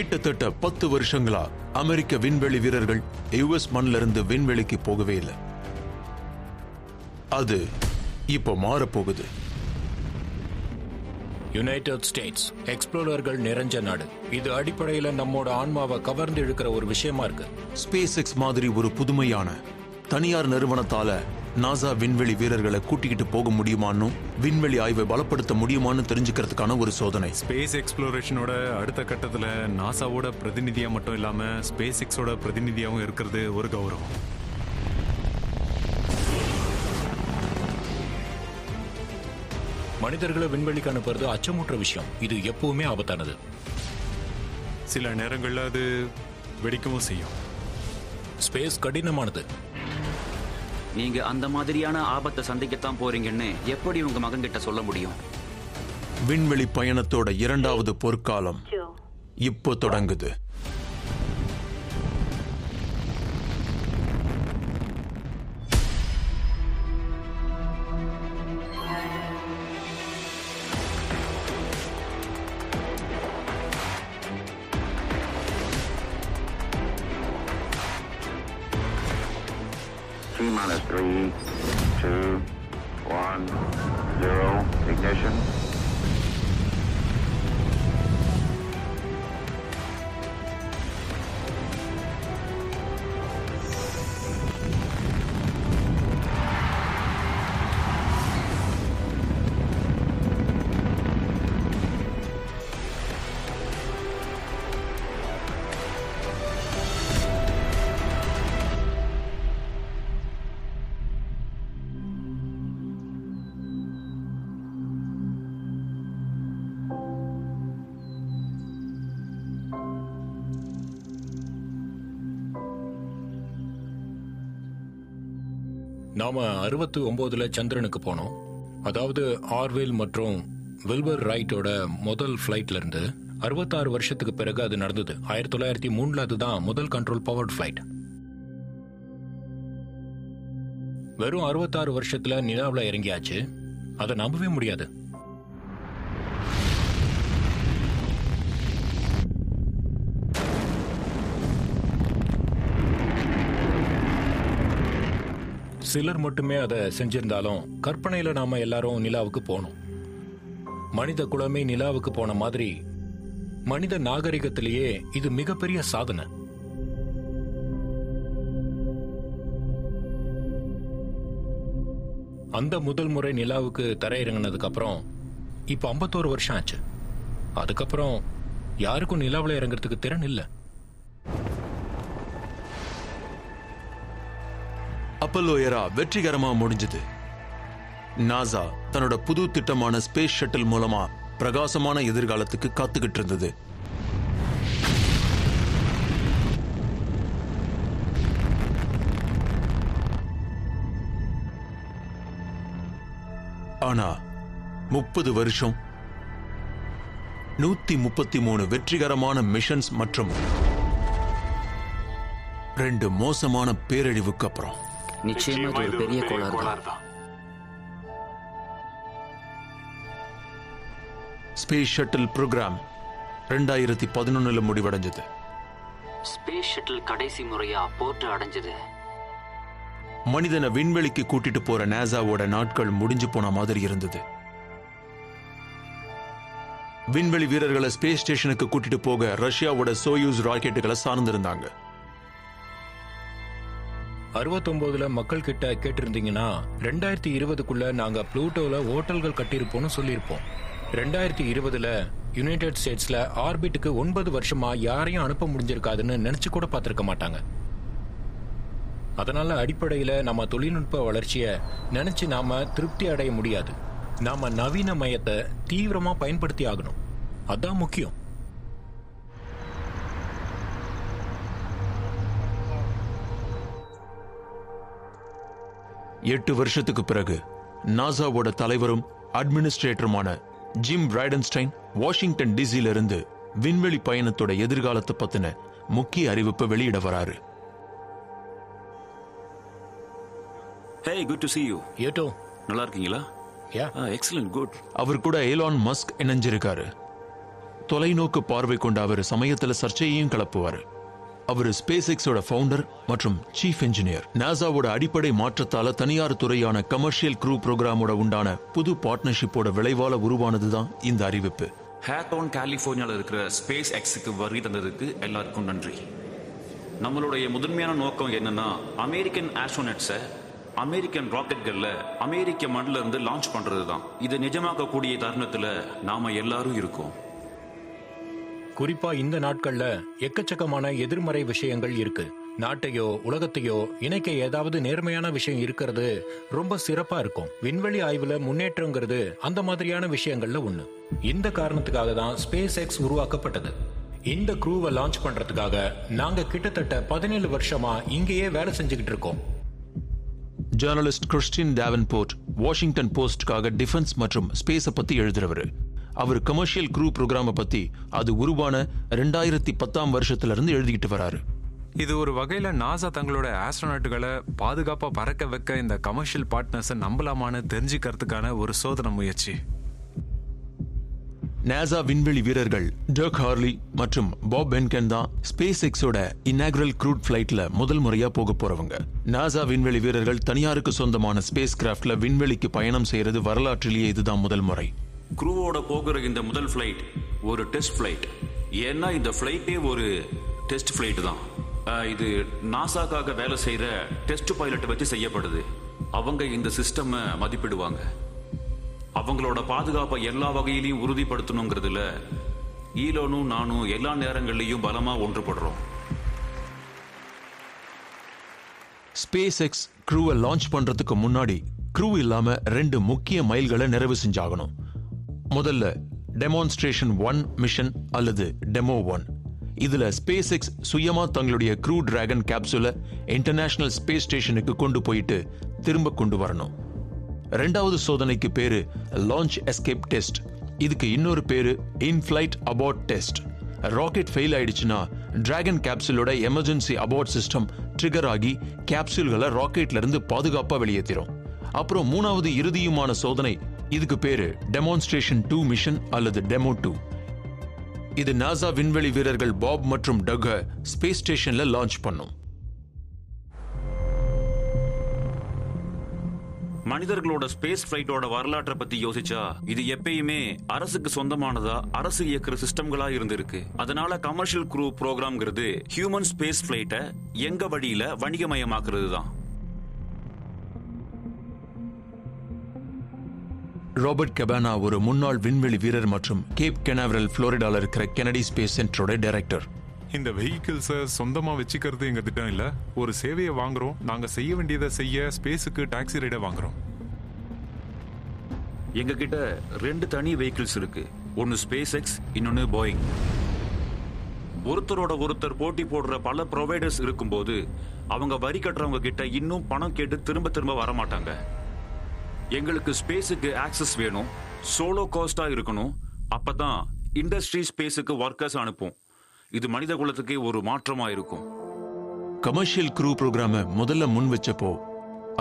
கிட்டத்தட்ட 10 வருஷங்களா அமெரிக்க விண்வெளி வீரர்கள் யுஎஸ் மண்ணில இருந்து விண்வெளிக்கு போகவே இல்லை. அது இப்போ மாறப்போகுது. யுனைடெட் ஸ்டேட்ஸ் எக்ஸ்ப்ளோரர்கள் நிறைஞ்ச நாடு. இது அடிப்படையில் நம்மோட ஆன்மாவை கவர்ந்து இழுக்கிற ஒரு விஷயமா இருக்கு. ஸ்பேஸ் எக்ஸ் மாதிரி ஒரு புதுமையான தனியார் நிறுவனத்தால நாசா விண்வெளி வீரர்களை கூட்டிக்கிட்டு போக முடியுமான்னு, விண்வெளி ஆய்வை பலப்படுத்த முடியுமான்னு தெரிஞ்சுக்கிறதுக்கான ஒரு சோதனை. ஸ்பேஸ் எக்ஸ்ப்ளோரேஷனோட அடுத்த கட்டத்துல நாசாவோட பிரதிநிதியா மட்டும் இல்லாம ஸ்பேஸ் எக்ஸோட பிரதிநிதியாவும் இருக்கிறது ஒரு கௌரவம். மனிதர்களை விண்வெளிக்கு அனுப்புறது அச்சமூட்டுற விஷயம். இது எப்பவுமே ஆபத்தானது. சில நேரங்கள்ல அது வெடிக்கவும் செய்யும். ஸ்பேஸ் கடினமானது. நீங்க அந்த மாதிரியான ஆபத்தை சந்திக்கத்தான் போறீங்கன்னு எப்படி உங்க மகன் கிட்ட சொல்ல முடியும்? விண்வெளி பயணத்தோட 2வது பொற்காலம் இப்போ தொடங்குது. T-minus 3, 2, 1, 0, ignition. நாம 69ல சந்திரனுக்கு போனோம். அதாவது ஆர்வெல் மற்றும் வில்பர் ரைட்டோட முதல் ஃபிளைட்ல இருந்து 66 வருஷத்துக்கு பிறகு அது நடந்தது. 1903ல அதுதான் முதல் கண்ட்ரோல் பவர்ட் ஃபிளைட். வெறும் 66 வருஷத்துல நிலாவுல இறங்கியாச்சு. அதை நம்பவே முடியாது. சிலர் மட்டுமே அதை செஞ்சிருந்தாலும் கற்பனையில நாம எல்லாரும் நிலாவுக்கு போனோம். மனித குலமே நிலாவுக்கு போன மாதிரி மனித நாகரிகத்திலேயே இது மிகப்பெரிய சாதனை. அந்த முதல் முறை நிலாவுக்கு தரையிறங்கினதுக்கு அப்புறம் இப்ப 51 வருஷம் ஆச்சு. அதுக்கப்புறம் யாருக்கும் நிலாவுல இறங்குறதுக்கு திறன் இல்லை. அப்பல்லோ எரா வெற்றிகரமா முடிஞ்சது. நாசா தன்னோட புது திட்டமான ஸ்பேஸ் ஷட்டில் மூலமா பிரகாசமான எதிர்காலத்துக்கு காத்துக்கிட்டு இருந்தது. ஆனா 30 வருஷம், 133 வெற்றிகரமான மிஷன்ஸ் மற்றும் 2 மோசமான பேரழிவுக்கு அப்புறம் நிச்சயமா இது ஒரு பெரிய கோளாறு தான். ஸ்பேஸ் ஷட்டில் ப்ரோக்ராம் 2011ல முடிவடைஞ்சது. ஸ்பேஸ் ஷட்டில் கடைசி முறையா போர்ட் அடைஞ்சது. மனிதனை விண்வெளிக்கு கூட்டிட்டு போற நாசாவோட நாட்கள் முடிஞ்சு போன மாதிரி இருந்தது. விண்வெளி வீரர்களை ஸ்பேஸ் ஸ்டேஷனுக்கு கூட்டிட்டு போக ரஷ்யாவோட சோயூஸ் ராக்கெட்டுகளை சார்ந்திருந்தாங்க. 69ல மக்கள் கிட்ட கேட்டிருந்தீங்கன்னா 2020க்குள்ள நாங்க ப்ளூட்டோல ஹோட்டல்கள் கட்டியிருப்போம்னு சொல்லியிருப்போம். 2020ல யுனைடெட் ஸ்டேட்ஸ்ல ஆர்பிட்டுக்கு 9 வருஷமா யாரையும் அனுப்ப முடிஞ்சிருக்காதுன்னு நினைச்சு கூட பார்த்திருக்க மாட்டாங்க. அதனால அடிப்படையில நம்ம தொழில்நுட்ப வளர்ச்சியை நினைச்சு நாம திருப்தி அடைய முடியாது. நாம நவீன மயத்தை தீவிரமா பயன்படுத்தி ஆகணும். அதான் முக்கியம். எட்டு வருஷத்துக்கு பிறகு நாசாவோட தலைவரும் அட்மினிஸ்ட்ரேட்டருமான ஜிம் பிரைடன்ஸ்டைன் வாஷிங்டன் டிசில இருந்து விண்வெளி பயணத்தோட எதிர்காலத்தை பத்தின முக்கிய அறிவிப்பை வெளியிட வராரு. Hey, good to see you. You too. நல்லா இருக்கீங்களா? Yeah. Excellent, good. அவர் கூட எலான் மஸ்க் இணைஞ்சிருக்காரு. தொலைநோக்கு பார்வை கொண்ட அவர் சமயத்துல சர்ச்சையையும் கிளப்புவார். அவர் ஸ்பேஸ் எக்ஸோட ஃபவுண்டர் மற்றும் சீஃப் இன்ஜினியர். நாசாவோட அடிப்படை மாற்றத்தால தனியார் துறையான கமர்ஷியல் க்ரூ ப்ரோக்ராமோட உண்டான புது பார்ட்னர்ஷிப்போட விளைவால உருவானதுதான் இந்த அறிவிப்பு. ஹேக்கோன் கலிபோர்னியாவில் இருக்கிற ஸ்பேஸ் எக்ஸுக்கு வருகை தந்ததுக்கு எல்லாருக்கும் நன்றி. நம்மளுடைய முதன்மையான நோக்கம் என்னன்னா, அமெரிக்கன் ஆஸ்ட்ரோனட்ஸை அமெரிக்கன் ராக்கெட்கள்ல அமெரிக்க மண்ணில இருந்து லான்ச் பண்றது தான். இதை நிஜமாக்கக்கூடிய தருணத்துல நாம எல்லாரும் இருக்கோம். குறிப்பா இந்த நாட்கள்ல எக்கச்சக்கமான எதிர்மறை விஷயங்கள் இருக்கு. நாட்டையோ உலகத்தையோ இணைக்க ஏதாவது நேர்மையான விஷயம் இருக்கிறது ரொம்ப சிறப்பா இருக்கும். விண்வெளி ஆய்வுல முன்னேற்றங்கிறது அந்த மாதிரியான விஷயங்கள்ல ஒண்ணு. இந்த காரணத்துக்காக தான் ஸ்பேஸ் எக்ஸ் உருவாக்கப்பட்டது. இந்த க்ரூவை லான்ச் பண்றதுக்காக நாங்க கிட்டத்தட்ட 17 வருஷமா இங்கேயே வேலை செஞ்சுக்கிட்டு இருக்கோம். ஜேர்னலிஸ்ட் கிறிஸ்டின் டேவன்போர்ட் வாஷிங்டன் போஸ்டுக்காக டிஃபென்ஸ் மற்றும் ஸ்பேஸை பத்தி எழுதுறவர். அவர் கமர்ஷியல் க்ரூ ப்ரோக்ராமை பத்தி அது உருவான 2010 வருஷத்துல இருந்து எழுதிக்கிட்டு வராரு. இது ஒரு வகையில நாசா தங்களோட ஆஸ்ட்ரோநாட்டுகளை பாதுகாப்பா பறக்க வைக்க இந்த கமர்ஷியல் பார்ட்னர்ஸை நம்பலாமான்னு தெரிஞ்சுக்கிறதுக்கான ஒரு சோதனை முயற்சி. நாசா விண்வெளி வீரர்கள் டர்க் ஹார்லி மற்றும் பாப் பென்கன் தான் ஸ்பேஸ் எக்ஸோட இனாகுரல் க்ரூட் ஃபிளைட்ல முதல் முறையா போக போறவங்க. நாசா விண்வெளி வீரர்கள் தனியாருக்கு சொந்தமான ஸ்பேஸ் கிராஃப்ட்ல விண்வெளிக்கு பயணம் செய்யறது வரலாற்றிலேயே இதுதான் முதல் முறை. க்ரூவோட போகிற இந்த முதல் ஃபிளைட் ஒரு டெஸ்ட் ஃபிளைட். ஏன்னா இந்த ஃபிளைட்டே ஒரு டெஸ்ட் ஃபிளைட் தான். இது நாசாக்காக வேலை செய்யற டெஸ்ட் பைலட் வச்சு செய்யப்படுது. அவங்க இந்த சிஸ்டம் மதிப்பிடுவாங்க. அவங்களோட பாதுகாப்பை எல்லா வகையிலையும் உறுதிப்படுத்தணுங்கிறதுல ஈலோனும் நானும் எல்லா நேரங்கள்லயும் பலமா ஒன்றுபடுறோம். ஸ்பேஸ் எக்ஸ் க்ரூவை லான்ச் பண்றதுக்கு முன்னாடி க்ரூ இல்லாம 2 முக்கிய மைல்களை நிறைவு செஞ்சாகணும். முதல்ல டெமான்ஸ்ட்ரேஷன் 1 மிஷன் அல்லது டெமோ 1. இதுல ஸ்பேஸ் எக்ஸ் சுயமா தங்களுடைய க்ரூ டிராகன் கேப்சூலை இன்டர்நேஷனல் ஸ்பேஸ் ஸ்டேஷனுக்கு கொண்டு போயிட்டு திரும்ப கொண்டு வரணும். 2வது சோதனைக்கு பேரு லான்ச் எஸ்கேப் டெஸ்ட். இதுக்கு இன்னொரு பேரு in flight abort test. Rocket fail ஆயிடுச்சுன்னா டிராகன் கேப்சூலோட எமர்ஜென்சி அபார்ட் சிஸ்டம் ட்ரிகர் ஆகி கேப்சூல்களை ராக்கெட்ல இருந்து பாதுகாப்பா வெளியேற்றிரும். அப்புறம் 3வது இறுதியுமான சோதனை, இதுக்கு பேரு டெமான்ஸ்ட்ரேஷன் 2 மிஷன் அல்லது டெமோ 2. இது நாசா விண்வெளி வீரர்கள் பாப் மற்றும் டக் ஸ்பேஸ் ஸ்டேஷன்ல லான்ச் பண்ணும். மனிதர்களோட ஸ்பேஸ் ஃபிளைட்டோட வரலாற்றை பத்தி யோசிச்சா இது எப்பயுமே அரசுக்கு சொந்தமானதா அரசு இயக்குற சிஸ்டம்களா இருந்திருக்கு. அதனால கமர்ஷியல் க்ரூ ப்ரோக்ராம்ங்கிறது ஹியூமன் ஸ்பேஸ் ஃபிளைட்டை எங்க வழியில வணிகமயமாக்குறது தான். ராபர்ட் கெபானா ஒரு முன்னாள் விண்வெளி வீரர் மற்றும் கேப் கெனாவரல் புளோரிடால இருக்கிற கெனடி ஸ்பேஸ் சென்டரோட டைரக்டர். இந்த வெஹிக்கிள்ஸை சொந்தமா வச்சுக்கிறது எங்க திட்டம் இல்ல. ஒரு சேவையை வாங்குறோம். நாங்க செய்ய வேண்டியதை செய்ய ஸ்பேஸுக்கு டாக்ஸி ரைடை வாங்குறோம். எங்க கிட்ட 2 தனி வெஹிக்கிள்ஸ் இருக்கு. ஒன்னு ஸ்பேஸ் எக்ஸ், இன்னொன்னு போயிங். ஒருத்தரோட ஒருத்தர் போட்டி போடுற பல ப்ரொவைடர்ஸ் இருக்கும்போது அவங்க வரி கட்டுறவங்க கிட்ட இன்னும் பணம் கேட்டு திரும்ப திரும்ப வரமாட்டாங்க. எங்களுக்கு ஸ்பேஸுக்கு ஆக்சஸ் வேணும், சோலோ காஸ்டா இருக்கணும். அப்பதான் இண்டஸ்ட்ரி ஸ்பேஸுக்கு ஒர்க்கர்ஸ் அனுப்பும். இது மனித குலத்துக்கே ஒரு மாற்றமா இருக்கும். கமர்ஷியல் க்ரூ ப்ரோக்ராம முதல்ல முன் வச்சப்போ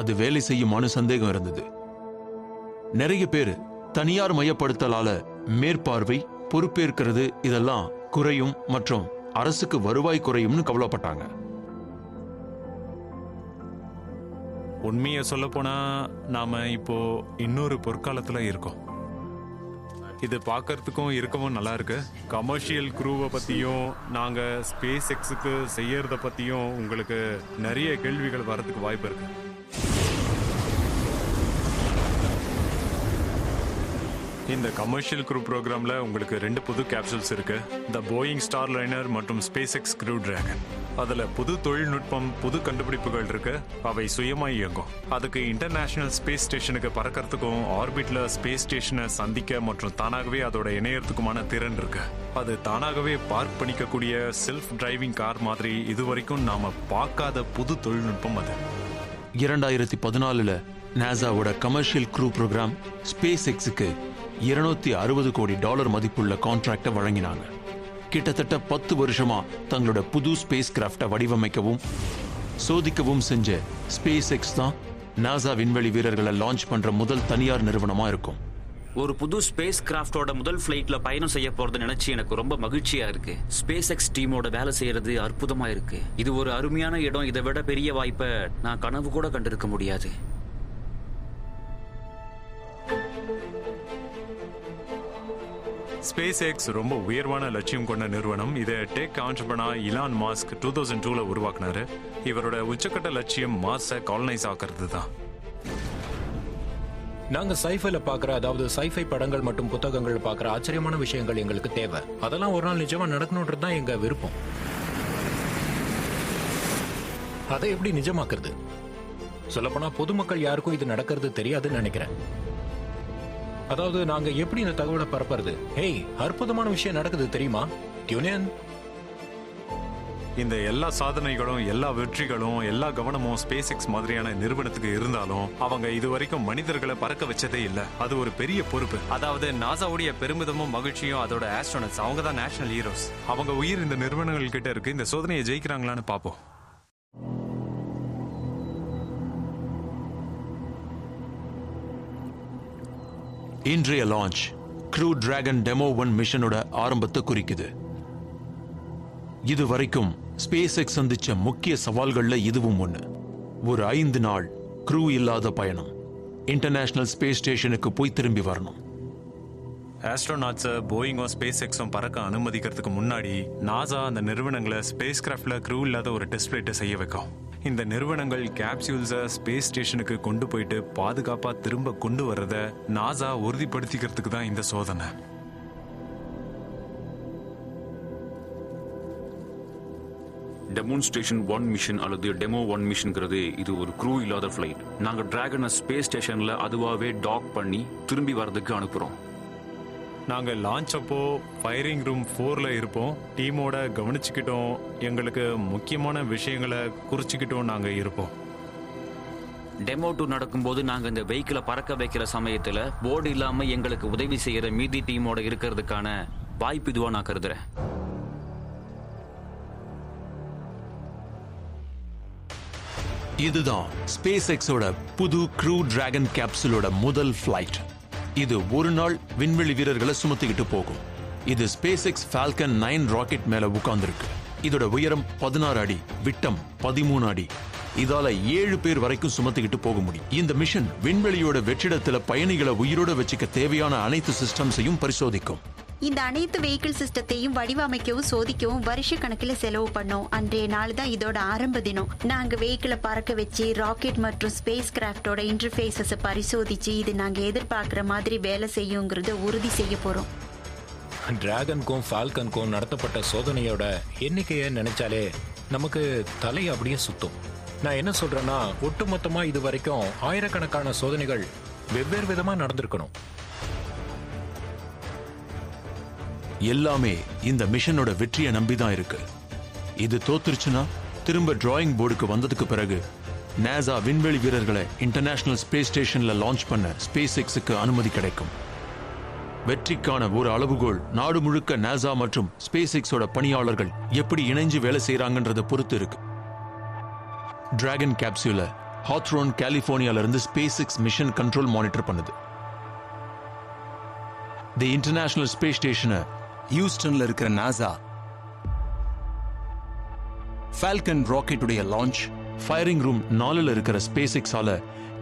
அது வேலை செய்யுமான்னு சந்தேகம் இருந்தது. நிறைய பேர் தனியார் மயப்படுத்தலால மேற்பார்வை, பொறுப்பேற்கிறது இதெல்லாம் குறையும் மற்றும் அரசுக்கு வருவாய் குறையும்னு கவலைப்பட்டாங்க. உண்மையை சொல்ல போனா நாம இப்போ இன்னொரு பொற்காலத்துல இருக்கோம். இது பார்க்கறதுக்கும் இருக்கவும் நல்லா இருக்கு. கமர்ஷியல் க்ரூவை பத்தியும் நாங்க ஸ்பேஸ் எக்ஸுக்கு செய்யறத பத்தியும் உங்களுக்கு நிறைய கேள்விகள் வரதுக்கு வாய்ப்பு இருக்கு. இந்த கமர்ஷியல் க்ரூ ப்ரோக்ராம்ல உங்களுக்கு 2 புது கேப்சூல்ஸ் இருக்கு. த போயிங் ஸ்டார் லைனர் மற்றும் ஸ்பேஸ் எக்ஸ் க்ரூ டிராகன். அதுல புது தொழில்நுட்பம், புது கண்டுபிடிப்புகள் இருக்கு. அவை சுயமா இயங்கும். அதுக்கு இன்டர்நேஷனல் ஸ்பேஸ் ஸ்டேஷனுக்கு பறக்கிறதுக்கும் ஆர்பிட்ல ஸ்பேஸ் ஸ்டேஷனை சந்திக்க மற்றும் தானாகவே அதோட இணையறதுக்குமான திறன் இருக்கு. அது தானாகவே பார்க் பண்ணிக்கக்கூடிய செல்ஃப் டிரைவிங் கார் மாதிரி இதுவரைக்கும் நாம பார்க்காத புது தொழில்நுட்பம் அது. 2014 நாசாவோட கமர்ஷியல் க்ரூ ப்ரோக்ராம் ஸ்பேஸ் எக்ஸுக்கு $260 கோடி மதிப்புள்ள கான்ட்ராக்டை வழங்கினாங்க. கிட்டத்தட்ட 10 வருஷமா தங்களோட புது ஸ்பேஸ் கிராஃப்டை வடிவமைக்கவும் சோதிக்கவும் செஞ்ச ஸ்பேஸ் எக்ஸ் தான் நாசா விண்வெளி வீரர்களை லான்ச் பண்ற முதல் தனியார் நிறுவனமா இருக்கும். ஒரு புது ஸ்பேஸ் கிராஃப்டோட முதல் ஃபிளைட்ல பயணம் செய்ய போறது நினைச்சு எனக்கு ரொம்ப மகிழ்ச்சியா இருக்கு. ஸ்பேஸ் எக்ஸ் டீமோட வேலை செய்யறது அற்புதமா இருக்கு. இது ஒரு அருமையான இடம். இதை விட பெரிய வாய்ப்பை நான் கனவு கூட கண்டிருக்க முடியாது. ஸ்பேஸ் எக்ஸ் ரொம்ப உயர்வான லட்சியம் கொண்ட நிறுவனம். இதை டெக் ஆண்டர்பிரனர் இலான் மாஸ்க் 2002ல உருவாக்குனாரு. இவரோட உச்சக்கட்ட லட்சியம் மார்ஸை காலனைஸ் ஆக்குறது தான். நாங்க சைஃபைல பாக்குற, அதாவது சைஃபை படங்கள் மற்றும் புத்தகங்கள் பாக்குற ஆச்சரியமான விஷயங்கள் எங்களுக்கு தேவை. அதெல்லாம் ஒரு நாள் நிஜமா நடக்கணும்ன்றது தான் எங்க விருப்பம். அதை எப்படி நிஜமாக்குறது? சொல்லப்போனா பொதுமக்கள் யாருக்கும் இது நடக்கிறது தெரியாதுன்னு நினைக்கிறேன். அதாவது நாங்க எப்படி இந்த தகவலை பரப்புறது? ஹேய், அற்புதமான விஷயம் நடக்குது தெரியுமா? டியூனியன். இந்த எல்லா சாதனைகளும், எல்லா வெற்றிகளும், எல்லா கவனமும் ஸ்பேஸ் எக்ஸ் மாதிரியான நிறுவனத்துக்கு இருந்தாலும் அவங்க இதுவரைக்கும் மனிதர்களை பறக்க வச்சதே இல்ல. அது ஒரு பெரிய பொறுப்பு. அதாவது நாசாவுடைய பெருமிதமும் மகிழ்ச்சியும் அதோட ஆஸ்ட்ரோனட்ஸ், அவங்க தான் நேஷனல் ஹீரோஸ். அவங்க உயிர் இந்த நிறுவனங்கள் கிட்ட இருக்கு. இந்த சோதனையை ஜெயிக்கிறாங்களான்னு பாப்போம். இன்றைய லான்ச் க்ரூ டிராகன் டெமோ 1 மிஷனோட ஆரம்பத்தை குறிக்குது. இது வரைக்கும் ஸ்பேஸ் எக்ஸ் சந்திச்ச முக்கிய சவால்கள்ல இதுவும் ஒண்ணு. ஒரு 5 நாள் க்ரூ இல்லாத பயணம். இன்டர்நேஷனல் ஸ்பேஸ் ஸ்டேஷனுக்கு போய் திரும்பி வரணும். ஆஸ்ட்ரோநாட்ஸை போயிங்கும் ஸ்பேஸ் எக்ஸும் பறக்க அனுமதிக்கிறதுக்கு முன்னாடி நாசா அந்த நிறுவனங்களை ஸ்பேஸ் கிராஃப்ட்ல க்ரூ இல்லாத ஒரு டெஸ்ட் ஃபிளைட்டை செய்ய வைக்கும். இந்த நிறுவனங்கள் கேப்சியூல்ஸை ஸ்பேஸ் ஸ்டேஷனுக்கு கொண்டு போயிட்டு பாதுகாப்பா திரும்ப கொண்டு வர்றத நாசா உறுதிப்படுத்திக்கிறதுக்கு தான் இந்த சோதனை. டெமோன்ஸ்ட்ரேஷன் 1 மிஷன் அல்லது டெமோ 1 மிஷன்ங்கிறது இது ஒரு க்ரூ இல்லாத ஃபிளைட். நாங்க டிராகனை ஸ்பேஸ் ஸ்டேஷன்ல அதுவாகவே டாக் பண்ணி திரும்பி வர்றதுக்கு அனுப்புறோம். நாங்க லான்ச் அப்போ ஃபயரிங் ரூம் 4ல இருப்போம். டீமோட கவனிச்சுக்கிட்டோம், எங்களுக்கு முக்கியமான விஷயங்களை குறிச்சுக்கிட்டோம் நாங்க இருப்போம். டெமோ 2 நடக்கும்போது நாங்க இந்த வெஹிக்கிளை பறக்க வைக்கிற சமயத்துல போர்டு இல்லாம எங்களுக்கு உதவி செய்யற மீதி டீமோட இருக்கிறதுக்கான வாய்ப்பு இதுவா நான் கருதுறேன். இதுதான் ஸ்பேஸ் எக்ஸோட புது க்ரூ டிராகன் கேப்சூலோட முதல் ஃபிளைட். இது ஒரு நாள் விண்வெளி வீரர்களை சுமத்திக்கிட்டு போகும். இது ஸ்பேஸ் எக்ஸ் ஃபால்கன் 9 ராக்கெட் மேல உட்கார்ந்துருக்கு. இதோட உயரம் 16 அடி, விட்டம் 13 அடி. இதால 7 பேர் வரைக்கும் சுமத்திக்கிட்டு போக முடியும். இந்த மிஷன் விண்வெளியோட வெற்றிடத்துல பயணிகளை உயிரோட வச்சுக்க தேவையான அனைத்து சிஸ்டம்ஸையும் பரிசோதிக்கும். இந்த அனைத்து வெஹிக்கிள் சிஸ்டத்தையும் வடிவமைக்கவும் சோதிக்கவும் வருஷ கணக்கில் செலவு பண்ணோம். அன்றைய நாள் தான் இதோட ஆரம்ப தினம். நாங்க வெஹிக்கிளை பறக்க வச்சு ராக்கெட் மற்றும் ஸ்பேஸ் கிராஃப்டோட இன்டர்ஃபேஸஸ் பரிசோதிச்சு இது நாங்க எதிர்பார்க்கிற மாதிரி வேலை செய்யுங்கிறத உறுதி செய்ய போறோம். டிராகனுக்கும் ஃபால்கனுக்கும் நடத்தப்பட்ட சோதனையோட எண்ணிக்கையை நினைச்சாலே நமக்கு தலை அப்படியே சுத்தும். நான் என்ன சொல்றேன்னா, ஒட்டுமொத்தமா இது வரைக்கும் ஆயிரக்கணக்கான சோதனைகள் வெவ்வேறு விதமா நடந்திருக்கணும். எல்லாமே இந்த மிஷனோட வெற்றியை நம்பிதான் இருக்கு. இது தோத்துருச்சுன்னா திரும்ப டிராயிங் போர்டுக்கு வந்ததுக்கு பிறகு நாசா விண்வெளி வீரர்களை இன்டர்நேஷனல் ஸ்பேஸ் ஸ்டேஷன்ல லான்ச் பண்ண ஸ்பேஸ் எக்ஸுக்கு அனுமதி கிடைக்கும். வெற்றிக்கான ஒரு அளவுகோல் நாடு முழுக்க நாசா மற்றும் ஸ்பேஸ் எக்ஸோட பணியாளர்கள் எப்படி இணைஞ்சு வேலை செய்யறாங்கன்றத பொறுத்து இருக்கு. டிராகன் கேப்சூல ஹாத்ரோன் கலிபோர்னியால இருந்து SpaceX mission control monitor பண்ணுது. தி இன்டர்நேஷனல் ஸ்பேஸ் ஸ்டேஷனை ஹியூஸ்டன்ல இருக்கிற நாசா ஃபால்கன் ராக்கெட்டுடைய லான்ச் ஃபயரிங் ரூம் 4ல இருக்கிற ஸ்பேஸ் எக்ஸால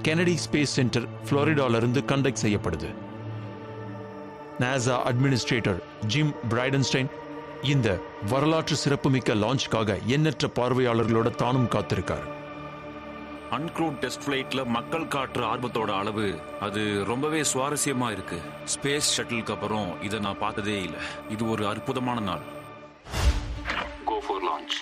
கெனடி ஸ்பேஸ் சென்டர் புளோரிடால இருந்து கண்டக்ட் செய்யப்படுது. நாசா அட்மினிஸ்ட்ரேட்டர் ஜிம் பிரைடன்ஸ்டைன் இந்த வரலாற்று சிறப்புமிக்க லான்ச்காக எண்ணற்ற பார்வையாளர்களோட தானும் காத்திருக்கார். அன்க்ரூட் டெஸ்ட் ஃபிளைட்ல மக்கள் காட்டுற ஆர்வத்தோட அளவு அது ரொம்பவே சுவாரஸ்யமா இருக்கு. ஸ்பேஸ் ஷட்டிலுக்கு அப்புறம் இதை நான் பார்த்ததே இல்லை. இது ஒரு அற்புதமான நாள். Go for launch.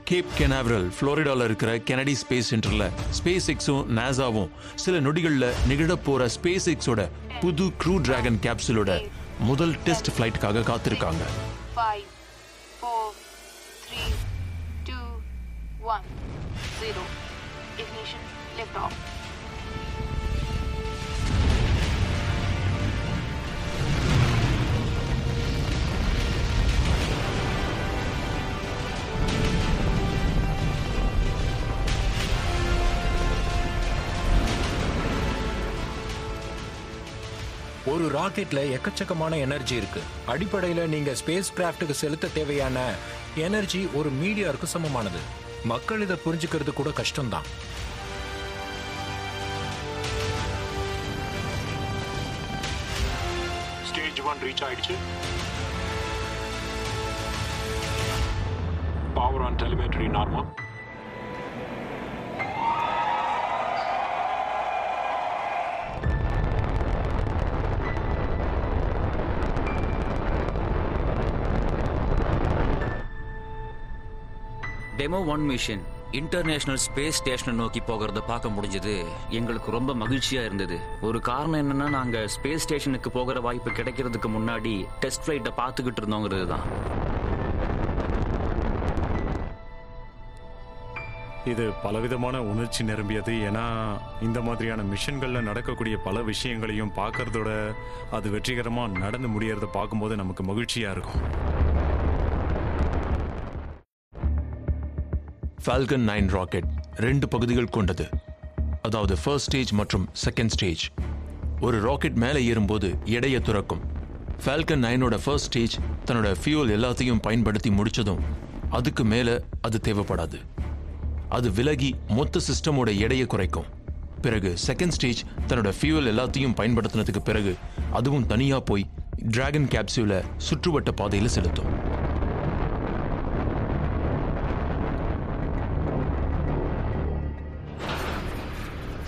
கேப் கெனாவரல் புளோரிடால இருக்கிற கெனடி ஸ்பேஸ் சென்டர்ல ஸ்பேஸ் எக்ஸும் நாசாவும் சில நொடிகள்ல நிகழ போற ஸ்பேஸ் எக்ஸோட புது க்ரூ டிராகன் கேப்சூலோட முதல் டெஸ்ட் ஃபிளைட்டுக்காக காத்திருக்காங்க. 5, 4, 3, 2, 1, 0. Ignition, lift off. ஒரு ராக்கெட்ல எக்கச்சக்கமான எனர்ஜி இருக்கு. அடிப்படையில நீங்க ஸ்பேஸ் கிராஃப்ட்டுக்கு செலுத்த தேவையான எனர்ஜி ஒரு மீடியாருக்கு சமமானது. மக்கள் இதை புரிஞ்சுக்கிறது கூட கஷ்டம்தான். ஸ்டேஜ் 1 ரீச் ஆயிடுச்சு. Power on telemetry normal. Demo 1 mission international space ஸ்டேஷனை நோக்கி போகிறத பார்க்க முடிஞ்சது. எங்களுக்கு ரொம்ப மகிழ்ச்சியா இருந்தது. ஒரு காரணம் என்னன்னா, நாங்க ஸ்பேஸ் ஸ்டேஷனுக்கு போகிற வாய்ப்பு கிடைக்கிறதுக்கு முன்னாடி டெஸ்ட் ஃபிளைட்டை பார்த்துக்கிட்டு இருந்தோங்கிறது தான். இது பலவிதமான உணர்ச்சி நிரம்பியது. ஏன்னா இந்த மாதிரியான மிஷன்கள்ல நடக்கக்கூடிய பல விஷயங்களையும் பார்க்கறதோட அது வெற்றிகரமா நடந்து முடியறத பார்க்கும்போது நமக்கு மகிழ்ச்சியா இருக்கும். ஃபால்கன் 9 ராக்கெட் 2 பகுதிகள் கொண்டது. அதாவது ஃபர்ஸ்ட் ஸ்டேஜ் மற்றும் செகண்ட் ஸ்டேஜ். ஒரு ராக்கெட் மேலே ஏறும்போது எடையை துறக்கும். ஃபால்கன் 9ஓட ஃபர்ஸ்ட் ஸ்டேஜ் தன்னோட ஃபியூல் எல்லாத்தையும் பயன்படுத்தி முடிச்சதும் அதுக்கு மேலே அது தேவைப்படாது. அது விலகி மொத்த சிஸ்டமோட எடையை குறைக்கும். பிறகு செகண்ட் ஸ்டேஜ் தன்னோட ஃபியூல் எல்லாத்தையும் பயன்படுத்தினதுக்கு பிறகு அதுவும் தனியா போய் டிராகன் கேப்சூலை சுற்றுவட்ட பாதையில் செலுத்தும்.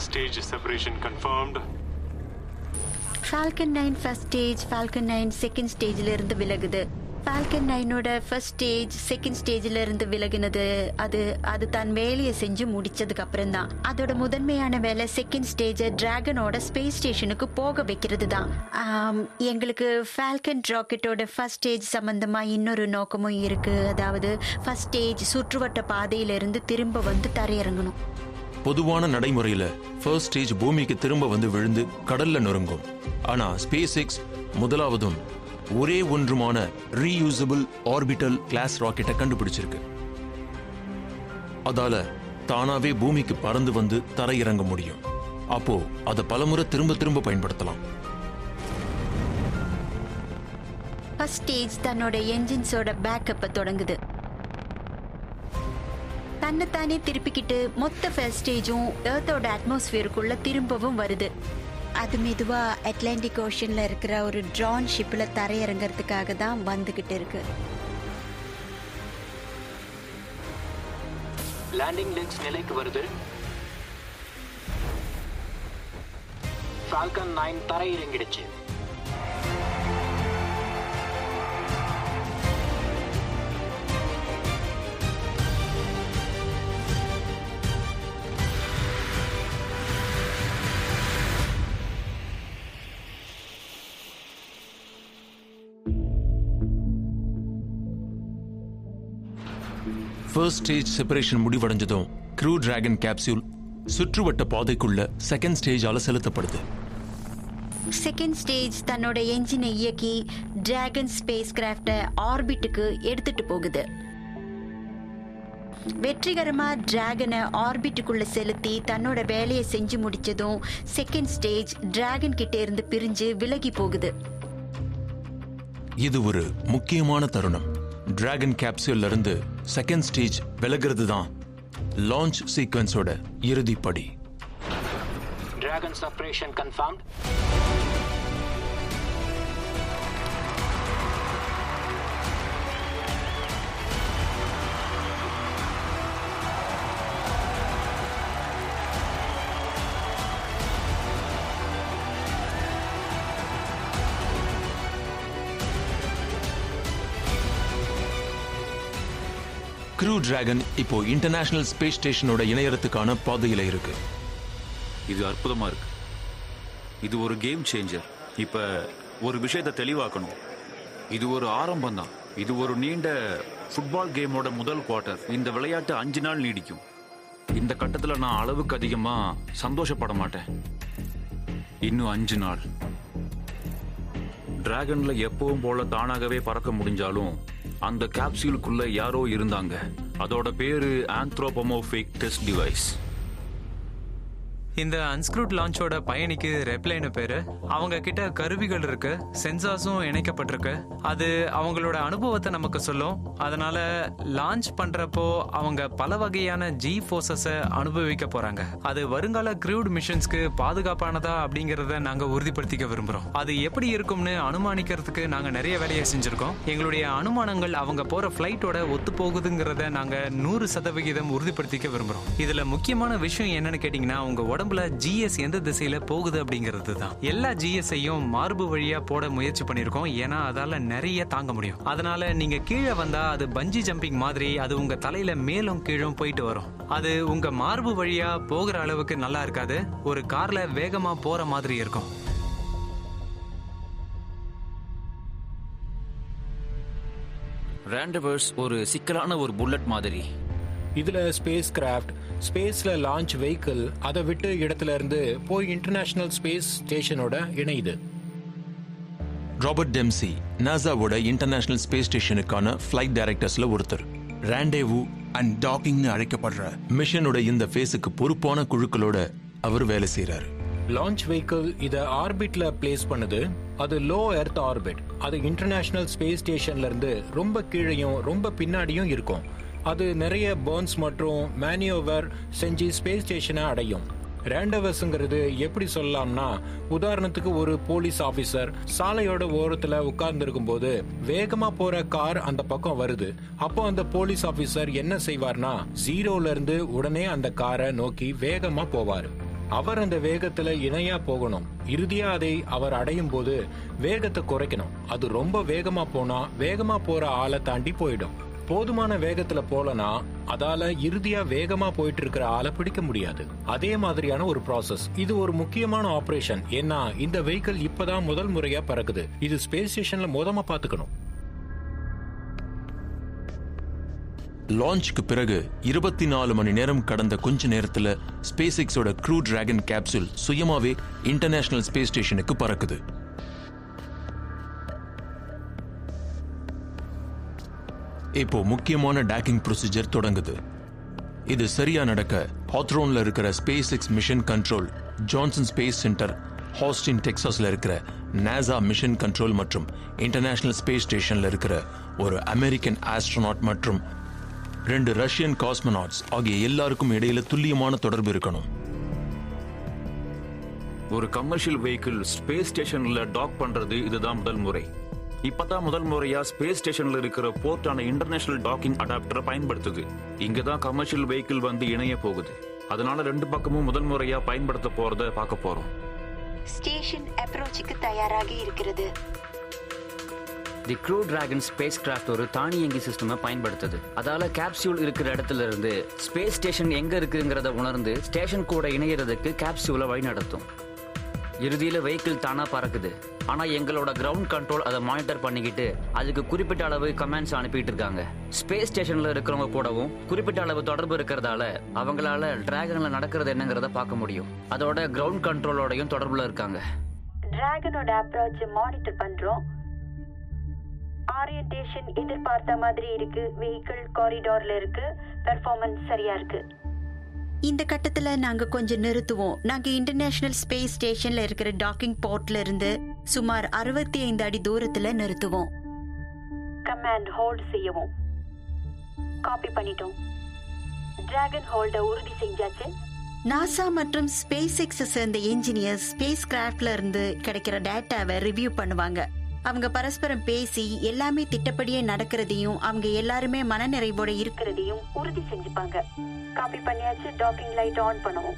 Stage separation confirmed. Falcon 9 first stage Falcon 9 second ஸ்டேஜ்ல இருந்து விலகுது. ஃபால்கன் 9ஓட ஃபர்ஸ்ட் ஸ்டேஜ் செகண்ட் ஸ்டேஜ்ல இருந்து விலகுனது அது தன் வேலையை செஞ்சு முடிச்சதுக்கு அப்புறம் தான். அதோட முதன்மையான வேலை செகண்ட் ஸ்டேஜ் டிராகனோட ஸ்பேஸ் ஸ்டேஷனுக்கு போக வைக்கிறது தான். எங்களுக்கு ஃபால்கன் ராக்கெட்டோட ஃபர்ஸ்ட் ஸ்டேஜ் சம்பந்தமா இன்னொரு நோக்கமும் இருக்கு. அதாவது ஃபர்ஸ்ட் ஸ்டேஜ் சுற்றுவட்ட பாதையிலிருந்து திரும்ப வந்து தரையிறங்கணும். பொதுவான நடைமுறையில ஃபர்ஸ்ட் ஸ்டேஜ் பூமிக்கு திரும்ப வந்து விழுந்து கடல்ல நொறுங்கும். ஆனா ஸ்பேஸ் எக்ஸ் முதலாவதும் ஒரே ஒன்றுமான ரீயூசபிள் ஆர்பிட்டல் கிளாஸ் ராக்கெட்டை கண்டுபிடிச்சிருக்கு. அதால தானாவே பூமிக்கு பறந்து வந்து தரையிறங்க முடியும். அப்போ அதை பலமுறை திரும்ப பயன்படுத்தலாம். ஃபர்ஸ்ட் ஸ்டேஜ் தன்னோட என்ஜின்ஸோட பேக்கப்பை தொடங்குது. தன்னைத்தானே திருப்பிக்கிட்டு மொத்த ஃபர்ஸ்ட் ஸ்டேஜும் எர்த்தோட அட்மாஸ்பியருக்குள்ள திரும்பவும் வருது. அது மெதுவா அட்லாண்டிக் ஓஷன்ல இருக்கிற ஒரு ட்ரான் ஷிப்ல தரையிறங்கிறதுக்காக தான் வந்துகிட்டு இருக்கு. லேண்டிங் லெக்ஸ் நிலைக்கு வருது. ஃபால்கன் 9 தரையிறங்கிடுச்சு. ஃபர்ஸ்ட் ஸ்டேஜ் செப்பரேஷன் முடிவடைஞ்சதும் க்ரூ டிராகன் கேப்சூல் சுற்றுவட்ட பாதைக்குள்ள செகண்ட் ஸ்டேஜால செலுத்தப்படுது. செகண்ட் ஸ்டேஜ் தன்னோட என்ஜினை இயக்கி டிராகன் ஸ்பேஸ் கிராஃப்டை ஆர்பிட்டுக்கு எடுத்துட்டு போகுது. வெற்றிகரமா டிராகனை ஆர்பிட்டுக்குள்ள செலுத்தி தன்னோட வேலையை செஞ்சு முடிச்சதும் செகண்ட் ஸ்டேஜ் டிராகன் கிட்ட இருந்து பிரிஞ்சு விலகி போகுது. இது ஒரு முக்கியமான தருணம். டிராகன் கேப்சூல்ல இருந்து செகண்ட் ஸ்டேஜ் விலகிறது தான் லான்ச் சீக்வன்ஸோட இறுதிப்படி. Dragon separation confirmed. Crew Dragon இப்போ இன்டர்நேஷனல் ஸ்பேஸ் ஸ்டேஷனோட இணையறதுக்கான பாதையில இருக்கு. இது அற்புதமா இருக்கு. இது ஒரு கேம் சேஞ்சர். இப்ப ஒரு விஷயத்தை தெளிவாக்கணும். இது ஒரு ஆரம்பம் தான். இது ஒரு நீண்ட ஃபுட்பால் கேமோட முதல் குவார்ட்டர். இந்த விளையாட்டு 5 நாள் நீடிக்கும். இந்த கட்டத்துல நான் அளவுக்கு அதிகமா சந்தோஷப்பட மாட்டேன். இன்னும் 5 நாள் டிராகன்ல எப்பவும் போல தானாகவே பறக்க முடிஞ்சாலும் அந்த கேப்சூலுக்குள்ள யாரோ இருந்தாங்க. அதோட பேரு ஆந்த்ரோபோமோர்பிக் டெஸ்ட் டிவைஸ். இந்த அன்ஸ்க்ரூட் லான்ச்சோட பயணிக்கு ரெப்லைனு பேரு. அவங்க கிட்ட கருவிகள் இருக்கு, சென்சார்ஸும் இணைக்கப்பட்டிருக்கு. அது அவங்களோட அனுபவத்தை நமக்கு சொல்லும். அதனால லான்ச் பண்றப்போ அவங்க பல வகையான ஜி ஃபோர்ஸஸை அனுபவிக்க போறாங்க. அது வருங்கால க்ரூட் மிஷன்ஸ்க்கு பாதுகாப்பானதா அப்படிங்கறத நாங்க உறுதிப்படுத்திக்க விரும்புறோம். அது எப்படி இருக்கும்னு அனுமானிக்கிறதுக்கு நாங்க நிறைய வேலையை செஞ்சிருக்கோம். எங்களுடைய அனுமானங்கள் அவங்க போற ஃபிளைட்டோட ஒத்து போகுதுங்கிறத நாங்க 100% உறுதிப்படுத்திக்க விரும்புறோம். இதுல முக்கியமான விஷயம் என்னன்னு கேட்டீங்கன்னா, உங்க உடம்புல ஜிஎஸ் எந்த திசையில போகுது அப்படிங்கிறது தான். எல்லா ஜிஎஸ்ஐயும் மார்பு வழியா போட முயற்சி பண்ணிருக்கோம். ஏன்னா அதால நிறைய தாங்க முடியும். அதனால நீங்க கீழே வந்தா அது பஞ்சி ஜம்பிங் மாதிரி அது உங்க தலையில மேலும் கீழும் போயிட்டு வரும். அது உங்க மார்பு வழியா போகிற அளவுக்கு நல்லா இருக்காது. ஒரு கார்ல வேகமா போற மாதிரி இருக்கும். ரேண்டவர்ஸ் ஒரு சிக்கலான ஒரு புல்லட் மாதிரி. இதுல ஸ்பேஸ் கிராஃப்ட், ஸ்பேஸ்ல லான்ச் வெஹிக்கிள் அதை விட்டு இடத்துல இருந்து போய் international space ஸ்டேஷனோட இணையுது. Robert டெம்சி நாசாவோட international space ஸ்டேஷனுக்கான flight டைரக்டர்ஸ்ல ஒருத்தர். ராண்டேவு அண்ட் டாக்கிங்னு அழைக்கப்படுற மிஷனோட இந்த ஃபேஸுக்கு பொறுப்பான குழுக்களோட அவர் வேலை செய்யறாரு. லான்ச் வெஹிக்கிள் இதை ஆர்பிட்ல பிளேஸ் பண்ணுது. அது லோ எர்த் ஆர்பிட். அது இன்டர்நேஷனல் ஸ்பேஸ் ஸ்டேஷன்ல இருந்து ரொம்ப கீழையும் ரொம்ப பின்னாடியும் இருக்கும். அது நிறைய பர்ன்ஸ் மற்றும் மேனியோவர் செஞ்சு ஸ்பேஸ் ஸ்டேஷனை அடையும். ரேண்டவர்ஸ்ங்கிறது எப்படி சொல்லலாம்னா, உதாரணத்துக்கு ஒரு போலீஸ் ஆபீசர் சாலையோட ஓரத்துல உட்கார்ந்து இருக்கும் போது வேகமா போற கார் அந்த பக்கம் வருது. அப்போ அந்த போலீஸ் ஆபீசர் என்ன செய்வார்னா, 0ல இருந்து உடனே அந்த காரை நோக்கி வேகமா போவாரு. அவர் அந்த வேகத்துல இணையா போகணும். இறுதியா அதை அவர் அடையும் போது வேகத்தை குறைக்கணும். அது ரொம்ப வேகமா போனா வேகமா போற ஆளை தாண்டி போயிடும். போதுமான வேகத்துல போலனா அதால இறுதியா வேகமா போயிட்டு இருக்கிற ஆளை பிடிக்க முடியாது. அதே மாதிரியான ஒரு ப்ராசஸ். இது ஒரு முக்கியமான ஆபரேஷன். ஏன்னா இந்த வெஹிக்கிள் இப்பதான் முதல் முறையா பறக்குது. இது ஸ்பேஸ் ஸ்டேஷன்ல மொதமா பாத்துக்கணும். லான்ச்சுக்கு பிறகு 24 மணி நேரம் கடந்த கொஞ்ச நேரத்துல ஸ்பேஸ் எக்ஸோட க்ரூ டிராகன் கேப்சூல் சுயமாவே இன்டர்நேஷனல் ஸ்பேஸ் ஸ்டேஷனுக்கு பறக்குது. இப்போ முக்கியமான டாக்கிங் ப்ரொசீஜர் தொடங்குது. இது சரியா நடக்க ஹாத்ரோன்ல இருக்கிற SpaceX mission control, Johnson Space Center, Houston டெக்சாஸ்ல இருக்கிற நாசா மிஷன் கண்ட்ரோல் மற்றும் இன்டர்நேஷனல் ஸ்பேஸ் ஸ்டேஷன்ல இருக்கிற ஒரு அமெரிக்கன் ஆஸ்ட்ரோநாட் மற்றும் 2 ரஷ்யன் காஸ்மோநாட்ஸ் ஆகிய எல்லாருக்கும் இடையில துல்லியமான தொடர்பு இருக்கணும். ஒரு கமர்ஷியல் வெஹிக்கிள் ஸ்பேஸ் ஸ்டேஷன்ல டாக் பண்றது இதுதான் முதல் முறை. இப்பதான் முதல் முறையா ஸ்பேஸ் ஸ்டேஷன்ல இருக்கிற போர்ட்டான இன்டர்நேஷனல் டாக்கிங் அடாப்டரை பயன்படுத்துது. இங்கதான் கமர்ஷியல் வெஹிக்கிள் வந்து இணைய போகுது. அதனால 2 பக்கமும் முதல் முறையா பயன்படுத்த போறத பார்க்க போறோம். ஸ்டேஷன் அப்ரோச்சுக்கு தயாராகி இருக்கிறது. தி க்ரூ டிராகன் ஸ்பேஸ் கிராஃப்ட் ஒரு தானியங்கி சிஸ்டமை பயன்படுத்துது. அதால கேப்சியூல் இருக்கிற இடத்துல இருந்து ஸ்பேஸ் ஸ்டேஷன் எங்க இருக்குங்கிறத உணர்ந்து ஸ்டேஷன் கூட இணையறதுக்கு கேப்சியூலை வழி நடத்தும். இறுதியில வெஹிக்கிள் தானா பறக்குது. ஆனா எங்களோட கிரவுண்ட் கண்ட்ரோல் அதை மானிட்டர் பண்ணிக்கிட்டு அதுக்கு குறிப்பிட்ட அளவு கமெண்ட்ஸ் அனுப்பிட்டு இருக்காங்க. ஸ்பேஸ் ஸ்டேஷன்ல இருக்கிறவங்க கூடவும் குறிப்பிட்ட அளவு தொடர்பு இருக்கிறதால அவங்களால டிராகன்ல நடக்கிறது என்னங்கிறத பார்க்க முடியும். அதோட கிரவுண்ட் கண்ட்ரோலோடையும் தொடர்புல இருக்காங்க. டிராகனோட அப்ரோச் மானிட்டர் பண்றோம். ஆரியன்டேஷன் எதிர்பார்த்த மாதிரி இருக்கு. வெஹிக்கிள் காரிடார்ல இருக்கு. பெர்ஃபார்மன்ஸ் சரியா இருக்கு. இந்த கட்டத்துல நாங்க கொஞ்சம் நிறுத்துவோம். நாங்க இன்டர்நேஷனல் ஸ்பேஸ் ஸ்டேஷன்ல இருக்கிற டாக்கிங் போர்ட்ல இருந்து சுமார் 65 அடி தூரத்துல நிறுத்துவோம். கமாண்ட் ஹோல்ட் செய்யவும். காப்பி பண்ணிட்டோம். டிராகன் ஹோல்ட உறுதி செஞ்சாச்சு. நாசா மற்றும் ஸ்பேஸ் எக்ஸ் சேர்ந்த என்ஜினியர் ஸ்பேஸ் கிராஃப்ட்ல இருந்து கிடைக்கிற டேட்டாவை ரிவ்யூ பண்ணுவாங்க. அவங்க பரஸ்பரம் பேசி எல்லாமே திட்டப்படியே நடக்கிறதையும் அவங்க எல்லாருமே மனநிறைவோட இருக்கிறதையும் உறுதி செஞ்சுப்பாங்க. காப்பி பண்ணியாச்சு. டாக்கிங் லைட் ஆன் பண்ணுவோம்.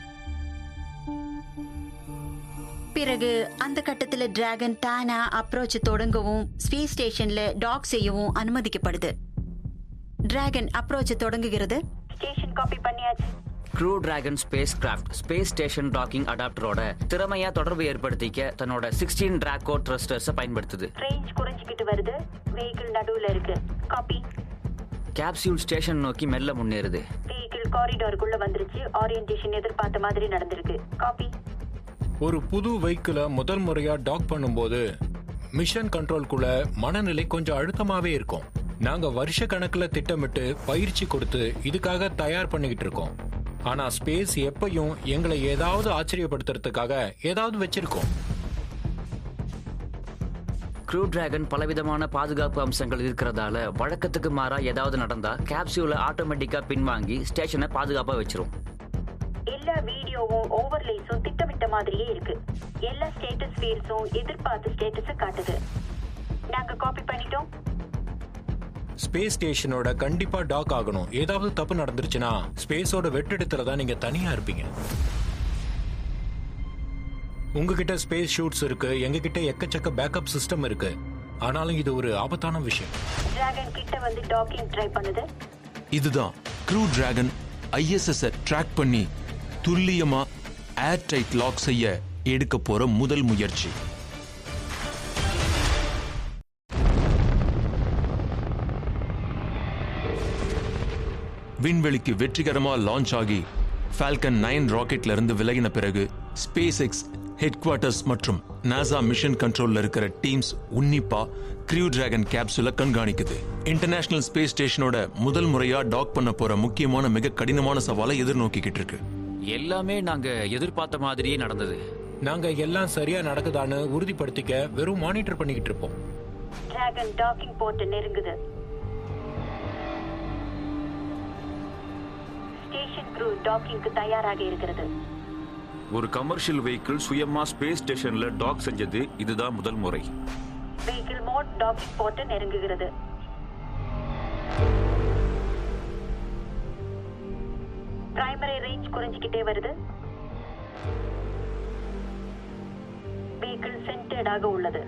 பிறகு அந்த கட்டத்துல டிராகன் தானா அப்ரோச் தொடங்கவும் ஸ்பேஸ் ஸ்டேஷன்ல டாக் செய்யவும் அனுமதிக்கப்படுது. டிராகன் அப்ரோச் தொடங்குகிறது. ஸ்டேஷன் காப்பி பண்ணியாச்சு. Crew Dragon spacecraft space station docking அடாப்டரோட திறமையா தொடர்பு ஏற்படுத்திக்க தன்னோட 16 டிராகோ த்ரஸ்டர்ஸை பயன்படுத்துது. ரேஞ்ச் குறைஞ்சிக்கிட்டு வருது. வெஹிக்கிள் நடுவுல இருக்கு. காப்பி. கேப்சியூல் ஸ்டேஷன் நோக்கி மெல்ல முன்னேறுது. வெஹிக்கிள் காரிடாருக்குள்ள வந்துருச்சு. ஆரியன்டேஷன் எதிர்பார்த்த மாதிரி நடந்திருக்கு. காப்பி. ஒரு புது வெஹிக்கிளை முதல் முறையா டாக் பண்ணும்போது மிஷன் கண்ட்ரோல்குள்ள மனநிலை கொஞ்சம் அழுத்தமாவே இருக்கும். நாங்க வருஷ கணக்குல திட்டமிட்டு பயிற்சி கொடுத்து இதுக்காக தயார் பண்ணிக்கிட்டு இருக்கோம். ஆனா ஸ்பேஸ் எப்பயும் எங்களை ஏதாவது ஆச்சரியப்படுத்துறதுக்காக ஏதாவது வச்சிருக்கோம். க்ரூ டிராகன் பலவிதமான பாதுகாப்பு அம்சங்கள் இருக்கிறதால வழக்கத்துக்கு மாறா ஏதாவது நடந்தா கேப்சியூல ஆட்டோமேட்டிக்கா பின்வாங்கி ஸ்டேஷனை பாதுகாப்பா வச்சிரும். எல்லா வீடியோவும் ஓவர்லேஸும் திட்டமிட்ட மாதிரியே இருக்கு. எல்லா ஸ்டேட்டஸ் ஃபீல்ட்ஸும் எதிர்பார்த்த ஸ்டேட்டஸை காட்டுது. நாங்க காப்பி பண்ணிட்டோம். ஸ்பேஸ் ஸ்டேஷனோட கண்டிப்பா டாக் ஆகணும். ஏதாவது தப்பு நடந்துருச்சுன்னா ஸ்பேஸோட வெற்றிடத்துல தான் நீங்க தனியா இருப்பீங்க. உங்ககிட்ட ஸ்பேஸ் ஷூட்ஸ் இருக்கு, எங்ககிட்ட எக்கச்சக்க பேக்கப் சிஸ்டம் இருக்கு. ஆனாலும் இது ஒரு ஆபத்தான விஷயம். டிராகன் கிட்ட வந்து டாக்கிங் ட்ரை பண்ணுது. இதுதான் க்ரூ டிராகன் ISS ட்ராக் பண்ணி துல்லியமா ஏர் டைட் லாக் செய்ய எடுக்க போற முதல் முயற்சி. விண்வெளிக்கு வெற்றிகரமா லான்ச் ஆகி ஃபால்கன் 9 ராக்கெட்ல இருந்து விலகின பிறகு ஸ்பேஸ் எக்ஸ் ஹெட் குவார்ட்டர்ஸ் மற்றும் நாசா மிஷன் கண்ட்ரோல்ல இருக்கிற டீம்ஸ் உன்னிப்பா க்ரூ டிராகன் கேப்சூலை கண்காணிக்குது. இன்டர்நேஷனல் ஸ்பேஸ் ஸ்டேஷனோட முதல் முறையா டாக் பண்ண போற முக்கியமான மிக கடினமான சவாலை எதிர்நோக்கிக்கிட்டு இருக்கு. எல்லாமே நாங்க எதிர்பார்த்த மாதிரியே நடந்தது. நாங்க எல்லாம் சரியா நடக்குதான்னு உறுதிப்படுத்திக்க வெறும் மானிட்டர் பண்ணிக்கிட்டு இருப்போம். டிராகன் டாக்கிங் போர்ட் நெருங்குது. ஸ்டேஷன் க்ரூ டாக்கிங்க்கு தயாராக இருக்கிறது. ஒரு கமர்ஷியல் வெஹிக்கிள் சுயமா ஸ்பேஸ் ஸ்டேஷன்ல டாக் செஞ்சது இதுதான் முதல் முறை. வெஹிக்கிள் மோட் டாக்கிங் போர்ட் நெருங்குகிறது. பிரைமரி ரேஞ்ச் குறைஞ்சிக்கிட்டே வருது. வெஹிக்கிள் சென்டர்டாக உள்ளது.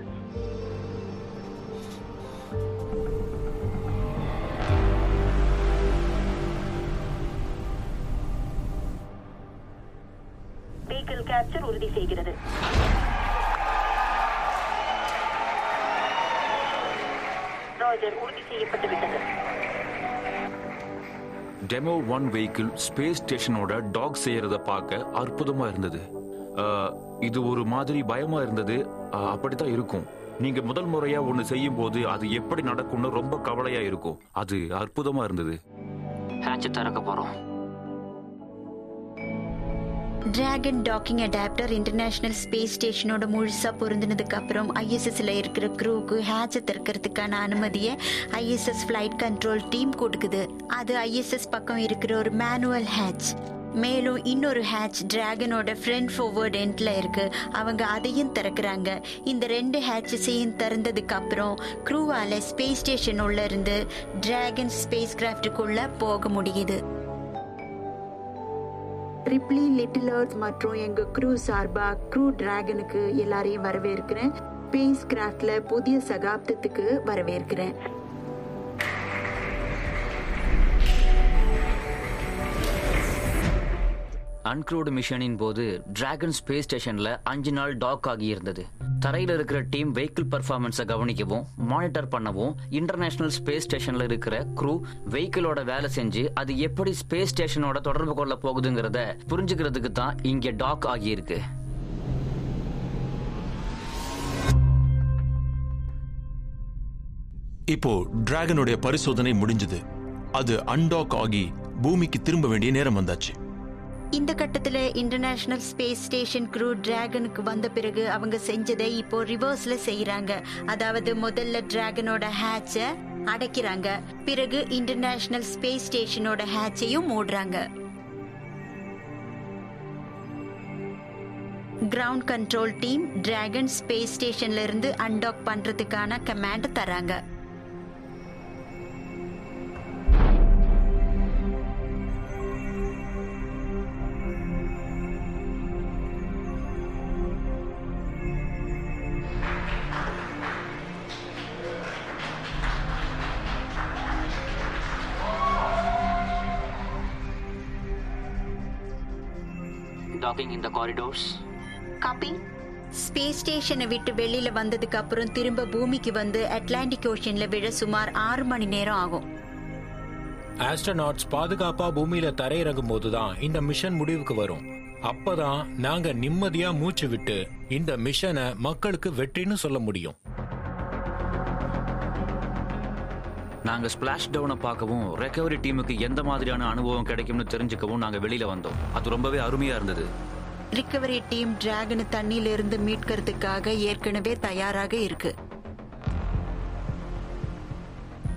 வெஹிக்கிள் கேப்சர் உறுதி செய்கிறது. ரோஜர் உறுதி செய்யப்பட்டு விட்டது. டெமோ 1 வெஹிக்கிள் ஸ்பேஸ் ஸ்டேஷனோட டாக் செய்யறத பார்க்க அற்புதமா இருந்தது. இது ஒரு மாதிரி பயமா இருந்தது. அப்படித்தான் இருக்கும். நீங்க முதல் முறையா ஒண்ணு செய்யும் போது அது எப்படி நடக்கும்னு ரொம்ப கவலையா இருக்கும். அது அற்புதமா இருந்தது. ஹேட்ச் திறக்க போறோம். Dragon docking adapter international space ஸ்டேஷனோட முழுசா பொருந்தினதுக்கு அப்புறம் ISSல இருக்கிற க்ரூக்கு ஹேட்சை திறக்கிறதுக்கான அனுமதியை ISS ஃபிளைட் கண்ட்ரோல் டீம் கொடுக்குது. அது ISS பக்கம் இருக்கிற ஒரு மேனுவல் ஹேட்ச். மேலும் இன்னொரு ஹேட்ச் டிராகனோட ஃப்ரண்ட் ஃபார்வர்ட் எண்ட்ல இருக்கு. அவங்க அதையும் திறக்கிறாங்க. இந்த 2 ஹேட்சஸையும் திறந்ததுக்கு அப்புறம் க்ரூவால ஸ்பேஸ் ஸ்டேஷன் உள்ள இருந்து டிராகன் ஸ்பேஸ் கிராஃப்டுக்குள்ள போக முடியுது. ரிப்ளி, லிட்டில் எர்த் மற்றும் எங்க க்ரூ சார்பா க்ரூ டிராகனுக்கு எல்லாரையும் வரவேற்கிறேன். ஸ்பேஸ் கிராஃப்ட்ல புதிய சகாப்தத்துக்கு வரவேற்கிறேன். அன்க்ரூடு மிஷனின் போது டிராகன் ஸ்பேஸ் ஸ்டேஷன்ல 5 நாள் டாக் ஆகி இருந்தது. தரையில இருக்கிற டீம் வெஹிக்கிள் பெர்ஃபார்மன்ஸை கவனிக்கவும் மானிட்டர் பண்ணவும் இன்டர்நேஷனல் ஸ்பேஸ் ஸ்டேஷன்ல இருக்கிற க்ரூ வெஹிக்கிளோட வேலை செஞ்சு அது எப்படி ஸ்பேஸ் ஸ்டேஷனோட தொடர்பு கொள்ள போகுதுங்கிறத புரிஞ்சுக்கிறதுக்கு தான் இங்க டாக் ஆகியிருக்கு. இப்போ டிராகனுடைய பரிசோதனை முடிஞ்சது. அது அன்டாக் ஆகி பூமிக்கு திரும்ப வேண்டிய நேரம் வந்தாச்சு. இந்த கட்டத்துல இன்டர்நேஷனல் ஸ்பேஸ் ஸ்டேஷன் க்ரூ டிராகனுக்கு வந்த பிறகு அவங்க செஞ்சதை இப்போ ரிவர்ஸ்ல செய்யறாங்க. அதாவது முதல்ல டிராகனோட ஹேட்சை அடைக்கிறாங்க, பிறகு இன்டர்நேஷனல் ஸ்பேஸ் ஸ்டேஷனோட ஹேட்சையும் மூடுறாங்க. Ground control team Dragon space ஸ்டேஷன்ல இருந்து அன்டாக் பண்றதுக்கான கமாண்ட் தராங்க. Docking in the corridors. Copy. Space ஸ்டேஷனை விட்டு வெளியில வந்ததுக்கு அப்புறம் திரும்ப பூமிக்கு வந்து அட்லாண்டிக் ஓஷன்ல விழ சுமார் 6 மணி நேரம் ஆகும். ஆஸ்ட்ரோநாட்ஸ் பாதுகாப்பா பூமியில தரையிறங்கும் போதுதான் இந்த மிஷன் முடிவுக்கு வரும். அப்பதான் நாங்க நிம்மதியா மூச்சு விட்டு இந்த மிஷனை மக்களுக்கு வெற்றின்னு சொல்ல முடியும். நாங்க ஸ்பிளாஷ் டவுனை பார்க்கவும் ரெக்கவரி டீமுக்கு எந்த மாதிரியான அனுபவம் கிடைக்கும்னு தெரிஞ்சுக்கவும் நாங்க வெளியில வந்தோம். அது ரொம்பவே அருமையா இருந்தது. ரிகவரி டீம் டிராகனை தண்ணியில இருந்து மீட்கிறதுக்காக ஏற்கனவே தயாராக இருக்கு.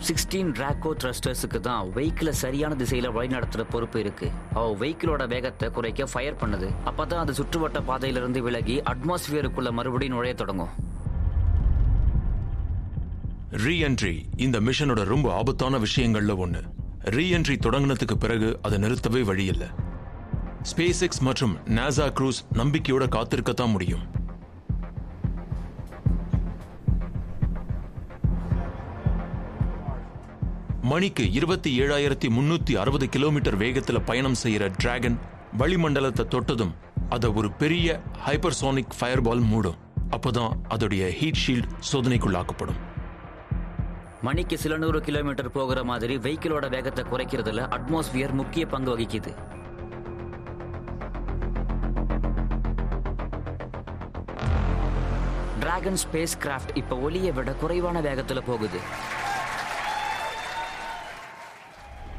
16 டிராகோ த்ரஸ்டர்ஸுக்கு தான் வெஹிக்கிளை சரியான திசையில வழிநடத்துற பொறுப்பு இருக்கு. அவ வெஹிக்கிளோட வேகத்தை குறைக்க ஃபயர் பண்ணுது. அப்பதான் அது சுற்றுவட்ட பாதையிலிருந்து விலகி அட்மாஸ்பியருக்குள்ள மறுபடியும் நுழைய தொடங்கும். ரீஎன்ட்ரி இந்த மிஷனோட ரொம்ப ஆபத்தான விஷயங்கள்ல ஒண்ணு. ரீஎன்ட்ரி தொடங்கினதுக்கு பிறகு அதை நிறுத்தவே வழியில்லை. ஸ்பேஸ் எக்ஸ் மற்றும் நாசா க்ரூஸ் நம்பிக்கையோட காத்திருக்கத்தான் முடியும். மணிக்கு 27,360 கிலோமீட்டர் வேகத்துல பயணம் செய்யற டிராகன் வளிமண்டலத்தை தொட்டதும் அதை ஒரு பெரிய ஹைப்பர்சோனிக் ஃபயர்பால் மூடும். அப்பதான் அதோடைய ஹீட் ஷீல்ட் சோதனைக்குள்ளாக்கப்படும். மணிக்கு சில 100 கிலோமீட்டர் போகிற மாதிரி வெஹிக்கிளோட வேகத்தை குறைக்கிறதுல அட்மாஸ்பியர் முக்கிய பங்கு வகிக்குது. டிராகன் ஸ்பேஸ் கிராஃப்ட் இப்ப ஒலியை விட குறைவான வேகத்துல போகுது.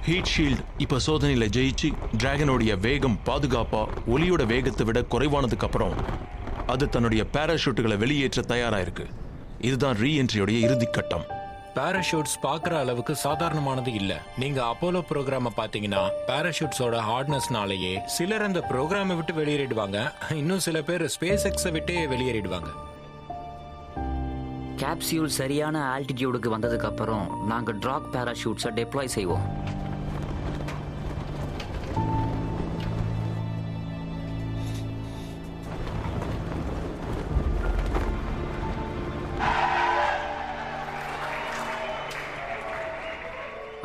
ஹீட் ஷீல்ட் இப்ப சோதனையில ஜெயிச்சு டிராகனுடைய வேகம் பாதுகாப்பா ஒலியோட வேகத்தை விட குறைவானதுக்கு அப்புறம் அது தன்னுடைய பாராஷூட்டுகளை வெளியேற்ற தயாரா இருக்கு. இதுதான் ரீஎன்ட்ரியோடைய இறுதி கட்டம். பாராஷூட்ஸ் பார்க்குற அளவுக்கு சாதாரணமானது இல்ல. நீங்க அப்போலோ ப்ரோக்ராம பாத்தீங்கன்னா பாராஷூட்ஸோட ஹார்ட்னஸ்னாலேயே சிலர் அந்த ப்ரோக்ராமை விட்டு வெளியேறிடுவாங்க, இன்னும் சில பேர் ஸ்பேஸ் எக்ஸை விட்டே வெளியேறிடுவாங்க. கேப்சியூல் சரியான ஆல்டிடியூடுக்கு வந்ததுக்கு அப்புறம் நாங்க டிராக் பாராஷூட்ஸை டெப்ளாய் செய்வோம்.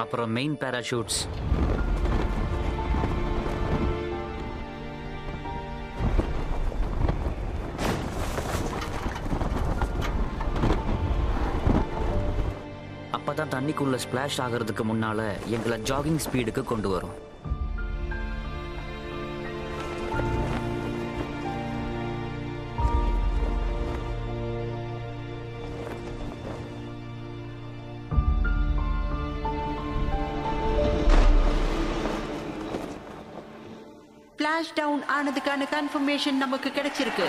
அப்புறம் மெயின் பாராஷூட்ஸ், அப்பதான் தண்ணிக்குள்ள ஸ்பிளாஷ் ஆகிறதுக்கு முன்னால எங்களை ஜாகிங் ஸ்பீடுக்கு கொண்டு வரும். ஸ்பிளாஷ் டவுன் ஆனதுக்கான கன்ஃபர்மேஷன் நமக்கு கிடைச்சிருக்கு.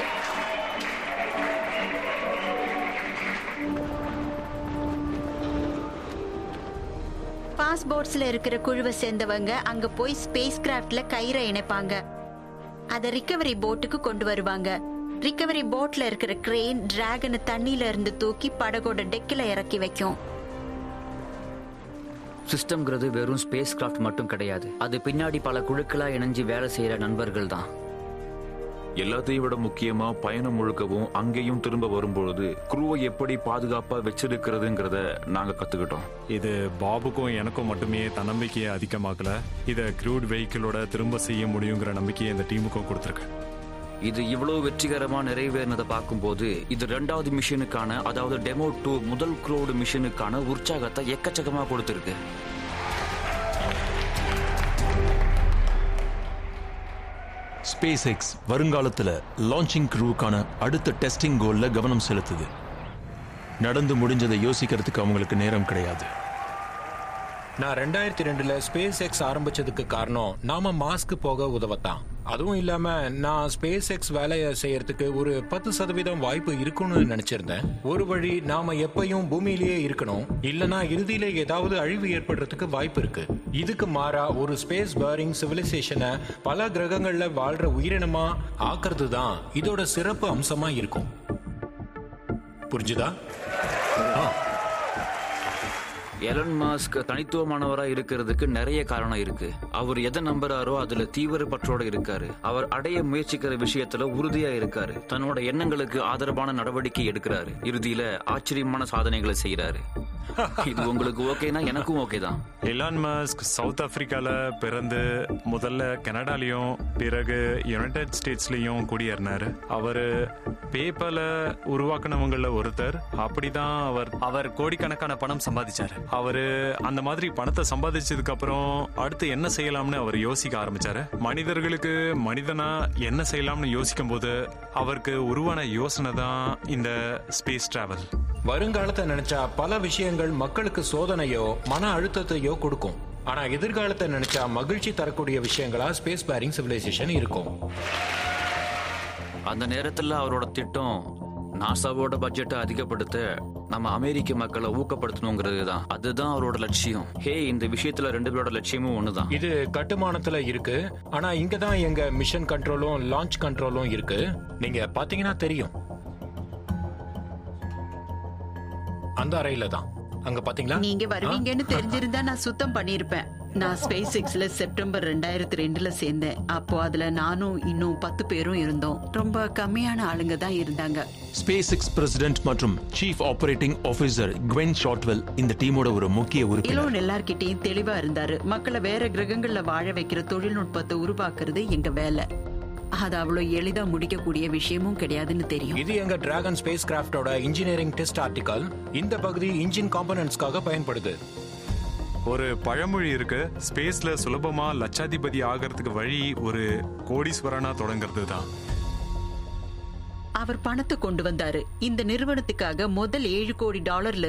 பாஸ்போர்ட்ஸ்ல இருக்கிற குழுவை சேர்ந்தவங்க அங்க போய் ஸ்பேஸ் கிராஃப்ட்ல கயிறை இணைப்பாங்க. அதை ரிகவரி போட்டுக்கு கொண்டு வருவாங்க. ரிகவரி போட்ல இருக்கிற கிரேன் டிராகனை தண்ணியில இருந்து தூக்கி படகோட டெக்கில இறக்கி வைக்கும். சிஸ்டம்ங்கிறது வெறும் ஸ்பேஸ் கிராஃப்ட் மட்டும் கிடையாது. அது பின்னாடி பல குழுக்களா இணைஞ்சு வேலை செய்யற நண்பர்கள் தான். எல்லாத்தையும் விட முக்கியமா பயணம் முழுக்கவும் அங்கேயும் திரும்ப வரும்பொழுது குரூவை எப்படி பாதுகாப்பா வச்சிருக்கிறதுங்கிறத நாங்க கத்துக்கிட்டோம். இது பாபுக்கும் எனக்கும் மட்டுமே தன்னம்பிக்கையை அதிகமாக்கல, இதை க்ரூட் வெஹிக்கிளோட திரும்ப செய்ய முடியுங்கிற நம்பிக்கையை இந்த டீமுக்கும் கொடுத்துருக்கு. இது இவ்வளவு வெற்றிகரமா நிறைவேறினதை பார்க்கும்போது இது 2வது மிஷனுக்கான, அதாவது டெமோ 2 முதல் க்ரூட் மிஷனுக்கான உற்சாகத்தை எக்கச்சக்கமா கொடுத்திருக்கு. ஸ்பேஸ் எக்ஸ் வருங்காலத்துல லான்ச்சிங் க்ரூவுக்கான அடுத்த டெஸ்டிங் கோல்ல கவனம் செலுத்துது. நடந்து முடிஞ்சதை யோசிக்கிறதுக்கு அவங்களுக்கு நேரம் கிடையாது. நான் 2002ல ஸ்பேஸ் எக்ஸ் ஆரம்பிச்சதுக்கு காரணம் நாம மாஸ்க்கு போக உதவத்தான். அதுவும் இல்லாம நான் ஸ்பேஸ் எக்ஸ் வேலையை செய்யறதுக்கு ஒரு 10% வாய்ப்பு இருக்குன்னு நினைச்சிருந்தேன். ஒரு வழி நாம எப்பயும் பூமியிலேயே இருக்கணும், இல்லனா இறுதியில ஏதாவது அழிவு ஏற்படுறதுக்கு வாய்ப்பு இருக்கு. இதுக்கு மாறா ஒரு ஸ்பேஸ் பேரிங் சிவிலைசேஷனை பல கிரகங்கள்ல வாழ்ற உயிரினமா ஆக்குறது தான் இதோட சிறப்பு அம்சமா இருக்கும். புரிஞ்சுதா? எலன் மாஸ்க் தனித்துவமானவரா இருக்கிறதுக்கு நிறைய காரணம் இருக்கு. அவர் எதை நம்புறாரோ அதுல தீவிர பற்றோட இருக்காரு. அவர் அடைய முயற்சிக்கிற விஷயத்துல உறுதியா இருக்காரு. தன்னோட எண்ணங்களுக்கு ஆதரவான நடவடிக்கை எடுக்கிறாரு. இறுதியில ஆச்சரியமான சாதனைகளை செய்யறாரு. இது உங்களுக்கு ஓகேனா எனக்கும் ஓகே தான். எலான் மாஸ்க் சவுத் ஆப்பிரிக்கால பிறந்து முதல்ல கனடாலையும் பிறகு யுனைடெட் ஸ்டேட்ஸ்லயும் குடியேறினாரு. அவரு பேப்பர்ல உருவாக்குனவங்கள ஒருத்தர். அப்படிதான் அவர் கோடிக்கணக்கான பணம் சம்பாதிச்சாரு. அவரு அந்த மாதிரி பணத்தை சம்பாதிச்சதுக்கு அப்புறம் அடுத்து என்ன செய்யலாம்னு அவர் யோசிக்க ஆரம்பிச்சாரு. மனிதர்களுக்கு மனிதனா என்ன செய்யலாம்னு யோசிக்கும் போது அவருக்கு உருவான யோசனை தான் இந்த ஸ்பேஸ் டிராவல். வருங்காலத்தை நினைச்சா பல விஷயங்கள் மக்களுக்கு சோதனையோ மன அழுத்தத்தையோ கொடுக்கும். ஆனா எதிர்காலத்தை நினைச்சா மகிழ்ச்சி தரக்கூடிய விஷயங்களா ஸ்பேஸ் பேரிங் சிவிலைசேஷன் இருக்கும். அந்த நேரத்துல அவரோட திட்டம் நாசாவோட பட்ஜெட்டை அதிகப்படுத்த நம்ம அமெரிக்க மக்களை ஊக்கப்படுத்தணுங்கிறது தான். அதுதான் அவரோட லட்சியம். இந்த விஷயத்துல ரெண்டு பேரோட லட்சியமும் ஒண்ணுதான். இது கட்டுமானத்துல இருக்கு. ஆனா இங்கதான் எங்க மிஷன் கண்ட்ரோலும் லான்ச் கண்ட்ரோலும் இருக்கு. நீங்க பாத்தீங்கன்னா தெரியும். அந்த அறையில தான். அங்க பாத்தீங்களா? நீங்க வருவீங்கன்னு தெரிஞ்சிருந்தா நான் சுத்தம் பண்ணிருப்பேன். நான் ஸ்பேஸ் எக்ஸ்ல செப்டம்பர் 2002ல சேர்ந்தேன். அப்போ அதுல நானும் இன்னும் 10 பேரும் இருந்தோம். ரொம்ப கம்மியான ஆளுங்க தான் இருந்தாங்க. ஸ்பேஸ் எக்ஸ் பிரசிடென்ட் மற்றும் சீஃப் ஆபரேட்டிங் ஆபீசர் குவென் ஷார்ட்வெல் இந்த டீமோட ஒரு முக்கிய உறுப்பினர். இலோன் எல்லார்கிட்டையும் தெளிவா இருந்தாரு. மக்களை வேற கிரகங்கள்ல வாழ வைக்கிற தொழில்நுட்பத்தை உருவாக்குறது எங்க வேலை. அது அவ்வளவு எளிதா முடிக்கக்கூடிய விஷயமும் கிடையாதுன்னு தெரியும். இது எங்க டிராகன் ஸ்பேஸ் கிராஃப்டோட இன்ஜினியரிங் டெஸ்ட் ஆர்டிகல். இந்த பகுதி இன்ஜின் காம்பனன்ட்ஸ்க்காக பயன்படுது. ஒரு பழமொழி இருக்கு, ஸ்பேஸ்ல சுலபமா லட்சாதிபதி ஆகிறதுக்கு வழி ஒரு கோடீஸ்வரனா தொடங்குறது தான். அவர் பணத்தை கொண்டு வந்தாரு. இந்த நிறுவனத்துக்காக முதல் $7 கோடி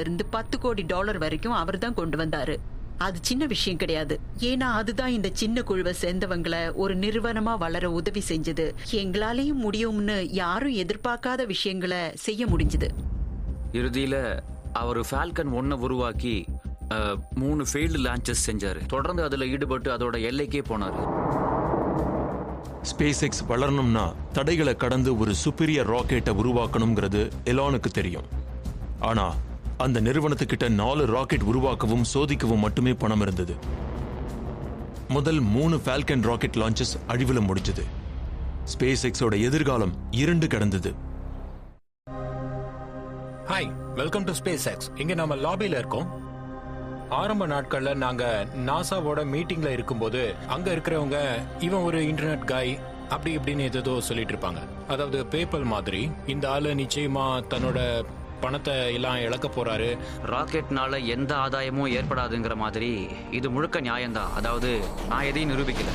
இருந்து $10 கோடி வரைக்கும் அவர் தான் கொண்டு வந்தாரு. அது சின்ன விஷயம் கிடையாது. ஏன்னா அதுதான் இந்த சின்ன குழுவை சேர்ந்தவங்களை ஒரு நிறுவனமா வளர உதவி செஞ்சது. எங்களாலேயும் முடியும்னு யாரும் எதிர்பார்க்காத விஷயங்களை செய்ய முடிஞ்சது. இறுதியில அவர் ஃபால்கன் 1 உருவாக்கி 3 ஃபெயில்டு லான்ச்சஸ் செஞ்சாரு. தொடர்ந்து அதுல ஈடுபட்டு அதோட எல்லைக்கே போனாரு. ஸ்பேஸ் எக்ஸ் வளரணும்னா தடைகளை கடந்து ஒரு சுப்பீரியர் ராக்கெட்டை உருவாக்கணுங்கிறது எலானுக்கு தெரியும். ஆனா அந்த நிறுவனத்துக்கிட்ட 4 ராக்கெட் உருவாக்கவும் சோதிக்கவும் மட்டுமே பணம் இருந்தது. முதல் 3 ஃபால்கன் ராக்கெட் லான்ச்சஸ் அழிவுல முடிஞ்சது. ஸ்பேஸ் எக்ஸோட எதிர்காலம் இருண்டு கிடந்தது. Hi, welcome to space X. இங்க நம்ம லாபில இருக்கோம். ஆரம்ப நாட்கள்ல நாங்க நாசாவோட மீட்டிங்ல இருக்கும்போது அங்க இருக்கிறவங்க இவன் ஒரு இன்டர்நெட் காய் அப்படி இப்படின்னு ஏதோ சொல்லிட்டு இருப்பாங்க. அதாவது பேப்பல் மாதிரி இந்த ஆளு நிச்சயமா தன்னோட பணத்தை எல்லாம் இழக்க போறாரு. ராக்கெட்னால எந்த ஆதாயமும் ஏற்படாதுங்கிற மாதிரி இது முழுக்க நியாயம்தான். அதாவது நான் எதையும் நிரூபிக்கல.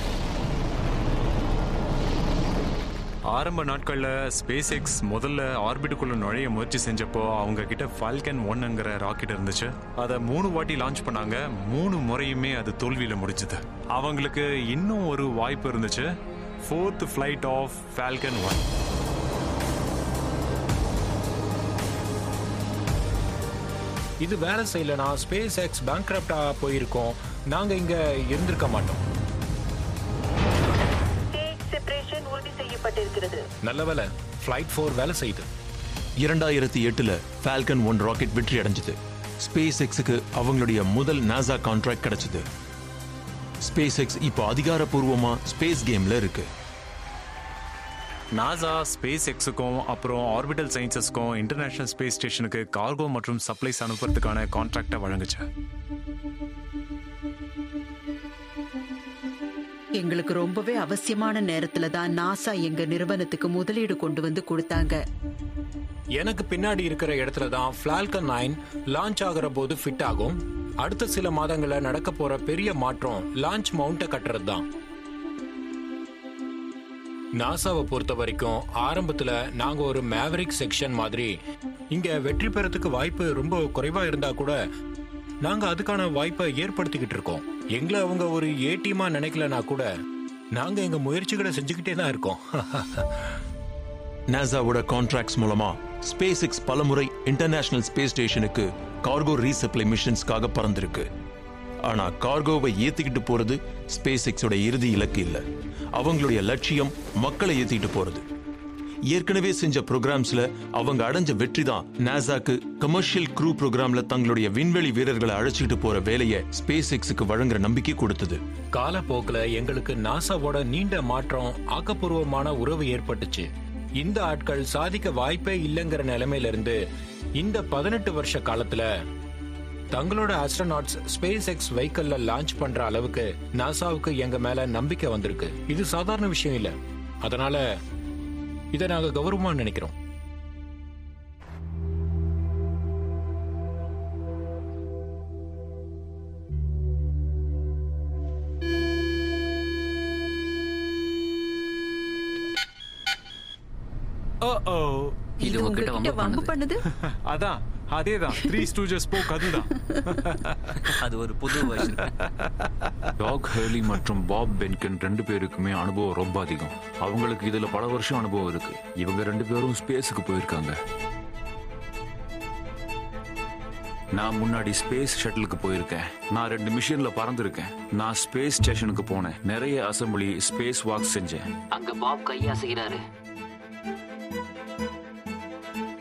ஆரம்ப நாட்கள்ல ஸ்பேஸ் எக்ஸ் முதல்ல ஆர்பிட்டுக்குள்ள நுழைய முயற்சி செஞ்சப்போ அவங்க கிட்ட ஃபால்கன் 1ங்கிற ராக்கெட் இருந்துச்சு. அதை 3 வாட்டி லான்ச் பண்ணாங்க. 3 முறையுமே அது தோல்வியில முடிஞ்சது. அவங்களுக்கு இன்னும் ஒரு வாய்ப்பு இருந்துச்சு, 4th flight ஆஃப் ஃபால்கன் 1. இது வேலை செய்யலனா ஸ்பேஸ் எக்ஸ் பேங்க்ரப்டா போயிருக்கோம். நாங்க இங்க இருந்திருக்க மாட்டோம். உறுதி செய்யப்பட்டிருக்கிறது. நல்ல வேலை ஃபிளைட் 4 வேலை செய்யுது. 2008ல ஃபால்கன் 1 ராக்கெட் வெற்றி அடைஞ்சது. ஸ்பேஸ் எக்ஸுக்கு அவங்களுடைய முதல் நாசா கான்ட்ராக்ட் கிடைச்சது. ஸ்பேஸ் எக்ஸ் இப்போ அதிகாரப்பூர்வமா ஸ்பேஸ் கேம்ல இருக்கு. நாசா ஸ்பேஸ் எக்ஸுக்கும் அப்புறம் ஆர்பிட்டல் சயின்சஸ்க்கும் இன்டர்நேஷனல் ஸ்பேஸ் ஸ்டேஷனுக்கு கார்கோ மற்றும் சப்ளைஸ் அனுப்புறதுக்கான கான்ட்ராக்டை வழங்குச்சு. எங்களுக்கு ரொம்பவே அவசியமான நேரத்துல தான் நாசா எங்க நிறுவனத்துக்கு முதலீடு கொண்டு வந்து கொடுத்தாங்க. எனக்கு பின்னாடி இருக்கிற இடத்துல தான் ஃபால்கன் 9 லான்ச் ஆகிற போது ஃபிட் ஆகும். அடுத்த சில மாதங்கள்ல நடக்க போற பெரிய மாற்றம் லான்ச் மவுண்ட கட்டுறது தான். நாசாவை பொறுத்த வரைக்கும் ஆரம்பத்துல நாங்க ஒரு மேவரிக் செக்ஷன் மாதிரி. இங்க வெற்றி பெறத்துக்கு வாய்ப்பு ரொம்ப குறைவா இருந்தா கூட நாங்க அதுக்கான வாய்ப்பை ஏற்படுத்திக்கிட்டு இருக்கோம். எங்களை அவங்க ஒரு ஏடிஎம்மா நினைக்கலனா கூட நாங்க எங்க முயற்சிகளை செஞ்சுக்கிட்டே தான் இருக்கோம். நாசாவோட கான்ட்ராக்ட்ஸ் மூலமா ஸ்பேஸ் எக்ஸ் பலமுறை இன்டர்நேஷனல் ஸ்பேஸ் ஸ்டேஷனுக்கு கார்கோ ரீசப்ளை மிஷன்ஸ்க்காக பறந்திருக்கு. ஆனா கார்கோவை ஏத்திக்கிட்டு போறது ஸ்பேஸ் எக்ஸோட இறுதி இலக்கு இல்ல. அவங்களுடைய லட்சியம் மக்களை ஏத்திட்டு போறது. ஏற்கனவே செஞ்ச ப்ரோக்ராம்ஸ்ல அவங்க அடைஞ்ச வெற்றி தான் நாசாக்கு கமர்ஷியல் க்ரூ ப்ரோக்ராம்ல தங்களுடைய விண்வெளி வீரர்களை அழைச்சிட்டு போற வேலையை ஸ்பேஸ் எக்ஸுக்கு வழங்குற நம்பிக்கை கொடுத்தது. காலப்போக்கில் எங்களுக்கு நாசாவோட நீண்ட மாற்றம் ஆக்கப்பூர்வமான உறவு ஏற்பட்டுச்சு. இந்த ஆட்கள் சாதிக்க வாய்ப்பே இல்லைங்கிற நிலைமையில இருந்து இந்த 18 வருஷ காலத்துல தங்களோட ஆஸ்ட்ரோநாட்ஸ் ஸ்பேஸ் எக்ஸ் வெஹிக்கிள்ல லான்ச் பண்ற அளவுக்கு நாசாவுக்கு எங்க மேல நம்பிக்கை வந்திருக்கு. இது சாதாரண விஷயம் இல்ல. அதனால இதை நாங்க கௌரவமா நினைக்கிறோம். இது உங்ககிட்ட வம்பு பண்ணுது. அதான் அதேதான் 3 Stooges போக் அதுதான். அது ஒரு புது வருஷன். டாக் ஹர்லி மற்றும் பாப் பென்கன் 2 பேருக்குமே அனுபவம் ரொம்ப அதிகம். அவங்களுக்கு இதுல பல வருஷம் அனுபவம் இருக்கு. இவங்க 2 பேரும் ஸ்பேஸுக்கு போயிருக்காங்க. நான் முன்னாடி ஸ்பேஸ் ஷட்டிலுக்கு போயிருக்கேன். நான் 2 மிஷன்ல பறந்திருக்கேன். நான் ஸ்பேஸ் ஸ்டேஷனுக்கு போனேன். நிறைய அசம்பிளி ஸ்பேஸ் வாக் செஞ்சேன். அங்க பாப் கையாசுகிறாரு.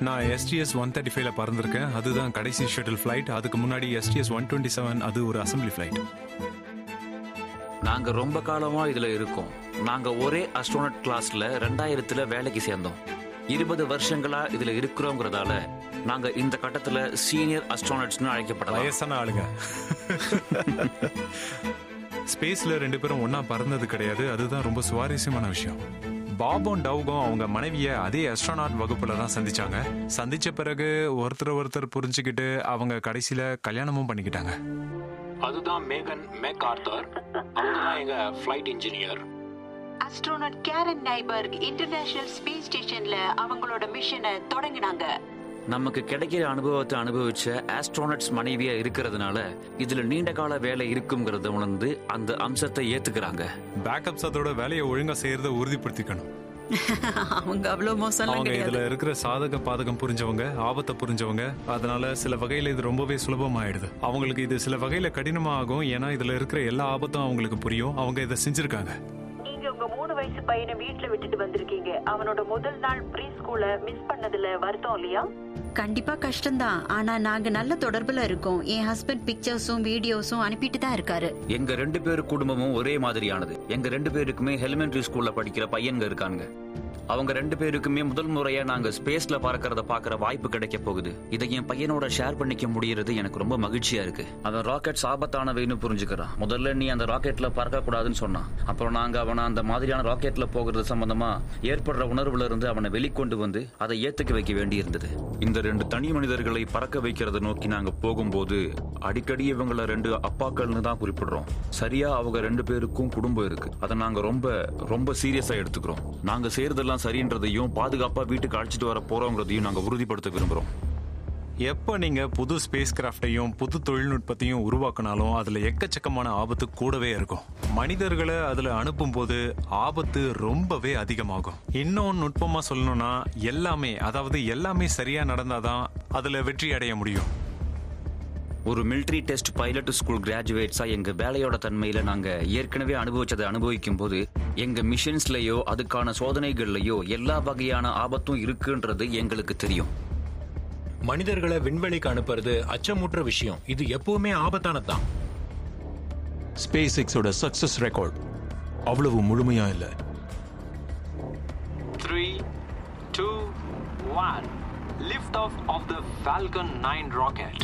நான் STS 135ல பறந்திருக்கேன். அதுதான் கடைசி ஷட்டில் ஃபிளைட். அதுக்கு முன்னாடி STS 127 அது ஒரு அசம்பிளி ஃபிளைட். நாங்க ரொம்ப காலமா இதுல இருக்கோம். நாங்க ஒரே அஸ்ட்ரோனட் கிளாஸ்ல 2000ல வேலைக்கு சேர்ந்தோம். 20 வருஷங்களா இதுல இருக்கிறோங்கிறதால நாங்க இந்த கட்டத்துல சீனியர் அஸ்ட்ரோனட்ஸ்னு அழைக்கப்படலாம். வயசான ஆளுங்க. ஸ்பேஸ்ல 2 பேரும் ஒன்னா பறந்தது கிடையாது. அதுதான் ரொம்ப சுவாரஸ்யமான விஷயம். பாபும் டவுகும் அவங்க மனைவிய அதே அஸ்ட்ரோனாட் வகுப்புல தான் சந்திச்சாங்க. சந்திச்ச பிறகு ஒருத்தர் புரிஞ்சுக்கிட்டு அவங்க கடைசியில கல்யாணமும் பண்ணிக்கிட்டாங்க. அதுதான் மேகன் மெக்கார்த்தர். அவங்க தான் எங்க flight engineer. Astronaut Karen Nyberg international space ஸ்டேஷன்ல அவங்களோட மிஷனை தொடங்கினாங்க. நமக்கு கிடைக்கிற அனுபவத்தை அனுபவிச்ச ஆஸ்ட்ரோனட்ஸ் மனைவியா இருக்கிறதுனால இதுல நீண்ட கால வேலை இருக்குங்கிறத உணர்ந்து அந்த அம்சத்தை ஏத்துக்கிறாங்க. பேக்கப்ஸ் அதோட வேலையை ஒழுங்கா செய்யறத உறுதிப்படுத்திக்கணும். அவங்க அவ்வளவு மோசம் அவங்க இதுல இருக்கிற சாதக பாதகம் புரிஞ்சவங்க, ஆபத்தை புரிஞ்சவங்க. அதனால சில வகையில இது ரொம்பவே சுலபமாயிடுது. அவங்களுக்கு இது சில வகையில கடினமா ஆகும். ஏன்னா இதுல இருக்கிற எல்லா ஆபத்தும் அவங்களுக்கு புரியும். அவங்க இதை செஞ்சிருக்காங்க. நீங்க உங்க 3 வயசு பையனை வீட்டுல விட்டுட்டு வந்திருக்கீங்க. அவனோட முதல் நாள் ப்ரீ ஸ்கூல மிஸ் பண்ணதுல வருத்தம் இல்லையா? கண்டிப்பா கஷ்டம்தான். ஆனா நாங்க நல்ல தொடர்புல இருக்கோம். என் ஹஸ்பண்ட் பிக்சர்ஸும் வீடியோஸும் அனுப்பிட்டு தான் இருக்காரு. எங்க 2 பேரு குடும்பமும் ஒரே மாதிரியானது. எங்க 2 பேருக்குமே எலிமெண்டரி ஸ்கூல்ல படிக்கிற பையன்க இருக்காங்க. அவங்க 2 பேருக்குமே முதல் முறையா நாங்க ஸ்பேஸ்ல பறக்கிறத பாக்குற வாய்ப்பு கிடைக்க போகுது. இதை என் பையனோட ஷேர் பண்ணிக்க முடியறது எனக்கு ரொம்ப மகிழ்ச்சியா இருக்கு. அவன் ராக்கெட்ஸ் ஆபத்தானவைன்னு புரிஞ்சுக்கிறான். முதல்ல நீ அந்த ராக்கெட்ல பறக்க கூடாதுன்னு சொன்னான். அப்புறம் நாங்க அவனை அந்த மாதிரியான ராக்கெட்ல போகிறது சம்பந்தமா ஏற்படுற உணர்வுல இருந்து அவனை வெளிக்கொண்டு வந்து அதை ஏத்துக்க வைக்க வேண்டி இருந்தது. இந்த 2 தனி மனிதர்களை பறக்க வைக்கிறத நோக்கி நாங்க போகும்போது அடிக்கடி இவங்கள 2 அப்பாக்கள்னு தான் குறிப்பிடுறோம். சரியா அவங்க 2 பேருக்கும் குடும்பம் இருக்கு. அதை நாங்க ரொம்ப சீரியஸா எடுத்துக்கிறோம். நாங்க செய்யறதெல்லாம் சரின்றதையும் பாதுகாப்பா வீட்டுக்கு அழைச்சிட்டு வர போறோங்கிறதையும் நாங்க உறுதிப்படுத்த விரும்புறோம். எப்போ நீங்க புது ஸ்பேஸ் கிராஃப்டையும் புது தொழில்நுட்பத்தையும் உருவாக்கினாலும் அதுல எக்கச்சக்கமான ஆபத்து கூடவே இருக்கும். மனிதர்களை அதுல அனுப்பும் போது ஆபத்து ரொம்பவே அதிகமாகும். இன்னும் நுட்பமா சொல்லணும்னா எல்லாமே சரியா நடந்தாதான் அதுல வெற்றி அடைய முடியும். ஒரு மிலிட்டரி டெஸ்ட் பைலட் ஸ்கூல் கிராஜுவேட்ஸா எங்க வேலையோட தன்மையில நாங்க ஏற்கனவே அனுபவிச்சதை அனுபவிக்கும் போது எங்க மிஷன்ஸ்லயோ அதுக்கான சோதனைகள்லயோ எல்லா வகையான ஆபத்தும் இருக்குன்றது எங்களுக்கு தெரியும். மனிதர்களை விண்வெளிக்கு அனுப்புறது அச்சமூட்டுற விஷயம். இது எப்பவுமே ஆபத்தானதுதான். ஸ்பேஸ் எக்ஸோட சக்சஸ் ரெக்கார்ட் அவ்வளவு முழுமையா இல்ல. 3, 2, 1. Lift off of the Falcon 9 rocket.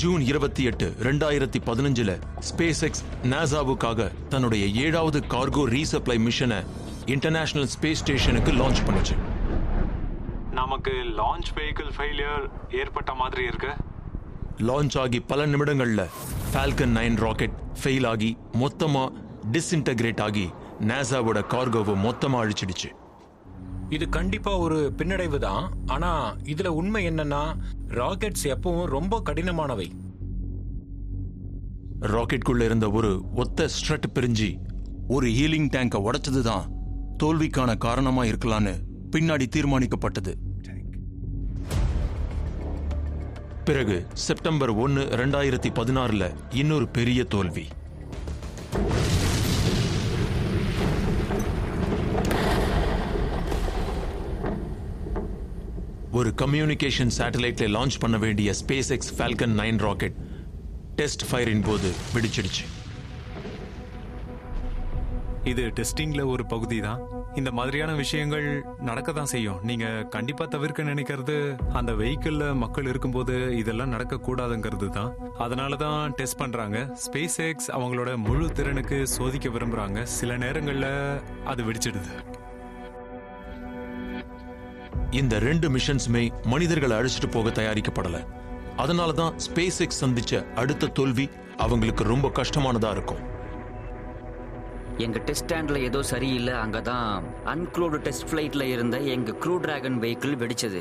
June 28, 2015 SpaceX நாசாவுக்காக தன்னுடைய 7வது கார்கோ ரீசப்ளை மிஷனை இன்டர்நேஷனல் ஸ்பேஸ் ஸ்டேஷனுக்கு லான்ச் பண்ணுச்சு. நமக்கு லான்ச் வெஹிக்கிள் ஃபெயிலியர் ஏற்பட்ட மாதிரி இருக்கு. லான்ச் ஆகி பல நிமிடங்கள்ல ஃபால்கன் 9 ராக்கெட் ஃபெயில் ஆகி மொத்தமா டிஸ்இன்டகிரேட் ஆகி நாசாவோட கார்கோவை மொத்தமா அழிச்சிடுச்சு. இது கண்டிப்பா ஒரு பின்னடைவு தான். ஆனா இதுல உண்மை என்னன்னா ராக்கெட்ஸ் எப்பவும் ரொம்ப கடினமானவை. ராக்கெட்குள்ள இருந்த ஒரு ஒத்த ஸ்ட்ரட் பிரிஞ்சு ஒரு ஹீலிங் டேங்கை உடைச்சதுதான் தோல்விக்கான காரணமா இருக்கலான்னு பின்னாடி தீர்மானிக்கப்பட்டது. பிறகு செப்டம்பர் 1, 2016 இன்னொரு பெரிய தோல்வி. ஒரு கம்யூனிகேஷன் சேட்டலைட்ல லான்ச் பண்ண வேண்டிய SpaceX Falcon 9 rocket test firing போது வெடிச்சிடுச்சு. இது டெஸ்டிங்ல ஒரு பகுதி தான். இந்த மாதிரியான விஷயங்கள் நடக்க தான் செய்யும். நீங்க கண்டிப்பா தவிர்க்க நினைக்கிறது அந்த வெஹிக்கிள்ல மக்கள் இருக்கும்போது இதெல்லாம் நடக்க கூடாதுங்கிறது தான். அதனாலதான் டெஸ்ட் பண்றாங்க. ஸ்பேஸ் எக்ஸ் அவங்களோட முழு திறனுக்கு சோதிக்க விரும்புறாங்க. சில நேரங்கள்ல அது வெடிச்சிடுது. இந்த 2 மிஷன்ஸுமே மனிதர்களை அழைச்சிட்டு போக தயாரிக்கப்படல. அதனாலதான் ஸ்பேஸ் எக்ஸ் சந்திச்ச அடுத்த தோல்வி அவங்களுக்கு ரொம்ப கஷ்டமானதா இருக்கும். எங்க டெஸ்ட் ஸ்டாண்ட்ல ஏதோ சரியில்லை. அங்கதான் அன்க்ரூவ்டு டெஸ்ட் ஃபிளைட்ல இருந்த எங்க க்ரூ டிராகன் வெஹிக்கிள் வெடிச்சது.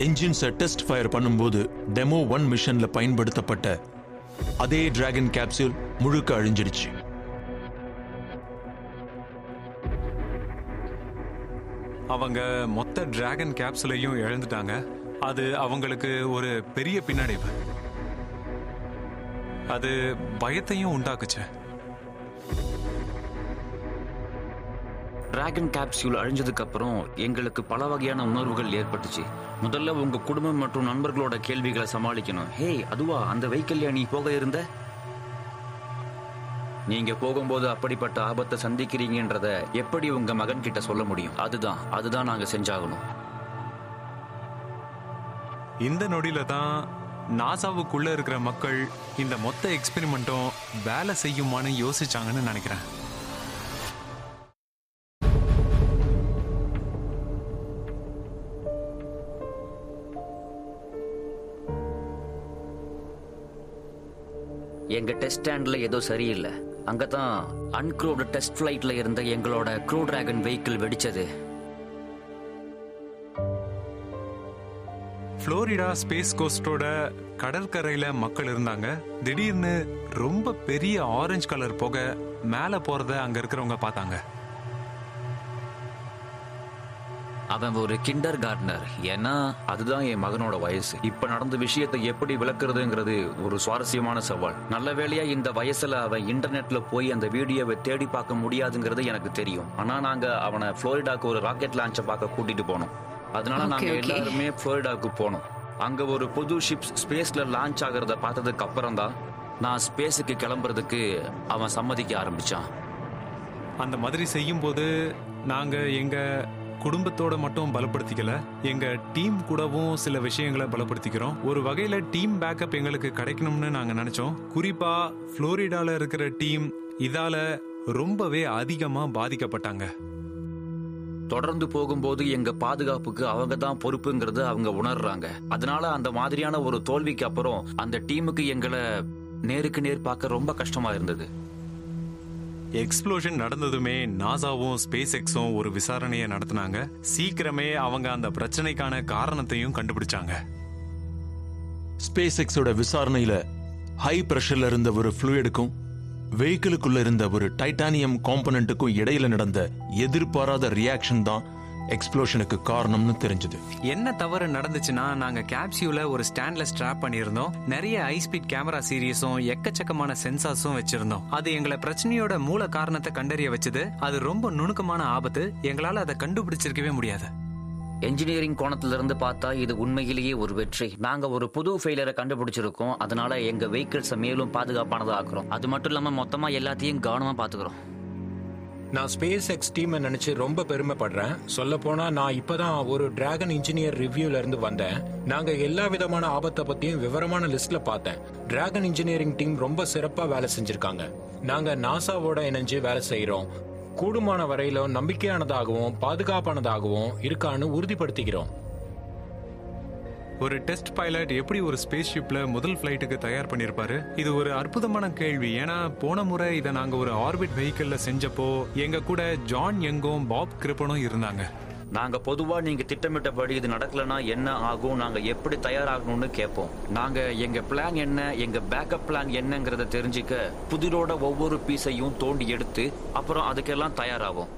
என்ஜின்ஸை டெஸ்ட் ஃபயர் பண்ணும்போது டெமோ 1 மிஷன்ல பயன்படுத்தப்பட்ட அதே டிராகன் கேப்சூல் முழுக்க அழிஞ்சிடுச்சு. அவங்க மொத்த டிராகன் கேப்சூலையும் இழந்துட்டாங்க. அது அவங்களுக்கு ஒரு பெரிய பின்னடைவு. அது பயத்தையும் உண்டாக்குச்சு. டிராகன் கேப்சூல் அழிஞ்சதுக்கு அப்புறம் எங்களுக்கு பல வகையான உணர்வுகள் ஏற்பட்டுச்சு. முதல்ல உங்க குடும்பம் மற்றும் நண்பர்களோட கேள்விகளை சமாளிக்கணும். ஹே, அதுவா அந்த வெஹிக்கிள்ல நீ போக இருந்த? நீங்க போகும்போது அப்படிப்பட்ட ஆபத்தை சந்திக்கிறீங்கன்றத எப்படி உங்க மகன் கிட்ட சொல்ல முடியும்? அதுதான் நாங்க செஞ்சாகணும். இந்த நொடியில தான் நாசாவுக்குள்ள இருக்கிற மக்கள் இந்த மொத்த எக்ஸ்பெரிமெண்ட்டும் வேலை செய்யுமான்னு யோசிச்சாங்கன்னு நினைக்கிறேன். எங்க டெஸ்ட் ஸ்டாண்ட்ல ஏதோ சரியில்லை. அங்கதான் அன்க்ரூவ்டு டெஸ்ட் ஃபிளைட்ல இருந்த எங்களோட க்ரூ டிராகன் வெஹிக்கிள் வெடிச்சது. புளோரிடா ஸ்பேஸ் கோஸ்டோட கடற்கரையில மக்கள் இருந்தாங்க. திடீர்னு ரொம்ப பெரிய ஆரஞ்சு கலர் புகை மேல போறத அங்க இருக்கிறவங்க பார்த்தாங்க. அவன் ஒரு கிண்டர் கார்டனர். ஏன்னா அதுதான் என் மகனோட வயசு. இப்ப நடந்த விஷயத்தை எப்படி விளக்குறதுங்கிறது ஒரு சுவாரஸ்யமான சவால். நல்ல வேளையா இந்த வயசுல அவன் இன்டர்நெட்ல போய் அந்த வீடியோவை தேடி பார்க்க முடியாதுங்கிறது எனக்கு தெரியும். ஆனா நாங்க அவனை புளோரிடாக்கு ஒரு ராக்கெட் லான்ச்சை பார்க்க கூட்டிட்டு போனோம். அதனால நாங்க எல்லாருமே புளோரிடாவுக்கு போனோம். அங்க ஒரு புது ஷிப் ஸ்பேஸ்ல லான்ச் ஆகிறத பார்த்ததுக்கு அப்புறம் தான் நான் ஸ்பேஸுக்கு கிளம்புறதுக்கு அவன் சம்மதிக்க ஆரம்பிச்சான். அந்த மாதிரி செய்யும் போது நாங்க எங்க குடும்பத்தோட மட்டும் பலப்படுத்திக்கல, எங்க டீம் கூடவும் சில விஷயங்களை பலப்படுத்திக்கிறோம். ஒரு வகையில டீம் பேக்கப் எங்களுக்கு கிடைக்கணும்னு நாங்க நினைச்சோம். குறிப்பா புளோரிடால இருக்கிற டீம் இதால ரொம்பவே அதிகமா பாதிக்கப்பட்டாங்க. தொடர்ந்து போகும்போது எங்க பாதுகாப்புக்கு அவங்க தான் பொறுப்புங்கிறது அவங்க உணர்றாங்க. அதனால அந்த மாதிரியான ஒரு தோல்விக்கு அப்புறம் அந்த டீமுக்கு எங்களை நேருக்கு நேர் பார்க்க ரொம்ப கஷ்டமா இருந்தது. எக்ஸ்ப்ளோஷன் நடந்ததுமே நாசாவும் ஸ்பேஸ் எக்ஸும் ஒரு விசாரணையை நடத்தினாங்க. சீக்கிரமே அவங்க அந்த பிரச்சனைக்கான காரணத்தையும் கண்டுபிடிச்சாங்க. ஸ்பேஸ் எக்ஸோட விசாரணையில ஹை பிரஷர்ல இருந்த ஒரு ஃப்ளூயிடுக்கும் வெஹிக்கிளுக்குள்ள இருந்த ஒரு டைட்டானியம் காம்பனன்ட்டுக்கும் இடையில நடந்த எதிர்பாராத ரியாக்ஷன் தான் எக்ஸ்ப்ளோஷனுக்கு காரணம்னு தெரிஞ்சது. என்ன தவறு நடந்துச்சுன்னா, நாங்க கேப்சியூல ஒரு ஸ்டாண்ட்ல ஸ்ட்ராப் பண்ணியிருந்தோம். நிறைய ஹை ஸ்பீட் கேமரா சீரியஸும் எக்கச்சக்கமான சென்சார்ஸும் வச்சிருந்தோம். அது எங்களை பிரச்சனையோட மூல காரணத்தை கண்டறிய வச்சது. அது ரொம்ப நுணுக்கமான ஆபத்து. எங்களால அதை கண்டுபிடிச்சிருக்கவே முடியாது. என்ஜினியரிங் கோணத்துல இருந்து பார்த்தா இது உண்மையிலேயே ஒரு வெற்றி. நாங்க ஒரு புது ஃபெயிலியரை கண்டுபிடிச்சிருக்கோம். அதனால எங்க வெஹிக்கிள்ஸை மேலும் பாதுகாப்பானதா ஆக்குறோம். அது மட்டும் இல்லாம மொத்தமா எல்லாத்தையும் கவனமா பாத்துக்கிறோம். நான் ஸ்பேஸ் எக்ஸ் டீமை நினைச்சு ரொம்ப பெருமைப்படுறேன். சொல்ல போனா நான் இப்பதான் ஒரு டிராகன் இன்ஜினியர் ரிவ்யூல இருந்து வந்தேன். நாங்க எல்லா விதமான ஆபத்தை பத்தியும் விவரமான லிஸ்ட்ல பார்த்தேன். டிராகன் இன்ஜினியரிங் டீம் ரொம்ப சிறப்பா வேலை செஞ்சிருக்காங்க. நாங்க நாசாவோட இணைஞ்சு வேலை செய்யறோம். கூடுமான வரையிலும் நம்பிக்கையானதாகவும் பாதுகாப்பானதாகவும் இருக்கான்னு உறுதிப்படுத்திக்கிறோம். ஒரு டெஸ்ட் பைலட் எப்படி ஒரு ஸ்பேஸ் ஷிப்ல முதல் ஃபிளைட்டுக்கு தயார் பண்ணிருப்பாரு? இது ஒரு அற்புதமான கேள்வி. ஏன்னா போன முறை இதை நாங்க ஒரு ஆர்பிட் வெஹிக்கிள்ல செஞ்சப்போ எங்க கூட ஜான் யங்கும் பாப் கிரிப்பனும் இருந்தாங்க. நாங்க பொதுவா நீங்க திட்டமிட்டபடி இது நடக்கலன்னா என்ன ஆகும், நாங்க எப்படி தயாராகணும்னு கேட்போம். நாங்க எங்க பிளான் என்ன, எங்க பேக்கப் பிளான் என்னங்கறத தெரிஞ்சுக்க புதிரோட ஒவ்வொரு பீஸையும் தோண்டி எடுத்து அப்புறம் அதுக்கெல்லாம் தயாராகும்.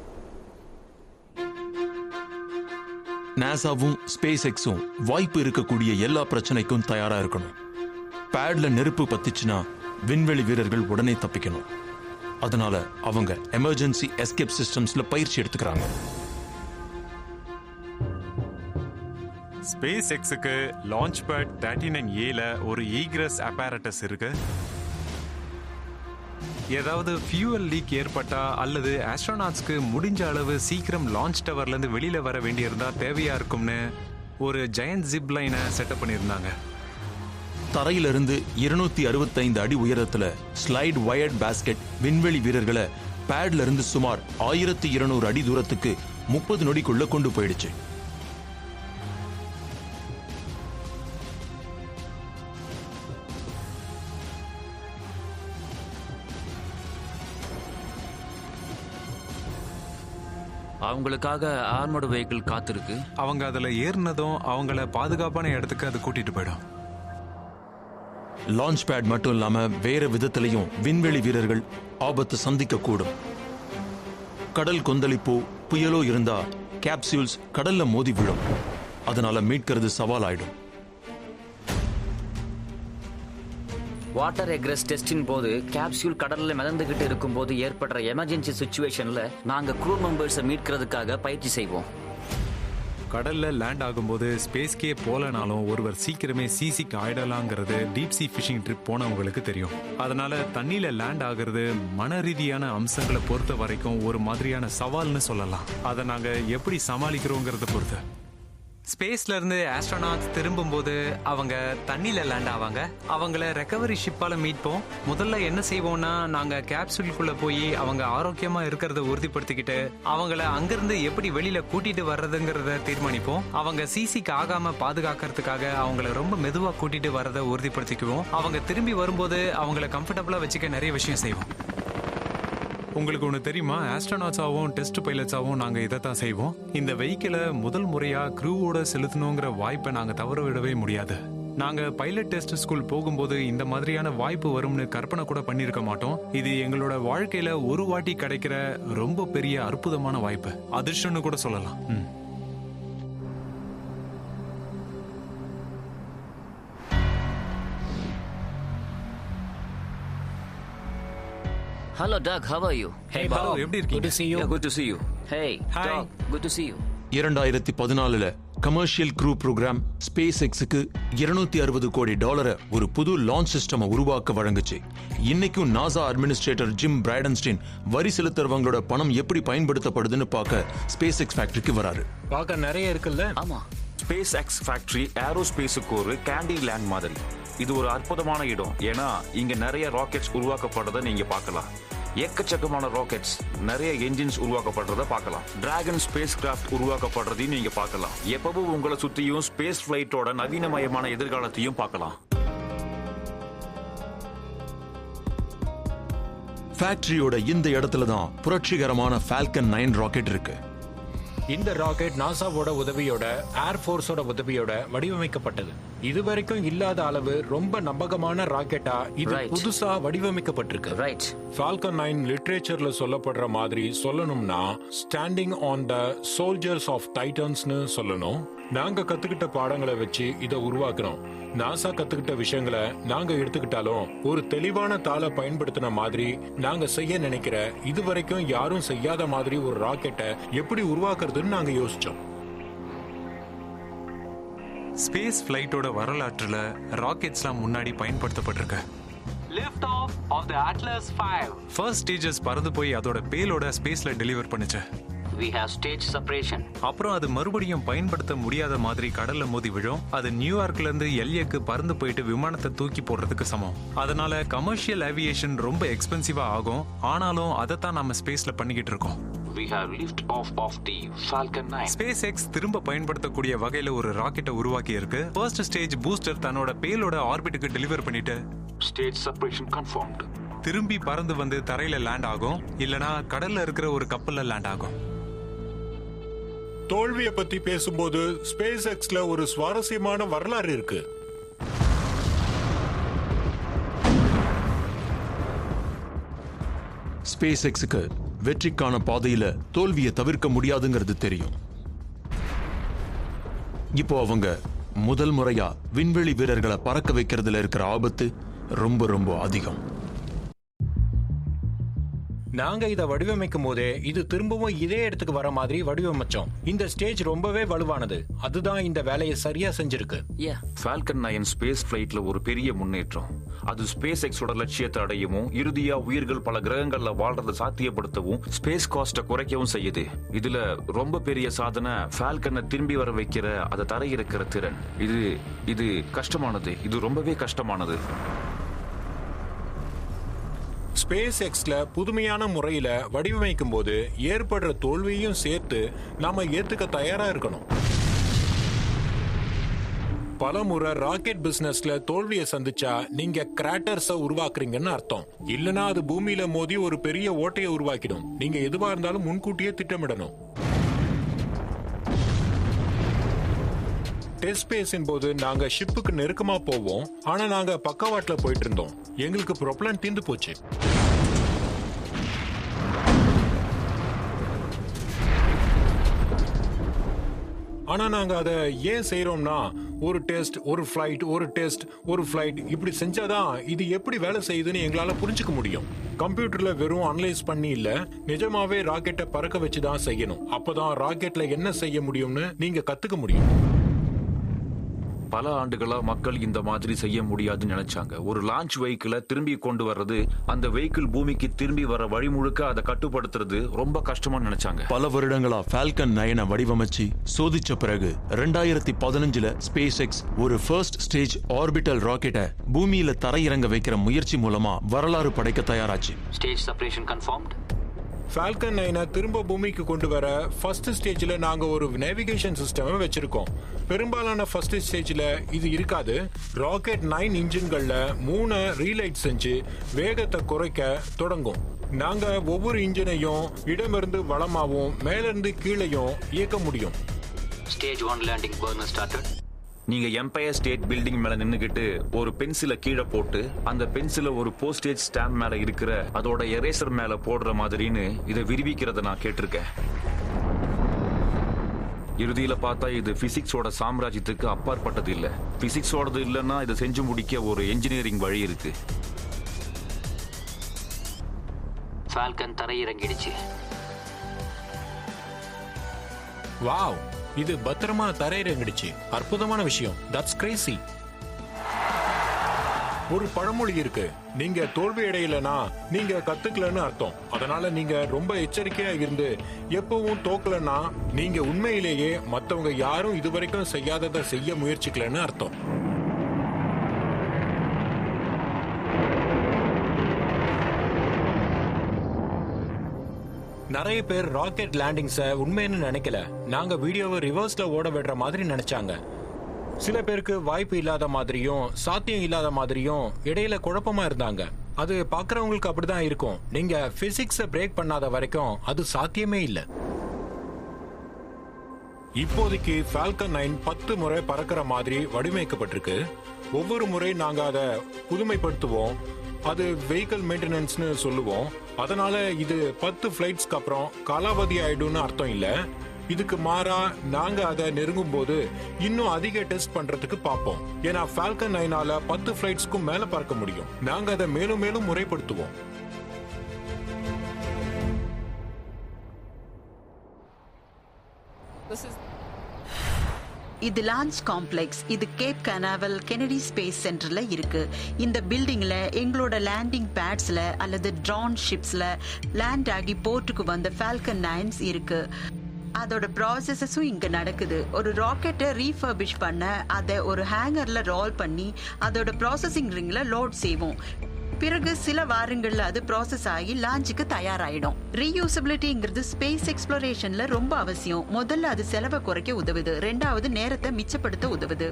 நாசாவும் ஸ்பேஸ் எக்ஸும் வாய்ப்பு இருக்கக்கூடிய எல்லா பிரச்சனைக்கும் தயாரா இருக்கணும். பேட்ல நெருப்பு பத்திச்சுன்னா விண்வெளி வீரர்கள் உடனே தப்பிக்கணும். அதனால அவங்க எமர்ஜென்சி எஸ்கேப் சிஸ்டம்ஸ்ல பயிற்சி எடுத்துக்கிறாங்க. ஸ்பேஸ் எக்ஸுக்கு லான்ச் பேட் 39Aல ஒரு ஈக்ரஸ் அப்பேரட்டஸ் இருக்கு. ஏதாவது ஃபியூவல் லீக் ஏற்பட்டா அல்லது ஆஸ்ட்ரோநாட்ஸ்க்கு முடிஞ்ச அளவு சீக்கிரம் லான்ச் டவர்ல இருந்து வெளியில வர வேண்டியிருந்தா தேவையா இருக்கும்னு ஒரு ஜெயண்ட் ஜிப் லைனை செட்டப் பண்ணியிருந்தாங்க. தரையிலிருந்து 265 அடி உயரத்துல ஸ்லைட் வயர்ட் பேஸ்கெட் விண்வெளி வீரர்களை பேட்ல இருந்து சுமார் 1200 அடி தூரத்துக்கு 30 நொடிக்குள்ள கொண்டு போயிடுச்சு. அவங்களுக்காக ஆர்மர்டு வெஹிக்கிள் காத்திருக்கு. அவங்க அதுல ஏறினதும் அவங்கள பாதுகாப்பான இடத்துக்கு அது கூட்டிட்டு போயிடும். லான்ச் பேட் மட்டும் இல்லாம வேற விதத்திலையும் விண்வெளி வீரர்கள் ஆபத்து சந்திக்க கூடும். கடல் கொந்தளிப்போ புயலோ இருந்தா கேப்சூல்ஸ் கடல்ல மோதி விழும். அதனால மீட்கிறது சவாலாயிடும். வாட்டர் எக்ரஸ் டெஸ்டின் போது கேப்சூல் கடல்ல மிதந்துகிட்டு இருக்கும் போது ஏற்படுற எமர்ஜென்சி சிச்சுவேஷன்ல நாங்க க்ரூ மெம்பர்ஸை மீட்கிறதுக்காக பயிற்சி செய்வோம். கடல்ல லேண்ட் ஆகும்போது ஸ்பேஸ்கே போலனாலும் ஒருவர் சீக்கிரமே சிசிக்கு ஆயிடலாங்கிறது டீப் சி ஃபிஷிங் ட்ரிப் போனவங்களுக்கு தெரியும். அதனால தண்ணியில லேண்ட் ஆகுறது மன ரீதியான அம்சங்களை பொறுத்த வரைக்கும் ஒரு மாதிரியான சவால்னு சொல்லலாம். அதை நாங்க எப்படி சமாளிக்கிறோங்கிறத பொறுத்து. ஸ்பேஸ்ல இருந்து ஆஸ்ட்ரோநாட்ஸ் திரும்பும்போது அவங்க தண்ணியில லேண்ட் ஆவாங்க. அவங்கள ரெக்கவரி ஷிப்பால மீட்போம். முதல்ல என்ன செய்வோம்னா, நாங்க கேப்சூலுக்குள்ள போய் அவங்க ஆரோக்கியமா இருக்கிறத உறுதிப்படுத்திக்கிட்டு அவங்கள அங்கிருந்து எப்படி வெளியில கூட்டிட்டு வர்றதுங்கிறத தீர்மானிப்போம். அவங்க சிசிக்கு ஆகாம பாதுகாக்கிறதுக்காக அவங்கள ரொம்ப மெதுவா கூட்டிட்டு வர்றதை உறுதிப்படுத்திக்குவோம். அவங்க திரும்பி வரும்போது அவங்கள கம்ஃபர்டபுளா வச்சுக்க நிறைய விஷயம் செய்வோம். உங்களுக்கு ஒன்று தெரியுமா, ஆஸ்ட்ரோநாட்ஸாவும் டெஸ்ட் பைலட்ஸாவும் நாங்கள் இதை தான் செய்வோம். இந்த வெஹிக்கிளை முதல் முறையாக க்ரூவோட செலுத்தணுங்கிற வாய்ப்பை நாங்கள் தவற விடவே முடியாது. நாங்கள் பைலட் டெஸ்ட் ஸ்கூல் போகும்போது இந்த மாதிரியான வாய்ப்பு வரும்னு கற்பனை கூட பண்ணியிருக்க மாட்டோம். இது எங்களோட வாழ்க்கையில ஒரு வாட்டி கிடைக்கிற ரொம்ப பெரிய அற்புதமான வாய்ப்பு, அதிர்ஷ்டம்னு கூட சொல்லலாம். Hello Doug, how are you? Hey Bob, எப்படி இருக்கீங்க? good to see you. Yeah, good to see you. Hey, Hi. Doug, good to see you. 2014 commercial crew program space எக்ஸுக்கு $260 கோடி ஒரு புது லான்ச் சிஸ்டம் உருவாக்க வழங்குச்சு. இன்னைக்கும் நாசா அட்மினிஸ்ட்ரேட்டர் ஜிம் பிரைடன்ஸ்டைன் வரி செலுத்துறவங்களோட பணம் எப்படி பயன்படுத்தப்படுதுன்னு பார்க்க ஸ்பேஸ் எக்ஸ் ஃபேக்டரிக்கு வராரு. பார்க்க நிறைய இருக்குல்ல. ஆமா. ஸ்பேஸ் எக்ஸ் ஃபேக்டரி ஏரோஸ்பேஸுக்கு ஒரு கேண்டி லேண்ட் மாதிரி. இது ஒரு அற்புதமான இடம். ஏன்னா இங்க நிறைய ராக்கெட்ஸ் உருவாக்கப்படுறத நீங்க பார்க்கலாம். எக்கச்சக்கமான ராக்கெட்ஸ், நிறைய என்ஜின்ஸ் உருவாக்கப்படுறத பார்க்கலாம். டிராகன் ஸ்பேஸ் கிராஃப்ட் உருவாக்கப்படுறதையும் நீங்க பார்க்கலாம். எப்பவும் உங்களை சுத்தியும் ஸ்பேஸ் பிளைட்டோட நவீனமயமான எதிர்காலத்தையும் பார்க்கலாம். ஃபேக்டரியோட இந்த இடத்துல தான் புரட்சிகரமான ஃபால்கன் 9 ராக்கெட் இருக்கு. இந்த ராக்கெட் நாசாவோட உதவியோட, ஏர்ஃபோர்ஸோட உதவியோட வடிவமைக்கப்பட்டது. இதுவரைக்கும் இல்லாத அளவு ரொம்ப நம்பகமான ராக்கெட்டா இது புதுசா வடிவமைக்கப்பட்டிருக்கு. ரைட். ஃபால்கன் 9 லிட்ரேச்சர்ல சொல்லப்படுற மாதிரி சொல்லணும்னா standing on the soldiers of டைட்டன்ஸ்னு சொல்லணும். நாங்க கத்துக்கிட்ட பாடங்களை வச்சு இதை உருவாக்குறோம். நாசா கத்துக்கிட்ட விஷயங்களை நாங்க எடுத்துக்கிட்டாலும் ஒரு தெளிவான தாளை பயன்படுத்தின மாதிரி நாங்க செய்ய நினைக்கிற இதுவரைக்கும் யாரும் செய்யாத மாதிரி ஒரு ராக்கெட்டை எப்படி உருவாக்குறதுன்னு நாங்க யோசிச்சோம். ஸ்பேஸ் ஃபிளைட்டோட வரலாற்றுல ராக்கெட்ஸ்லாம் முன்னாடி பயன்படுத்தப்பட்டிருக்கு. Lift off of the Atlas V. First stages பறந்து போய் அதோட பேலோட ஸ்பேஸ்ல டெலிவர் பண்ணுச்சு. We have stage separation. அப்புறம் அது மறுபடியும் பயன்படுத்த முடியாத மாதிரி கடல்ல மோதி விழும். அது நியூயார்க்ல இருந்து எல்ஏக்கு பறந்து போயிட்டு விமானத்தை தூக்கி போடுறதுக்கு சமம். அதனால கமர்ஷியல் ஏவியேஷன் ரொம்ப எக்ஸ்பென்சிவா ஆகும். ஆனாலும் அதைத்தான் நம்ம ஸ்பேஸ்ல பண்ணிக்கிட்டு இருக்கோம். We have lift off of the Falcon 9. Space X திரும்ப பயன்படுத்தக்கூடிய வகையில ஒரு ராக்கெட்டை உருவாக்கி இருக்கு. ஃபர்ஸ்ட் ஸ்டேஜ் பூஸ்டர் தன்னோட பேலோட ஆர்பிட்டுக்கு டெலிவர் பண்ணிட்டு Stage separation confirmed. திரும்பி பறந்து வந்து தரையில லேண்ட் ஆகும், இல்லனா கடல்ல இருக்கிற ஒரு கப்பல்ல லேண்ட் ஆகும். தோல்வியை பத்தி பேசும்போது ஸ்பேஸ் எக்ஸ்ல ஒரு சுவாரஸ்யமான வரலாறு இருக்கு. ஸ்பேஸ் எக்ஸுக்கு வெற்றிக்கான பாதையில தோல்வியை தவிர்க்க முடியாதுங்கிறது தெரியும். இப்போ அவங்க முதல் முறையா விண்வெளி வீரர்களை பறக்க வைக்கிறதுல இருக்கிற ஆபத்து ரொம்ப ரொம்ப அதிகம். நாங்க இதை வடிவமைக்கும் போதே இது திரும்பவும் இதே இடத்துக்கு வர மாதிரி வடிவமைச்சோம். இந்த ஸ்டேஜ் ரொம்பவே வலுவானது. அதுதான் இந்த வேலையை சரியா செஞ்சிருக்கு. ஃபால்கன் 9 ஸ்பேஸ் பிளைட்ல ஒரு பெரிய முன்னேற்றம். அது ஸ்பேஸ் எக்ஸோட லட்சியத்தை அடையவும், இறுதியா உயிர்கள் பல கிரகங்கள்ல வாழ்றதை சாத்தியப்படுத்தவும், ஸ்பேஸ் காஸ்ட குறைக்கவும் செய்யுது. இதுல ரொம்ப பெரிய சாதனை ஃபால்கனை திரும்பி வர வைக்கிற அதை தரையிறக்கிற திறன். இது கஷ்டமானது. இது ரொம்பவே கஷ்டமானது. ஸ்பேஸ் எக்ஸ்ல புதுமையான முறையில வடிவமைக்கும் போது ஏற்படுற தோல்வியையும் சேர்த்து நாம ஏத்துக்க தயாரா இருக்கணும். பல முறை ராக்கெட் பிசினஸ்ல தோல்வியை சந்திச்சா நீங்க கிராட்டர்ஸ உருவாக்குறீங்கன்னு அர்த்தம். இல்லனா அது பூமியில மோதி ஒரு பெரிய ஓட்டையை உருவாக்கிடும். நீங்க எதுவா இருந்தாலும் முன்கூட்டியே திட்டமிடணும். டெஸ்ட் பேஸின் போது நாங்க ஷிப்புக்கு நெருக்கமா போவோம். ஆனா நாங்க பக்கவாட்டுல போயிட்டு இருந்தோம். எங்களுக்கு ப்ரொப்பலன் தீர்ந்து போச்சு. ஆனா நாங்க அதை ஏன் செய்யறோம்னா, ஒரு டெஸ்ட் ஒரு ஃபிளைட், ஒரு டெஸ்ட் ஒரு ஃபிளைட், இப்படி செஞ்சாதான் இது எப்படி வேலை செய்யுதுன்னு எங்களால புரிஞ்சுக்க முடியும். கம்ப்யூட்டர்ல வெறும் அனலைஸ் பண்ணி இல்ல, நிஜமாவே ராக்கெட்டை பறக்க வச்சுதான் செய்யணும். அப்பதான் ராக்கெட்ல என்ன செய்ய முடியும்னு நீங்க கத்துக்க முடியும். பல ஆண்டுகளா மக்கள் இந்த மாதிரி செய்ய முடியாதுன்னு நினைச்சாங்க. ஒரு லான்ச் வெஹிக்கிளை திரும்பி கொண்டு வர்றது, அந்த வெஹிக்கிள் பூமிக்கு திரும்பி வர வழி முழுக்க அதை கட்டுப்படுத்துறது ரொம்ப கஷ்டமா நினைச்சாங்க. பல வருடங்களா ஃபால்கன் 9 வடிவமைச்சு சோதிச்ச பிறகு 2015 ஸ்பேஸ் எக்ஸ் ஒரு ஃபர்ஸ்ட் ஸ்டேஜ் ஆர்பிட்டல் ராக்கெட்டை பூமியில தரையிறங்க வைக்கிற முயற்சி மூலமா வரலாறு படைக்க தயாராச்சு. Stage separation confirmed. ஃபால்கன் 9 திரும்ப பூமிக்கு கொண்டு வர ஃபர்ஸ்ட் ஸ்டேஜ்ல நாங்க ஒரு நேவிகேஷன் சிஸ்டம் வச்சிருக்கோம். பெரும்பாலான ஃபர்ஸ்ட் ஸ்டேஜ்ல இது இருக்காது. ராக்கெட் 9 இன்ஜின்கள்ல 3 ரீலைட் செஞ்சு வேகத்தை குறைக்க தொடங்கும். நாங்க ஒவ்வொரு இன்ஜினையும் இடமிருந்து வலமாவும் மேலிருந்து கீழையும் இயக்க முடியும். Stage 1 landing burner started. நீங்க எம்பயர் ஸ்டேட் பில்டிங் மேல நின்னுகிட்டு ஒரு பென்சிலை கீழே போட்டு அந்த பென்சிலை ஒரு போஸ்டேஜ் ஸ்டாம்ப் மேல இருக்கிற அதோட எரேசர் மேல போடுற மாதிரின்னு இதை விரிவிக்கிறத நான் கேட்டிருக்கேன். இறுதியில பார்த்தா இது பிசிக்ஸோட சாம்ராஜ்யத்துக்கு அப்பாற்பட்டது இல்ல. பிசிக்ஸோடது இல்லைன்னா இதை செஞ்சு முடிக்க ஒரு என்ஜினியரிங் வழி இருக்கு. ஃபால்கன் தரையிறங்கிடுச்சு. வாவ், இது பத்திரமா தரையிறங்கிடுச்சு. அற்புதமான விஷயம். That's Crazy. ஒரு பழமொழி இருக்கு, நீங்க தோல்வி அடையலனா நீங்க கத்துக்கலன்னு அர்த்தம். அதனால நீங்க ரொம்ப எச்சரிக்கையா இருந்து எப்பவும் தோக்கலன்னா நீங்க உண்மையிலேயே மத்தவங்க யாரும் இதுவரைக்கும் செய்யாததை செய்ய முயற்சிக்கலன்னு அர்த்தம். நிறைய பேர் ராக்கெட் லேண்டிங்ஸை உண்மைன்னு நினைக்கல. நாங்க வீடியோவை ரிவர்ஸ்ல ஓட விடுற மாதிரி நினைச்சாங்க. சில பேருக்கு வாய்ப்பு இல்லாத மாதிரியும் சாத்தியம் இல்லாத மாதிரியும் இடையில குழப்பமா இருந்தாங்க. அது பாக்குறவங்களுக்கு அப்படிதான் இருக்கும். நீங்க பிசிக்ஸை பிரேக் பண்ணாத வரைக்கும் அது சாத்தியமே இல்லை. இப்போதைக்கு ஃபால்கன் 9 10 முறை பறக்கிற மாதிரி வடிவமைக்கப்பட்டிருக்கு. ஒவ்வொரு முறை நாங்க அதை புதுமைப்படுத்துவோம். அது வெஹிக்கிள் மெயின்டெனன்ஸ்னு சொல்லுவோம். அதனால இது 10 ஃபிளைட்ஸ்க்கு அப்புறம் காலாவதி ஆயிடும்னு அர்த்தம் இல்ல. இதுக்கு மாறா நாங்க அதை நெருங்கும் போது இன்னும் அதிக டெஸ்ட் பண்றதுக்கு பார்ப்போம். ஏன்னா ஃபால்கன் 9ஆல 10 ஃபிளைட்ஸ்க்கும் மேல பறக்க முடியும். நாங்க அதை மேலும் மேலும் முறைப்படுத்துவோம். இது லான்ச் காம்ப்ளெக்ஸ். இது கேப் கனாவல் கெனடி ஸ்பேஸ் சென்டர்ல இருக்கு. இந்த பில்டிங்ல எங்களோட லேண்டிங் பேட்ஸ்ல அல்லது ட்ரோன் ஷிப்ஸ்ல லேண்ட் ஆகி போர்ட்டுக்கு வந்த ஃபால்கன் 9 இருக்கு. அதோட ப்ராசஸஸும் இங்க நடக்குது. ஒரு ராக்கெட்டை ரீஃபர்பிஷ் பண்ண அதை ஒரு ஹேங்கர்ல ரோல் பண்ணி அதோட ப்ராசஸிங் ரிங்ல லோட் செய்வோம். பிறகு சில வாரங்கள்ல அது ப்ராசஸ் ஆகி லான்ச்சுக்கு தயாராயிடும். ரீயூசபிலிட்டிங்கிறது ஸ்பேஸ் எக்ஸ்ப்ளோரேஷன்ல ரொம்ப அவசியம். முதல்ல அது செலவை குறைக்க உதவுது. ரெண்டாவது நேரத்தை மிச்சப்படுத்த உதவுது.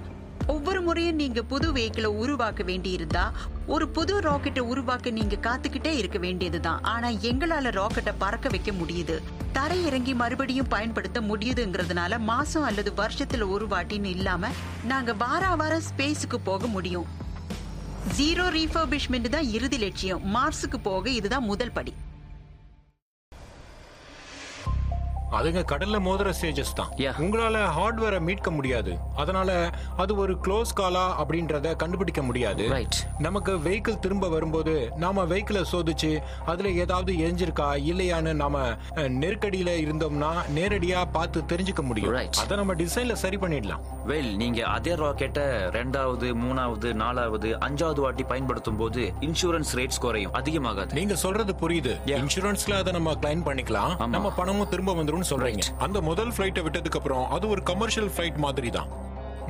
ஒவ்வொரு முறையும் நீங்க புது வெஹிக்கிளை உருவாக்க வேண்டி இருந்தா ஒரு புது ராக்கெட்டை உருவாக்க நீங்க காத்துக்கிட்டே இருக்க வேண்டியதுதான். ஆனா எங்களால ராக்கெட்டை பறக்க வைக்க முடியுது. தரை இறங்கி மறுபடியும் பயன்படுத்த முடியுதுங்கிறதுனால மாசம் அல்லது வருஷத்துல ஒரு வாட்டின்னு இல்லாம நாங்க வாரம் ஸ்பேஸுக்கு போக முடியும். 0 ரீஃபர்பிஷ்மெண்ட் தான் இறுதி லட்சியம். மார்ஸுக்கு போக இதுதான் முதல் படி. அதுங்க கடல்ல மோதிர ஸ்டேஜஸ் தான். உங்களால ஹார்ட்வேரை மீட்க முடியாது. அதனால அது ஒரு க்ளோஸ் காலா அப்படின்றத கண்டுபிடிக்க முடியாது. நமக்கு வெஹிக்கிள் திரும்ப வரும்போது நாம வெஹிக்கிளை சோதிச்சு அதுல ஏதாவது எரிஞ்சிருக்கா இல்லையான்னு நாம நெருக்கடியில இருந்தோம்னா நேரடியா பார்த்து தெரிஞ்சுக்க முடியும். அதை நம்ம டிசைன்ல சரி பண்ணிடலாம். வெல், நீங்க அதே ராக்கெட்டை 2வது 3வது 4வது 5வது வாட்டி பயன்படுத்தும் போது இன்சூரன்ஸ் ரேட்ஸ் குறையும், அதிகமாகாது. நீங்க சொல்றது புரியுது. இன்சூரன்ஸ்ல அதை நம்ம கிளைம் பண்ணிக்கலாம். நம்ம பணமும் திரும்ப வந்துரும் சொல்றீங்க. அந்த முதல் ஃபிளைட்டை விட்டதுக்கு அப்புறம் அது ஒரு கமர்ஷியல் ஃபிளைட் மாதிரி தான்.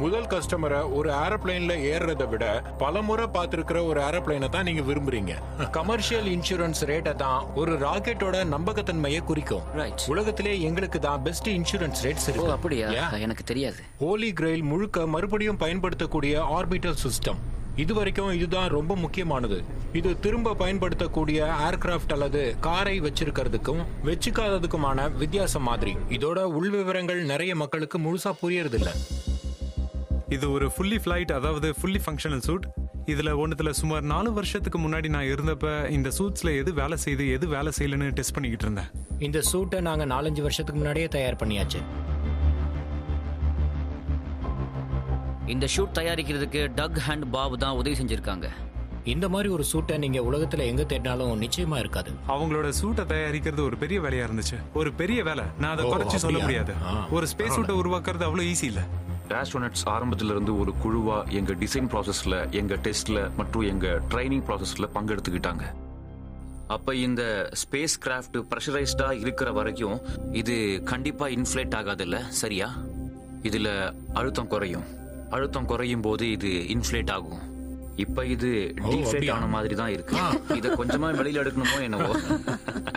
முதல் கஸ்டமரை ஒரு ஏரோப்ளேன்ல ஏறதை விட பல முறை பார்த்திருக்கிற ஒரு ஏரோப்ளேனை தான் நீங்க விரும்புறீங்க. கமர்ஷியல் இன்சூரன்ஸ் ரேட்டை தான் ஒரு ராக்கெட்டோட நம்பகத்தன்மையை குறிக்கும். உலகத்திலே எங்களுக்கு தான் பெஸ்ட் இன்சூரன்ஸ் ரேட்ஸ் இருக்கு. அப்படியா? எனக்கு தெரியாது. ஹோலி கிரெயில் முழுக்க மறுபடியும் பயன்படுத்தக்கூடிய ஆர்பிட்டல் சிஸ்டம். இதுவரைக்கும் இதுதான் ரொம்ப முக்கியமானது. இது திரும்ப பயன்படுத்தக்கூடிய ஏர்கிராஃப்ட் அல்லது காரை வச்சிருக்கிறதுக்கும் வச்சுக்காததுக்குமான வித்தியாசம் மாதிரி. இதோட உள் விவரங்கள் நிறைய மக்களுக்கு முழுசா புரியறது இல்ல. இது ஒரு ஃபுல்லி ஃபிளைட், அதாவது ஃபுல்லி ஃபங்க்ஷனல் சூட். ஒன்றுத்துல சுமார் 4 வருஷத்துக்கு முன்னாடி நான் இருந்தப்ப இந்த சூட்ஸ்ல எது வேலை செய்யுது எது வேலை செய்யலன்னு டெஸ்ட் பண்ணிக்கிட்டு இருந்தேன். இந்த சூட்டை நாங்க 4-5 வருஷத்துக்கு முன்னாடியே தயார் பண்ணியாச்சு. இந்த ஷூட் தயாரிக்கிறதுக்கு டக் அண்ட் பாப் தான் உதவி செஞ்சிருக்காங்க. இந்த மாதிரி ஒரு சூட்டை நீங்க உலகத்துல எங்க தேடினாலும் நிச்சயமா இருக்காது. அவங்களோட சூட்டை தயாரிக்கிறது ஒரு பெரிய வேலையா இருந்துச்சு. ஒரு பெரிய வேலை, நான் அதை குறைச்சு சொல்ல முடியாது. ஒரு ஸ்பேஸ் சூட்டை உருவாக்குறது அவ்வளவு ஈஸி இல்ல. ஆஸ்ட்ரோனட்ஸ் ஆரம்பத்துல இருந்து ஒரு குழுவா எங்க டிசைன் ப்ராசஸ்ல, எங்க டெஸ்ட்ல மற்றும் எங்க ட்ரைனிங் ப்ராசஸ்ல பங்கெடுத்துக்கிட்டாங்க. அப்ப இந்த ஸ்பேஸ் கிராஃப்ட் பிரஷரைஸ்டா இருக்கிற வரைக்கும் இது கண்டிப்பா இன்ஃப்ளேட் ஆகாதுல்ல, சரியா? இதுல அழுத்தம் குறையும் போது இது இன்ஃப்ளேட் ஆகும். இப்ப இது டிஃப்ளேட் ஆன மாதிரி தான் இருக்கு. இத கொஞ்சமா வெளியில எடுக்கணுமோ என்னவோ.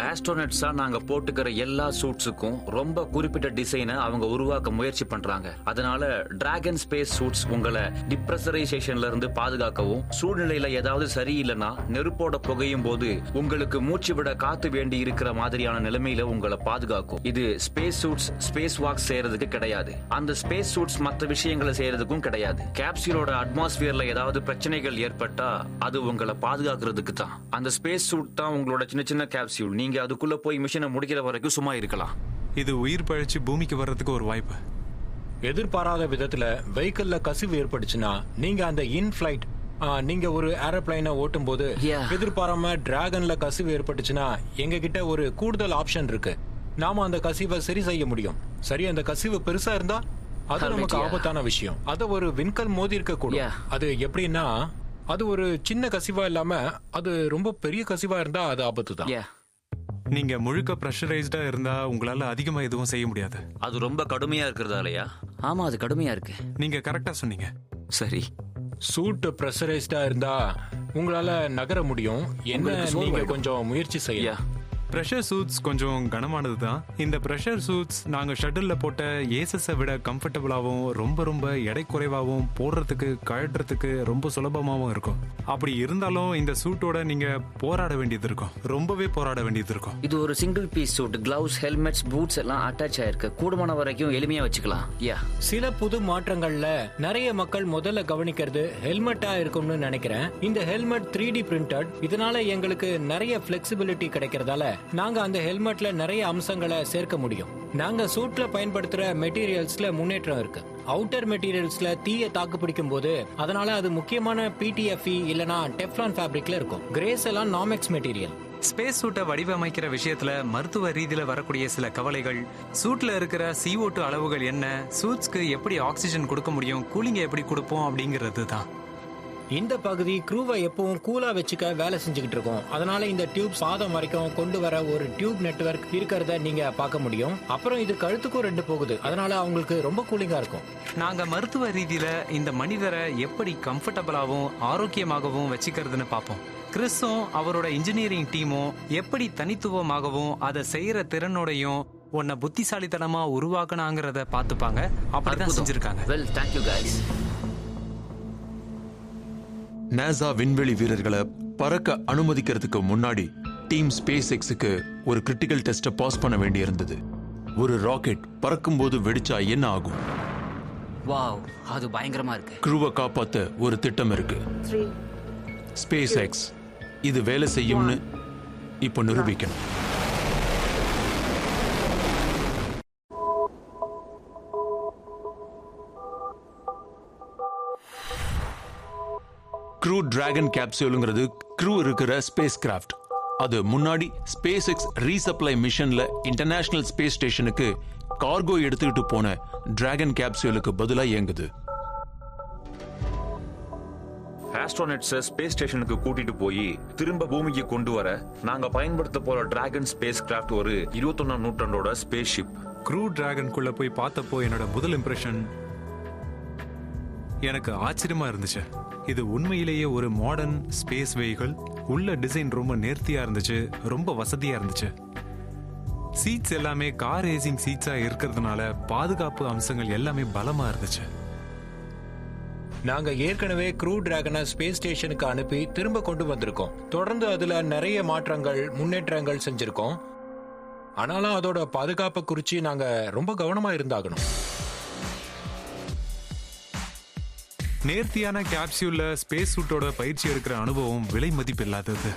ஆஸ்ட்ரோனட்ஸா நாங்க போட்டுக்கிற எல்லா சூட்ஸுக்கும் ரொம்ப குறிப்பிட்ட டிசைனை அவங்க உருவாக்க முயற்சி பண்றாங்க. அதனால டிராகன் ஸ்பேஸ் சூட்ஸ் உங்களை டிப்ரெஷரைசேஷன்ல இருந்து பாதுகாக்கவும், சூழ்நிலையில ஏதாவது சரியில்லைன்னா நெருப்போட புகையும் போது உங்களுக்கு மூச்சு விட காத்து வேண்டி இருக்கிற மாதிரியான நிலைமையில உங்களை பாதுகாக்கும். இது ஸ்பேஸ் சூட்ஸ் ஸ்பேஸ் வாக் செய்யறதுக்கு கிடையாது. அந்த ஸ்பேஸ் சூட்ஸ் மற்ற விஷயங்களை செய்யறதுக்கும் கிடையாது. கேப்சூலோட அட்மாஸ்பியர்ல ஏதாவது பிரச்சனைகள் ஏற்பட்டா அது உங்களை பாதுகாக்கிறதுக்கு தான். அந்த ஸ்பேஸ் சூட் தான் உங்களோட சின்ன சின்ன கேப்சூல். நீங்க அதுக்குள்ள போய் மிஷனை முடிக்கிற வரைக்கும் சும்மா இருக்கலாம். இது உயிர் பழிச்சு பூமிக்கு வர்றதுக்கு ஒரு வாய்ப்பு. எதிர்பாராத விதத்துல வெஹிக்கிள்ல கசிவு ஏற்பட்டுச்சுன்னா நீங்க அந்த இன்ஃபிளைட் நீங்க ஒரு ஏரோப்ளைனை ஓட்டும் போது எதிர்பாராம டிராகன்ல கசிவு ஏற்பட்டுச்சுன்னா எங்க கிட்ட ஒரு கூடுதல் ஆப்ஷன் இருக்கு. நாம அந்த கசிவை சரி செய்ய முடியும். சரி, அந்த கசிவு பெருசா இருந்தா அது நமக்கு ஆபத்தான விஷயம். அத ஒரு விண்கல் மோதி இருக்க கூடும். அது எப்படின்னா, அது ஒரு சின்ன கசிவா இல்லாம அது ரொம்ப பெரிய கசிவா இருந்தா அது ஆபத்து தான். நீங்க முழுக்க பிரஷரைஸ்டா இருந்தா உங்களால அதிகமா எதுவும் செய்ய முடியாது. அது ரொம்ப கடுமையா இருக்கிறதாலயா? ஆமா, அது கடுமையா இருக்கு. நீங்க கரெக்டா சொன்னீங்க. சரி, சூட் பிரஷரைஸ்டா இருந்தா உங்களால நகர முடியும். என்ன, நீங்க கொஞ்சம் முயற்சி செய்யலாம். பிரஷர் சூட்ஸ் கொஞ்சம் கனமானது தான். இந்த பிரஷர் சூட்ஸ் நாங்க ஷட்டில்ல போட்ட ஏசஸை விட கம்ஃபர்டபுளாகவும் ரொம்ப ரொம்ப எடை குறைவாகவும் போடுறதுக்கு கழட்டுறதுக்கு ரொம்ப சுலபமாகவும் இருக்கும். அப்படி இருந்தாலும் இந்த சூட்டோட நீங்க போராட வேண்டியது இருக்கும், ரொம்பவே போராட வேண்டியது இருக்கும். இது ஒரு single piece suit. Gloves, helmets, boots எல்லாம் அட்டாச் ஆயிருக்கு. கூடுமான வரைக்கும் எளிமையா வச்சுக்கலாம். சில புது மாற்றங்கள்ல நிறைய மக்கள் முதல்ல கவனிக்கிறது ஹெல்மெட்டா இருக்கும்னு நினைக்கிறேன். இந்த ஹெல்மெட் 3D பிரிண்டட். இதனால எங்களுக்கு நிறைய பிளெக்சிபிலிட்டி கிடைக்கிறதால நாங்க அந்த ஹெல்மெட்ல நிறைய அம்சங்களை சேர்க்க முடியும். நாங்க சூட்ல பயன்படுத்துற மெட்டீரியல்ஸ்ல முன்னேற்றம் இருக்கு. அவுட்டர் மெட்டீரியல்ஸ்ல தீய தாக்கு பிடிக்கும் போது அதனால அது முக்கியமான PTFE இல்லனா டெஃப்லான் ஃபேப்ரிக்ல இருக்கும். கிரேஸ் எல்லாம் நாமெக்ஸ் மெட்டீரியல். ஸ்பேஸ் சூட்டை வடிவமைக்கிற விஷயத்துல மருத்துவ ரீதியில வரக்கூடிய சில கவலைகள், சூட்ல இருக்கிற CO2 அளவுகள் என்ன, சூட்ஸ்க்கு எப்படி ஆக்சிஜன் கொடுக்க முடியும், கூலிங்கை எப்படி கொடுப்போம் அப்படிங்கிறது தான். இந்த பகுதி க்ரூவை எப்பவும் கூலா வச்சுக்க வேலை செஞ்சுக்கிட்டு இருக்கோம். அதனால இந்த டியூப் பாதம் வரைக்கும் கொண்டு வர ஒரு டியூப் நெட்வொர்க் இருக்கிறத நீங்க பார்க்க முடியும். அப்புறம் இது கழுத்துக்கும் 2 போகுது. அதனால அவங்களுக்கு ரொம்ப கூலிங்கா இருக்கும். நாங்க மருத்துவ ரீதியில இந்த மனிதரை எப்படி கம்ஃபர்டபுளாகவும் ஆரோக்கியமாகவும் வச்சுக்கிறதுன்னு பார்ப்போம். கிறிஸும் அவரோட இன்ஜினியரிங் டீமும் எப்படி தனித்துவமாகவும் அதை செய்யற திறனோடையும் உன்னை புத்திசாலித்தனமா உருவாக்கணாங்கிறத பார்த்துப்பாங்க. அப்படிதான் செஞ்சிருக்காங்க. Well, thank you guys. NASA விண்வெளி வீரர்களை பறக்க அனுமதிக்கிறதுக்கு முன்னாடி டீம் ஸ்பேஸ் எக்ஸுக்கு ஒரு கிரிட்டிக்கல் டெஸ்ட்டை பாஸ் பண்ண வேண்டியிருந்தது. ஒரு ராக்கெட் பறக்கும்போது வெடிச்சா என்ன ஆகும்? வாவ், அது பயங்கரமா இருக்கு. க்ரூவை காப்பாத்த ஒரு திட்டம் இருக்கு. ஸ்பேஸ் எக்ஸ் இது வேலை செய்யும்னு இப்போ நிரூபிக்கணும். க்ரூ டிராகன் கேப்சூலுங்கிறது க்ரூ இருக்கிற ஸ்பேஸ் கிராஃப்ட். அது முன்னாடி ஸ்பேஸ் எக்ஸ் ரீசப்ளை மிஷன்ல இன்டர்நேஷனல் ஸ்பேஸ் ஸ்டேஷனுக்கு கார்கோ எடுத்துக்கிட்டு போன டிராகன் கேப்சூலுக்கு பதிலா இயங்குது. ஆஸ்ட்ரோனட்ஸை ஸ்பேஸ் ஸ்டேஷனுக்கு கூட்டிட்டு போய் திரும்ப பூமிக்கு கொண்டு வர நாங்க பயன்படுத்த போற டிராகன் ஸ்பேஸ் கிராஃப்ட் ஒரு 21ஆம் நூற்றாண்டோட ஸ்பேஸ் ஷிப். க்ரூ டிராகனுக்குள்ள போய் பார்த்தப்போ என்னோட முதல் இம்ப்ரெஷன் எனக்கு ஆச்சரியமா இருந்துச்சு. இது உண்மையிலேயே ஒரு மாடர்ன் ஸ்பேஸ் வெஹிக்கிள். உள்ள டிசைன் ரொம்ப நேர்த்தியா இருந்துச்சு, ரொம்ப வசதியா இருந்துச்சு. சீட்ஸ் எல்லாமே கார் ரேசிங் சீட்ஸா இருக்கிறதுனால பாதுகாப்பு அம்சங்கள் எல்லாமே பலமா இருந்துச்சு. நாங்க ஏற்கனவே க்ரூ டிராகனை ஸ்பேஸ் ஸ்டேஷனுக்கு அனுப்பி திரும்ப கொண்டு வந்திருக்கோம். தொடர்ந்து அதுல நிறைய மாற்றங்கள், முன்னேற்றங்கள் செஞ்சிருக்கோம். ஆனாலும் அதோட பாதுகாப்பை குறிச்சு நாங்க ரொம்ப கவனமா இருந்தாகணும். நேர்த்தியான கேப்சியூல்ல ஸ்பேஸ் சூட்டோட பயிற்சி எடுக்கிற அனுபவம் விலை மதிப்பில்லாதது.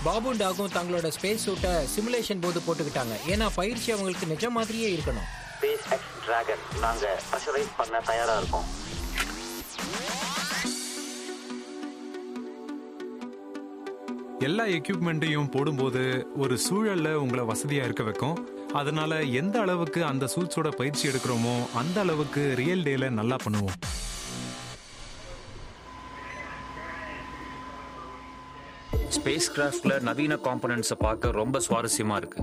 பாபு டாகும் தங்களோட ஸ்பேஸ் சூட்டை சிமுலேஷன் போது போட்டுக்கிட்டாங்க. ஏன்னா பயிற்சி அவங்களுக்கு நிஜ மாதிரியே இருக்கணும். ஸ்பேஸ் எக்ஸ் டிராகன், நாங்க ப்ரெஷரைஸ் பண்ண தயாரா இருக்கோம். எல்லா எக்யூப்மெண்ட்டையும் போடும்போது ஒரு சூழல்ல உங்களை வசதியா இருக்க வைக்கும். அதனால எந்த அளவுக்கு அந்த சூட்ஸோட பயிற்சி எடுக்கிறோமோ அந்த அளவுக்கு ரியல் டேல நல்லா பண்ணுவோம். ஸ்பேஸ் கிராஃப்ட்ல நவீன காம்பனன்ட்ஸை பார்க்க ரொம்ப சுவாரஸ்யமா இருக்கு.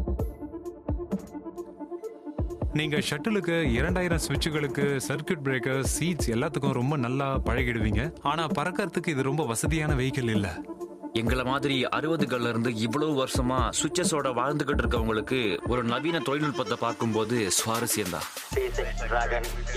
நீங்க ஷட்டிலுக்கு 2000 ஸ்விட்சுகளுக்கு, சர்க்யூட் பிரேக்கர், சீட்ஸ் எல்லாத்துக்கும் ரொம்ப நல்லா பழகிடுவீங்க. ஆனா பறக்கிறதுக்கு இது ரொம்ப வசதியான வெஹிக்கிள் இல்ல. எங்களை மாதிரி 60கள்ல இருந்து இவ்வளவு வருஷமா சுவிட்சஸோட வாழ்ந்துகிட்டு இருக்கவங்களுக்கு ஒரு நவீன தொழில்நுட்பத்தை பார்க்கும்போது சுவாரஸ்யம் தான்.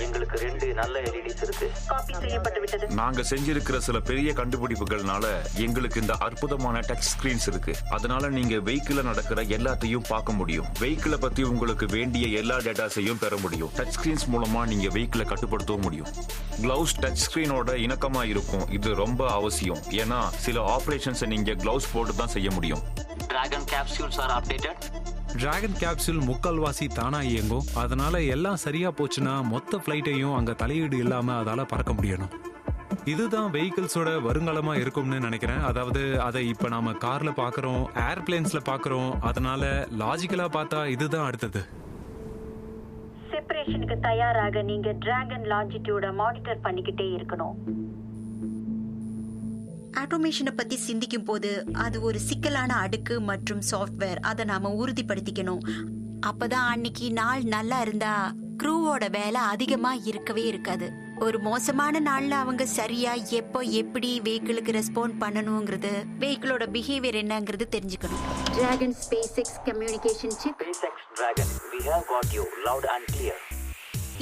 எங்களுக்கு 2 நல்ல எல்இடிஸ் இருக்கு. காப்பி செய்யப்பட்டு விட்டது. நாங்க செஞ்சிருக்கிற சில பெரிய கண்டுபிடிப்புகள்னால எங்களுக்கு இந்த அற்புதமான டச் ஸ்கிரீன்ஸ் இருக்கு. அதனால நீங்க வெஹிக்கிள்ல நடக்கிற எல்லாத்தையும் பார்க்க முடியும். வெஹிக்கிளை பத்தி உங்களுக்கு வேண்டிய எல்லா டேட்டாஸையும் பெற முடியும். டச் ஸ்கிரீன்ஸ் மூலமா நீங்க வெஹிக்கிளை கட்டுப்படுத்தவும் முடியும். கிளவுஸ் டச் ஸ்கிரீனோட இணக்கமா இருக்கும். இது ரொம்ப அவசியம். ஏன்னா சில ஆபரேஷன்ஸ் நீங்க கிளவுஸ் போட்டு தான் செய்ய முடியும். Dragon capsules are updated. Dragon capsule முக்கால்வாசி தானா இயங்கும். அதனால எல்லாம் சரியா போச்சுன்னா மொத்த ஃபிளைட்டையும் அங்க தலையீடு இல்லாம அதால பறக்க முடியணும். இதுதான் வெஹிக்கிள்ஸோட வருங்காலமா இருக்கும்னு நினைக்கிறேன். அதாவது அதை இப்ப நாம கார்ல பாக்குறோம், ஏர்பிளேன்ஸ்ல பாக்குறோம். அதனால லாஜிக்கலா பார்த்தா இதுதான் அடுத்தது. செப்பரேஷனுக்கு தயாராக நீங்க டிராகன் லாஞ்சிடியூட மானிட்டர் பண்ணிக்கிட்டே இருக்கணும். ஆட்டோமேஷனை பத்தி சிந்திக்கும் போது அது ஒரு சிக்கலான அடுக்கு மற்றும் சாஃப்ட்வேர். அதை நாம உறுதிப்படுத்திக்கணும். அப்பதான் அன்னைக்கு நாள் நல்லா இருந்தா க்ரூவோட வேலை அதிகமா இருக்கவே இருக்காது. ஒரு மோசமான நாள்ல அவங்க சரியா எப்போ எப்படி வெஹிக்கிளுக்கு ரெஸ்பாண்ட் பண்ணணுங்கிறது, வெஹிக்கிளோட பிஹேவியர் என்னங்கிறது தெரிஞ்சுக்கணும். Dragon space X communication chip. Dragon, we have got you loud and clear.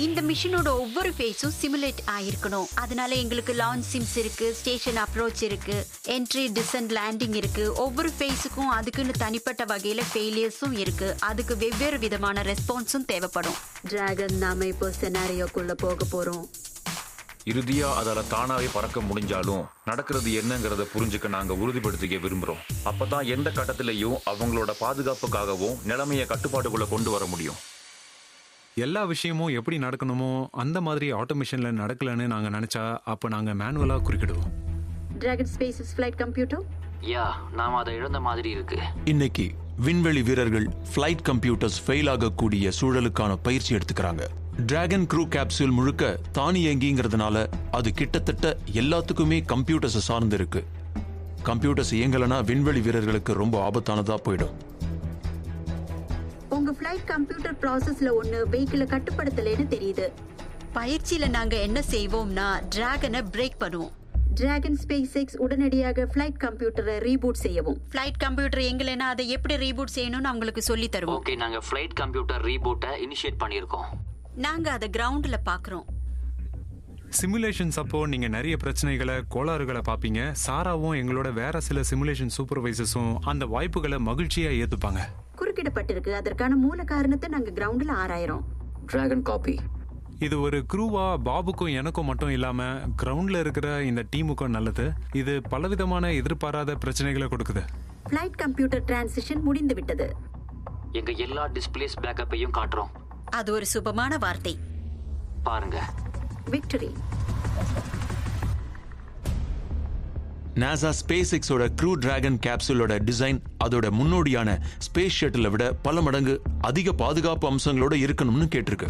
இந்த மிஷனோட ஒவ்வொரு ஃபேஸும் சிமுலேட் ஆயிருக்கணும். அதனால எங்களுக்கு லான்ச் சிம்ஸ் இருக்கு, ஸ்டேஷன் அப்ரோச் இருக்கு, என்ட்ரி, டிசன்ட், லேண்டிங் இருக்கு. ஒவ்வொரு ஃபேஸுக்கும் அதுக்குன்னு தனிப்பட்ட வகையில ஃபெயிலியர்ஸும் இருக்கு. அதுக்கு வெவ்வேறு விதமான ரெஸ்பான்ஸும் தேவைப்படும். டிராகன், நாம இப்போ செனாரியோக்குள்ள போக போறோம். இறுதியா அதால தானாவே பறக்க முடிஞ்சாலும் நடக்கிறது என்னங்கறத புரிஞ்சுக்க நாங்க உறுதிப்படுத்திக்க விரும்புறோம். அப்பதான் எந்த கட்டத்திலையும் அவங்களோட பாதுகாப்புக்காகவும் நிலைமையை கட்டுப்பாட்டுக்குள்ள கொண்டு வர முடியும். எல்லா விஷயமும் எப்படி நடக்கணுமோ அந்த மாதிரி ஆட்டோமேஷன்ல நடக்கலன்னு நாங்க நினைச்சா அப்ப நாங்க மேனுவலா குறுக்கிடுவோம். Dragon space flight computer. நாம அதை இழந்த மாதிரி இருக்கு. இன்னைக்கு விண்வெளி வீரர்கள் ஃபிளைட் கம்ப்யூட்டர்ஸ் ஃபெயில் ஆகக்கூடிய சூழலுக்கான பயிற்சி எடுத்துக்கிறாங்க. டிராகன் க்ரூ கேப்சூல் முழுக்க தானியங்கிங்கிறதுனால அது கிட்டத்தட்ட எல்லாத்துக்குமே கம்ப்யூட்டர்ஸ் சார்ந்து இருக்கு. கம்ப்யூட்டர்ஸ் இயங்கலனா விண்வெளி வீரர்களுக்கு ரொம்ப ஆபத்தானதா போயிடும். உங்க ஃபிளைட் கம்ப்யூட்டர் ப்ராசஸ்ல ஒன்னு வெஹிக்கிளை கட்டுப்படுத்தலைன்னு தெரியுது. பயிற்சியில நாங்க என்ன செய்வோம்னா டிராகனை பிரேக் பண்ணுவோம். டிராகன் ஸ்பேஸ் எக்ஸ் உடனடியாக ஃபிளைட் கம்ப்யூட்டரை ரீபூட் செய்யவும். ஃபிளைட் கம்ப்யூட்டர் எங்கலனா அதை எப்படி ரீபூட் செய்யணும்னு அவங்களுக்கு சொல்லி தருவோம். ஓகே, நாங்க ஃபிளைட் கம்ப்யூட்டர் ரீபூட்டை இனிஷியேட் பண்ணியிருக்கோம். நாங்க அதை கிரவுண்ட்ல பாக்குறோம். சிமுலேஷன்ஸ் அப்போ நீங்க நிறைய பிரச்சனைகளை, கோளாறுகளை பாப்பீங்க. சாராவும் எங்களோட வேற சில சிமுலேஷன் சூப்பர்வைசர்ஸும் அந்த வாய்ப்புகளை மகிழ்ச்சியா ஏத்துப்பாங்க. குறுக்கிடப்பட்டிருக்கு. அதற்கான மூல காரணத்தை நாங்க கிரவுண்ட்ல ஆராயிரோம். Dragon copy. இது ஒரு க்ரூவா பாபுக்கும் எனக்கும் மட்டும் இல்லாம கிரவுண்ட்ல இருக்கிற இந்த டீமுக்கும் நல்லது. இது பலவிதமான எதிர்பாராத பிரச்சனைகளை கொடுக்குது. ஃபிளைட் கம்ப்யூட்டர் டிரான்சிஷன் முடிந்து விட்டது. எங்க எல்லா டிஸ்பிளேஸ் பேக்கப்பையும் காட்டுறோம். அது ஒரு சுபமான வார்த்தை. பாருங்க. விக்டரி. நாசா ஸ்பேஸ் எக்ஸோட க்ரூ டிராகன் கேப்சூலோட டிசைன் அதோட முன்னோடியான ஸ்பேஸ் ஷட்டிலை விட பல மடங்கு அதிக பாதுகாப்பு அம்சங்களோட இருக்கணும்னு கேட்டிருக்கு.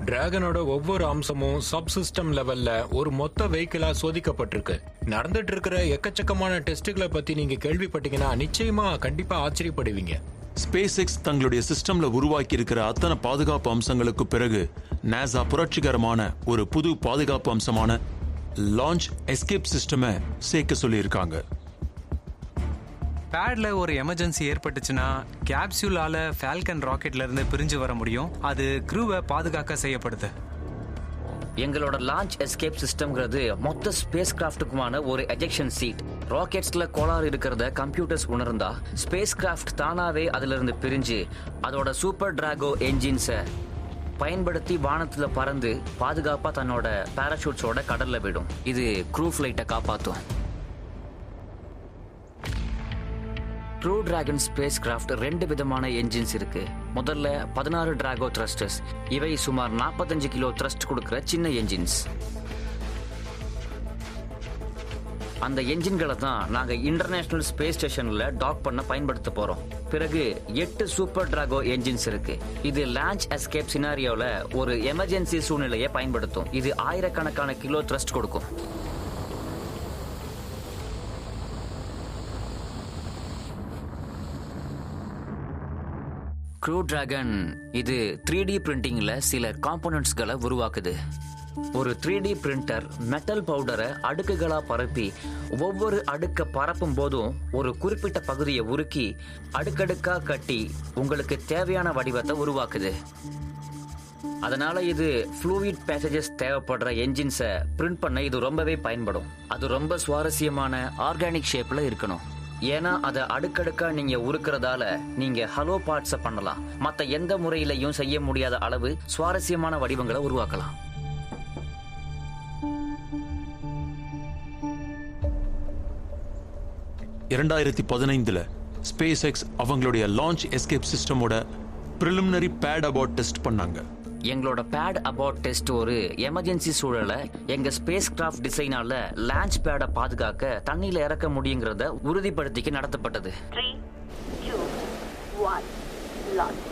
டிராகனோட ஒவ்வொரு அம்சமும் சப்சிஸ்டம் லெவல்ல ஒரு மொத்த வெஹிக்கிளா சோதிக்கப்பட்டிருக்கு. நடந்துட்டு இருக்கிற எக்கச்சக்கமான டெஸ்டுகளை பத்தி நீங்க கேள்விப்பட்டீங்கன்னா நிச்சயமா கண்டிப்பா ஆச்சரியப்படுவீங்க. ஸ்பேஸ் எக்ஸ் தங்களுடைய சிஸ்டம்ல உருவாக்கி இருக்கிற அத்தனை பாதுகாப்பு அம்சங்களுக்கு பிறகு நாசா புரட்சிகரமான ஒரு புது பாதுகாப்பு அம்சமான லான்ச் எஸ்கேப் சிஸ்டமை சேர்க்க சொல்லியிருக்காங்க. பேட்ல ஒரு எமர்ஜென்சி ஏற்பட்டுச்சுன்னா கேப்சூலால ஃபால்கன் ராக்கெட்ல இருந்து பிரிஞ்சு வர முடியும். அது க்ரூவை பாதுகாக்க செய்யப்படுது. எங்களோட லான்ச் எஸ்கேப் சிஸ்டம்ங்கிறது மொத்த ஸ்பேஸ் கிராஃப்டுக்குமான ஒரு எஜெக்ஷன் சீட். ராக்கெட்ஸ்ல கோளாறு இருக்கிறத கம்ப்யூட்டர்ஸ் உணர்ந்தா ஸ்பேஸ் கிராஃப்ட் தானாவே அதுல இருந்து பிரிஞ்சு அதோட சூப்பர் டிராகோ என்ஜின்ஸை பயன்படுத்தி வானத்துல பறந்து பாதுகாப்பா தன்னோட பாராசூட்ஸோட கடல்ல விடும். இது க்ரூ ஃபிளைட்டை காப்பாத்தும். க்ரூ டிராகன் ஸ்பேஸ் கிராஃப்ட் 2 விதமான என்ஜின்ஸ் இருக்கு. முதல்ல 16 டிராகோ த்ரஸ்டர்ஸ். இவை சுமார் 45 கிலோ த்ரஸ்ட் கொடுக்கிற சின்ன என்ஜின்ஸ். அந்த என்ஜின்களை தான் நாங்க இன்டர்நேஷனல் ஸ்பேஸ் ஸ்டேஷன்ல டாக் பண்ண பயன்படுத்த போறோம். பிறகு 8 சூப்பர் டிராகோ என்ஜின்ஸ் இருக்கு. இது லான்ச் எஸ்கேப் சினாரியோல ஒரு எமர்ஜென்சி சூழ்நிலையை பயன்படுத்தும். இது ஆயிரக்கணக்கான கிலோ த்ரஸ்ட் கொடுக்கும். க்ரூ டிராகன் இது 3D பிரிண்டிங்ல சில காம்போனன்ட்ஸ்களை உருவாக்குது. ஒரு 3D பிரிண்டர் மெட்டல் பவுடரை அடுக்குகளா பரப்பி ஒவ்வொரு அடுக்க பரப்பும் போதும் ஒரு குறிப்பிட்ட பகுதியை உருக்கி அடுக்கடுக்கா கட்டி உங்களுக்கு தேவையான வடிவத்தை உருவாக்குது. அதனால இது ஃப்ளூயிட் பேசேஜஸ் தேவைப்படுற என்ஜின்ஸை பிரிண்ட் பண்ண இது ரொம்பவே பயன்படும். அது ரொம்ப சுவாரஸ்யமான ஆர்கானிக் ஷேப்ல இருக்கணும். ஏன்னா அதை அடுக்கடுக்கா நீங்க உருக்குறதால நீங்க ஹலோ பார்ட்ஸை பண்ணலாம். மற்ற எந்த முறையிலையும் செய்ய முடியாத அளவு சுவாரஸ்யமான வடிவங்களை உருவாக்கலாம். ஸ்பேஸ் எக்ஸ் அவங்களுடைய லான்ச் எஸ்கேப் சிஸ்டமோட பிரிலிமினரி பேட் அபார்ட் டெஸ்ட் பண்ணாங்க. எங்களோட பேட் அபார்ட் டெஸ்ட் ஒரு எமர்ஜென்சி சூழல எங்க ஸ்பேஸ் கிராஃப்ட் டிசைனால லான்ச் பேடை பாதுகாக்க தண்ணியில இறக்க முடியுங்கிறத உறுதிப்படுத்திக்க நடத்தப்பட்டது. 3, 2, 1, launch.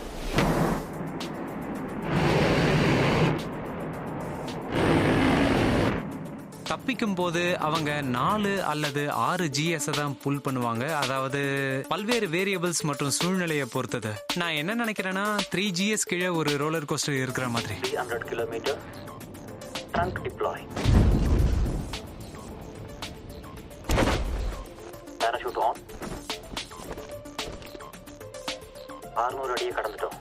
தப்பிக்கும் போது அவங்க 4 அல்லது 6 GS தான் புல் பண்ணுவாங்க. அதாவது பல்வேறு வேரியபிள்ஸ் மற்றும் சூழ்நிலையை பொறுத்தது. நான் என்ன நினைக்கிறேன்னா 3 GS கீழே ஒரு ரோலர் கோஸ்டர் இருக்கிற மாதிரி. 300 kilometre trunk deploy. Parachute on. 600 அடியை கடந்துட்டோம்.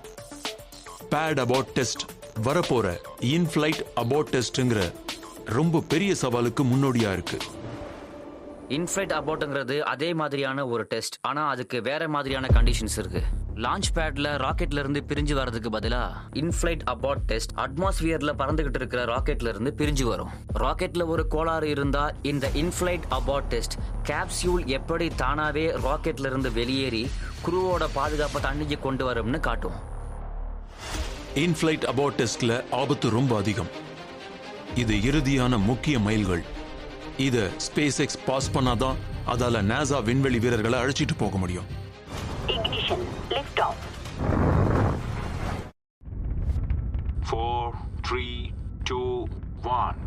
பேட் அபார்ட் டெஸ்ட் வரப்போற இன்ஃபிளைட் அபார்ட் டெஸ்ட்ங்கிற ரொம்ப பெரிய சவாலுக்கு முன்னோடியா இருக்கு. இன்ஃபிளைட் அபார்ட்ங்கிறது அதே மாதிரியான ஒரு டெஸ்ட். ஆனா அதுக்கு வேற மாதிரியான கண்டிஷன்ஸ் இருக்கு. லான்ச் பேட்ல ராக்கெட்ல இருந்து பிரிஞ்சு வரதுக்கு பதிலா இன்ஃபிளைட் அபார்ட் டெஸ்ட் அட்மாஸ்பியர்ல பறந்துகிட்டு இருக்கிற ராக்கெட்ல இருந்து பிரிஞ்சு வரும். ராக்கெட்ல ஒரு கோளாறு இருந்தா இந்த இன்ஃபிளைட் அபார்ட் டெஸ்ட் கேப்சியூல் எப்படி தானாவே ராக்கெட்ல இருந்து வெளியேறி குரூவோட பாதுகாப்பை தண்ணிக்கு கொண்டு வரும்னு காட்டும். இன்ஃபிளைட் அபார்ட் டெஸ்ட்ல ஆபத்து ரொம்ப அதிகம். இது இறுதியான முக்கிய மைல்கள். இத ஸ்பேஸ் எக்ஸ் பாஸ் பண்ணாதான் அதால நாசா விண்வெளி வீரர்களை அழைச்சிட்டு போக முடியும். Ignition, lift off. 4, 3, 2, 1.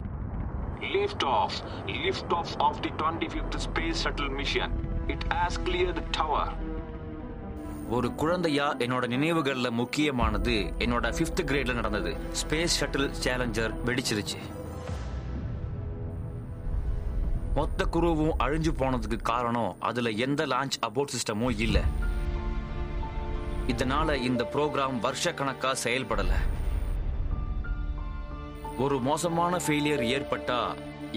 Lift off. Lift off of the 25th Space Shuttle mission. It has cleared the tower. ஒரு குழந்தையா என்னோட நினைவுகள்ல முக்கியமானது என்னோட 5th கிரேட்ல நடந்தது. ஸ்பேஸ் ஷட்டில் சேலஞ்சர் வெடிச்சிருச்சு. மொத்த குருவும் அழிஞ்சு போனதுக்கு காரணம் அதுல எந்த லான்ச் அபோர்ட் சிஸ்டமும் இல்ல. இதனால இந்த ப்ரோக்ராம் வருஷக்கணக்கா செயல்படல. ஒரு மோசமான ஃபெயிலியர் ஏற்பட்டா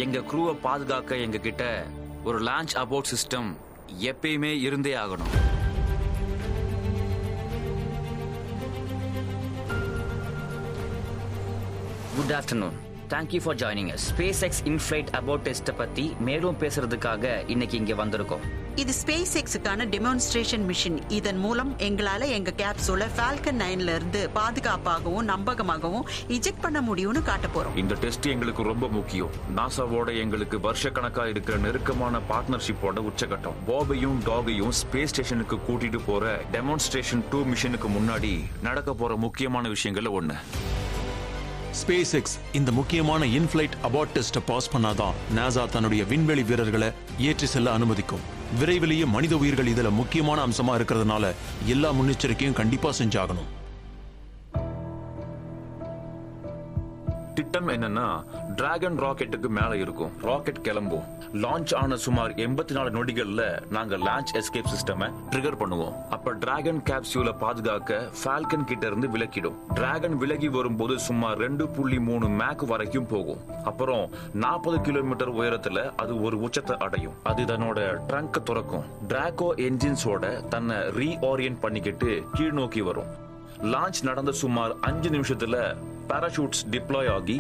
எங்க குரூவை பாதுகாக்க எங்க கிட்ட ஒரு லான்ச் அபோர்ட் சிஸ்டம் எப்பயுமே இருந்தே ஆகணும். Good afternoon. Thank you for joining us. SpaceX inflight abort test பத்தி மேலும் பேசுறதுக்காக இன்னைக்கு இங்க வந்திருக்கோம். இது ஸ்பேஸ் எக்ஸுக்கான டெமான்ஸ்ட்ரேஷன் மிஷன். இதன் மூலம் எங்களால எங்க கேப்சூலை ஃபால்கன் 9ல இருந்து பாதுகாப்பாகவும் நம்பகமாகவும் இஜெக்ட் பண்ண முடியும்னு காட்ட போறோம். இந்த டெஸ்ட் எங்களுக்கு ரொம்ப முக்கியம். நாசாவோட எங்களுக்கு வருஷக்கணக்கா இருக்கிற நெருக்கமான பார்ட்னர்ஷிப்போட உச்சகட்டம். பாபையும் டாகையும் ஸ்பேஸ் ஸ்டேஷனுக்கு கூட்டிட்டு போற டெமான்ஸ்ட்ரேஷன் 2 மிஷனுக்கு முன்னாடி நடக்க போற முக்கியமான விஷயங்கள்ல ஒண்ணு. ஸ்பேஸ் எக்ஸ் இந்த முக்கியமான இன்ஃபிளைட் அபார்ட் டெஸ்ட்டை பாஸ் பண்ணாதான் நாசா தன்னுடைய விண்வெளி வீரர்களை ஏற்றி செல்ல அனுமதிக்கும். விரைவிலேயே மனித உயிர்கள் இதுல முக்கியமான அம்சமா இருக்கிறதுனால எல்லா முன்னெச்சரிக்கையும் கண்டிப்பா செஞ்சாகணும். திட்டம் என்னன்னா டிராகன் ராக்கெட்டுக்கு மேல இருக்கும். ராக்கெட் கிளம்பும். லான்ச் ஆன சுமார் 84 நொடிகள்ல நாங்க லான்ச் எஸ்கேப் சிஸ்டம் ட்ரிகர் பண்ணுவோம். அப்ப டிராகன் கேப்சியூல பாதுகாக்க ஃபால்கன் கிட்ட இருந்து விலக்கிடும். டிராகன் விலகி வரும்போது சுமார் 2.3 மேக் வரைக்கும் போகும். அப்புறம் 40 கிலோமீட்டர் உயரத்துல அது ஒரு உச்சத்தை அடையும். அது தன்னோட ட்ரங்க் துறக்கும். டிராகோ என்ஜின்ஸோட தன்னை ரீஆரியன்ட் பண்ணிக்கிட்டு கீழ் நோக்கி வரும். லான்ச் நடந்த சுமார் 5 நிமிஷத்துல பாராசூட்ஸ் டிப்ளாய் ஆகி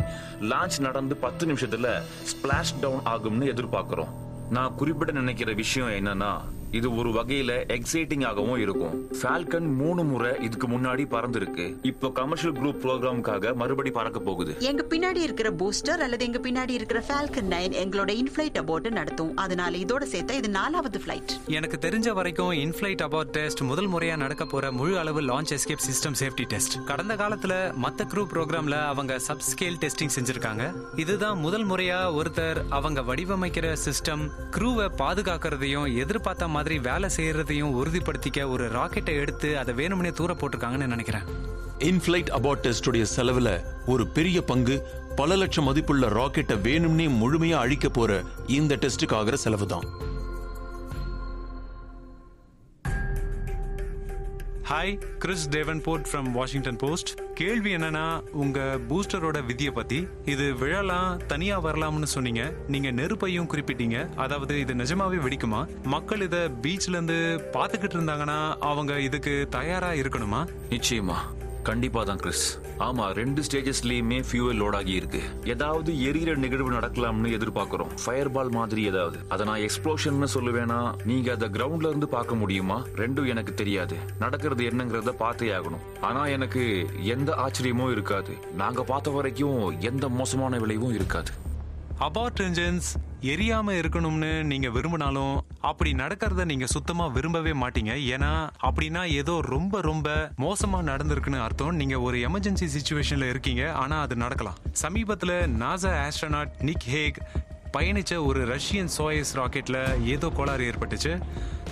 லான்ச் நடந்து 10 நிமிஷத்துல ஸ்பிளாஷ் டவுன் ஆகும்னு எதிர்பார்க்கிறோம். நான் குறிப்பிட நினைக்கிற விஷயம் என்னன்னா, இது ஒரு வகையில எக்ஸைட்டிங் ஆகவும் இருக்கும். ஃபால்கன் 3 முறை இதுக்கு முன்னாடி பறந்திருக்கு. இப்போ கமர்ஷியல் குரூப் ப்ரோக்ராமுக்காக மறுபடி பறக்க போகுது. எங்க பின்னாடி இருக்கிற பூஸ்டர் அல்லது எங்க பின்னாடி இருக்கிற ஃபால்கன் 9 எங்களோட இன்ஃபிளைட் அபார்ட் நடத்தும். அதனால இதோட சேர்த்தா இது 4வது ஃபிளைட். எனக்கு தெரிஞ்ச வரைக்கும் இன்ஃபிளைட் அபார்ட் டெஸ்ட் முதல் முறையா நடக்க போற முழு அளவு launch escape system safety test. கடந்த காலத்துல மத்த குரூப் ப்ரோக்ராம்ல அவங்க சப் ஸ்கேல் டெஸ்டிங் செஞ்சிருக்காங்க. இதுதான் முதல் முறையா ஒருத்தர் அவங்க வடிவமைக்கிற சிஸ்டம் க்ரூவை பாதுகாக்கிறதையும் எதிர்பார்த்த மாதிரி வேலை செய்யறதையும் உறுதிப்படுத்திக்க ஒரு ராக்கெட்டை எடுத்து அதை வேணும்னே தூர போட்டிருக்காங்கன்னு நினைக்கிறேன். இன்ஃபிளைட் அபார்ட் டெஸ்டுடைய செலவுல ஒரு பெரிய பங்கு பல லட்சம் மதிப்புள்ள ராக்கெட்டை வேணும்னே முழுமையா அழிக்க போற இந்த டெஸ்டுக்கு ஆகிற செலவு தான். Hi, Chris Davenport from Washington Post. கேள்வி என்னன்னா, உங்க பூஸ்டரோட விதியை பத்தி. இது விழலாம், தனியா வரலாம்னு சொன்னீங்க. நீங்க நெருப்பையும் குறிப்பிட்டீங்க. அதாவது இது நிஜமாவே வெடிக்குமா? மக்கள் இத பீச்ல இருந்து பாத்துக்கிட்டு இருந்தாங்கன்னா அவங்க இதுக்கு தயாரா இருக்கணுமா? நிச்சயமா, கண்டிப்பா தான் கிறிஸ். ஆமா, 2 ஸ்டேஜஸ்லயுமே ஃபியூவல் லோட் ஆகி இருக்கு. ஏதாவது எரியிற நிகழ்வு நடக்கலாம்னு எதிர்பார்க்கிறோம். ஃபயர் பால் மாதிரி ஏதாவது. அதை நான் எக்ஸ்ப்ளோஷன் சொல்லுவேனா, நீங்க அதை கிரவுண்ட்ல இருந்து பார்க்க முடியுமா? ரெண்டும் எனக்கு தெரியாது. நடக்கிறது என்னங்கறத பார்த்தே ஆகணும். ஆனா எனக்கு எந்த ஆச்சரியமும் இருக்காது. நாங்க பார்த்த வரைக்கும் எந்த மோசமான விளைவும் இருக்காது. அபார்ட் என்ஜின்ஸ் எரியாம இருக்கணும்னு நீங்க விரும்பினாலும் அப்படி நடக்கிறத நீங்க சுத்தமா விரும்பவே மாட்டீங்க. ஏன்னா அப்படின்னா ஏதோ ரொம்ப ரொம்ப மோசமா நடந்திருக்குன்னு அர்த்தம். நீங்க ஒரு எமர்ஜென்சி சிச்சுவேஷன்ல இருக்கீங்க, ஆனா அது நடக்கலாம். சமீபத்துல நாசா ஆஸ்ட்ரோநாட் நிக் ஹேக் பயணிச்ச ஒரு ரஷ்யன் சோயஸ் ராக்கெட்ல ஏதோ கோளாறு ஏற்பட்டுச்சு.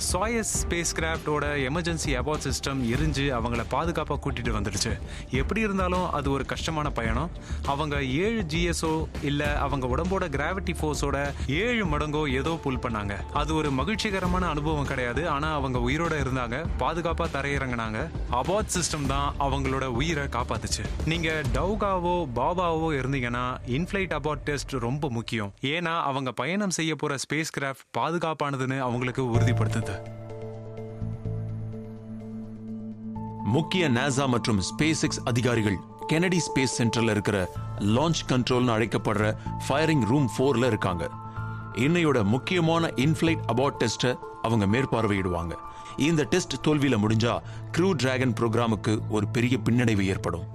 சோயஸ் ஸ்பேஸ் கிராஃப்டோட எமர்ஜென்சி அபார்ட் சிஸ்டம் எரிஞ்சு அவங்கள பாதுகாப்பா கூட்டிட்டு வந்துடுச்சு. எப்படி இருந்தாலும் அது ஒரு கஷ்டமான பயணம். அவங்க 7 GSO இல்ல அவங்க உடம்போட கிராவிட்டி ஃபோர்ஸோட 7 மடங்கோ ஏதோ புல் பண்ணாங்க. அது ஒரு மகிழ்ச்சிகரமான அனுபவம் கிடையாது. ஆனா அவங்க உயிரோட இருந்தாங்க, பாதுகாப்பா தரையிறங்கினாங்க. அபார்ட் சிஸ்டம் தான் அவங்களோட உயிரை காப்பாத்துச்சு. நீங்க டவுகாவோ பாபாவோ இருந்தீங்கன்னா இன்ஃபிளைட் அபார்ட் டெஸ்ட் ரொம்ப முக்கியம். ஏன்னா அவங்க பயணம் செய்ய போற ஸ்பேஸ் கிராஃப்ட் பாதுகாப்பானதுன்னு அவங்களுக்கு உறுதிப்படுத்துது. முக்கிய நாசா மற்றும் ஸ்பேஸ் எக்ஸ் அதிகாரிகள் கெனடி ஸ்பேஸ் சென்டர்ல இருக்கிற லான்ச் கண்ட்ரோல்னு அழைக்கப்படுற ஃபயரிங் ரூம் 4ல இருக்காங்க. இன்னையோட முக்கியமான இன்ஃபிளைட் அபார்ட் டெஸ்ட்டை அவங்க மேற்பார்வையிடுவாங்க. இந்த டெஸ்ட் தோல்வியில முடிஞ்சா க்ரூ டிராகன் ப்ரோக்ராமுக்கு ஒரு பெரிய பின்னடைவு ஏற்படும்.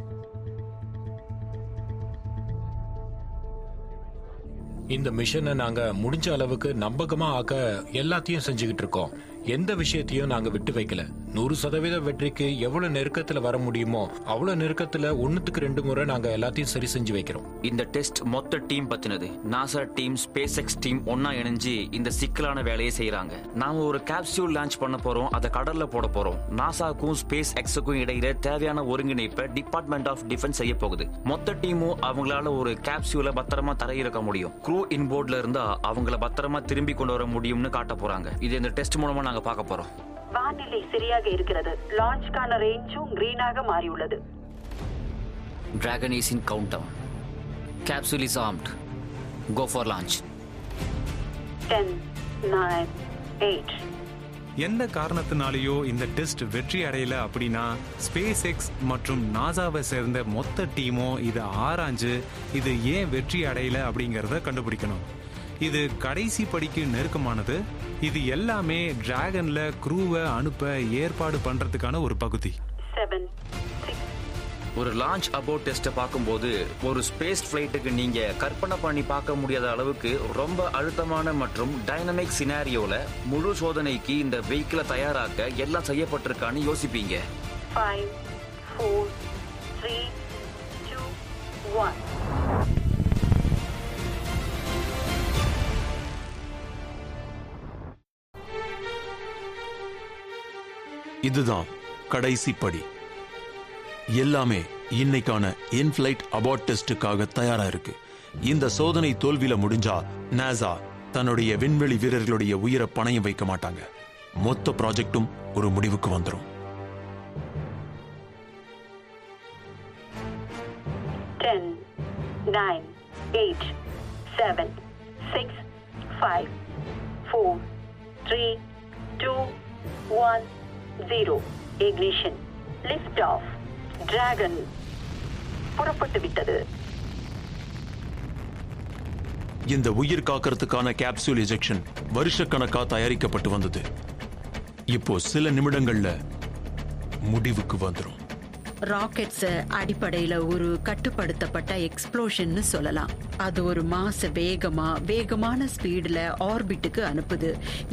இந்த மிஷனை நாங்க முடிஞ்ச அளவுக்கு நம்பகமா ஆக்க எல்லாத்தையும் செஞ்சுக்கிட்டு இருக்கோம். எந்த விஷயத்தையும் நாங்க விட்டு வைக்கல. 100% வெற்றிக்கு எவ்வளவு நெருக்கத்துல வர முடியுமோ அவ்வளவு நெருக்கத்துல 1க்கு 2 முறை நாங்க எல்லாத்தையும் சரி செஞ்சு வைக்கிறோம். இந்த டெஸ்ட் மொத்த டீம் பத்தினது. NASA team, SpaceX team ஒன்னா இணைஞ்சு இந்த சிக்கலான வேலையை செய்யறாங்க. நாம ஒரு கேப்சூல் லான்ச் பண்ண போறோம். அதை கடல்ல போட போறோம். நாசாக்கும் ஸ்பேஸ் எக்ஸுக்கும் இடையில தேவையான ஒருங்கிணைப்பை டிபார்ட்மெண்ட் ஆஃப் டிஃபென்ஸ் செய்ய போகுது. மொத்த டீமும் அவங்களால ஒரு கேப்சூலை பத்திரமா தரையிறக்க முடியும். க்ரூ இன்போர்ட்ல இருந்தா அவங்கள பத்திரமா திரும்பி கொண்டு வர முடியும்னு காட்ட போறாங்க. இது இந்த டெஸ்ட் மூலமா நாங்க பார்க்க போறோம். வானிலை சரியாக இருக்கிறது. லான்ச்கான ரேஞ்சும் கிரீனாக மாறியுள்ளது. Dragon is in countdown. Capsule is armed. Go for launch. 10, 9, 8. எந்த காரணத்தினாலேயோ இந்த டெஸ்ட் வெற்றி அடையல அப்படின்னா ஸ்பேஸ் எக்ஸ் மற்றும் நாசாவை சேர்ந்த மொத்த டீமும் இதை ஆராய்ஞ்சு இது ஏன் வெற்றி அடையல அப்படிங்கறத கண்டுபிடிக்கணும். இது கடைசி படிக்கு நெருக்கமானது. இது எல்லாமே டிராகன்ல க்ரூவை அனுப்ப ஏற்பாடு பண்றதுக்கான ஒரு பகுதி. 7, 6. ஒரு லான்ச் அபோர்ட் டெஸ்ட்டை பார்க்கும்போது ஒரு ஸ்பேஸ் ஃபிளைட்டுக்கு நீங்க கற்பனை பண்ணி பார்க்க முடியாத அளவுக்கு ரொம்ப அழுத்தமான மற்றும் டைனமிக் சினாரியோல முழு சோதனைக்கு இந்த வெஹிக்கிளை தயாராக்க எல்லாம் செய்யப்பட்டிருக்கான்னு யோசிப்பீங்க. 5, 4, 3, 2, 1. இதுதான் கடைசி படி. எல்லாமே இன்னைக்கான இன்ஃபிளைட் அபார்ட் டெஸ்டுக்காக தயாரா இருக்கு. இந்த சோதனை தோல்வியில முடிஞ்சா நாசா தன்னுடைய விண்வெளி வீரர்களுடைய உயிரை பணயம் வைக்க மாட்டாங்க. மொத்த ப்ராஜெக்டும் ஒரு முடிவுக்கு வந்துடும். 10, 9, 8, 7, 6, 5, 4, 3, 2, 1, 0. Ignition. Lift off. Dragon. புறப்பட்டு விட்டது. இந்த உயிர் காக்கிறதுக்கான கேப்சூல் எஜெக்ஷன் வருஷக்கணக்கா தயாரிக்கப்பட்டு வந்தது. இப்போ சில நிமிடங்கள்ல முடிவுக்கு வந்துடும். ராக்கெட்ஸ் அடிப்படையில ஒரு கட்டுப்படுத்தப்பட்ட எக்ஸ்ப்ளோஷன் சொல்லலாம். அது ஒரு மாச வேகமான ஸ்பீடுல ஆர்பிட்டுக்கு அனுப்புது.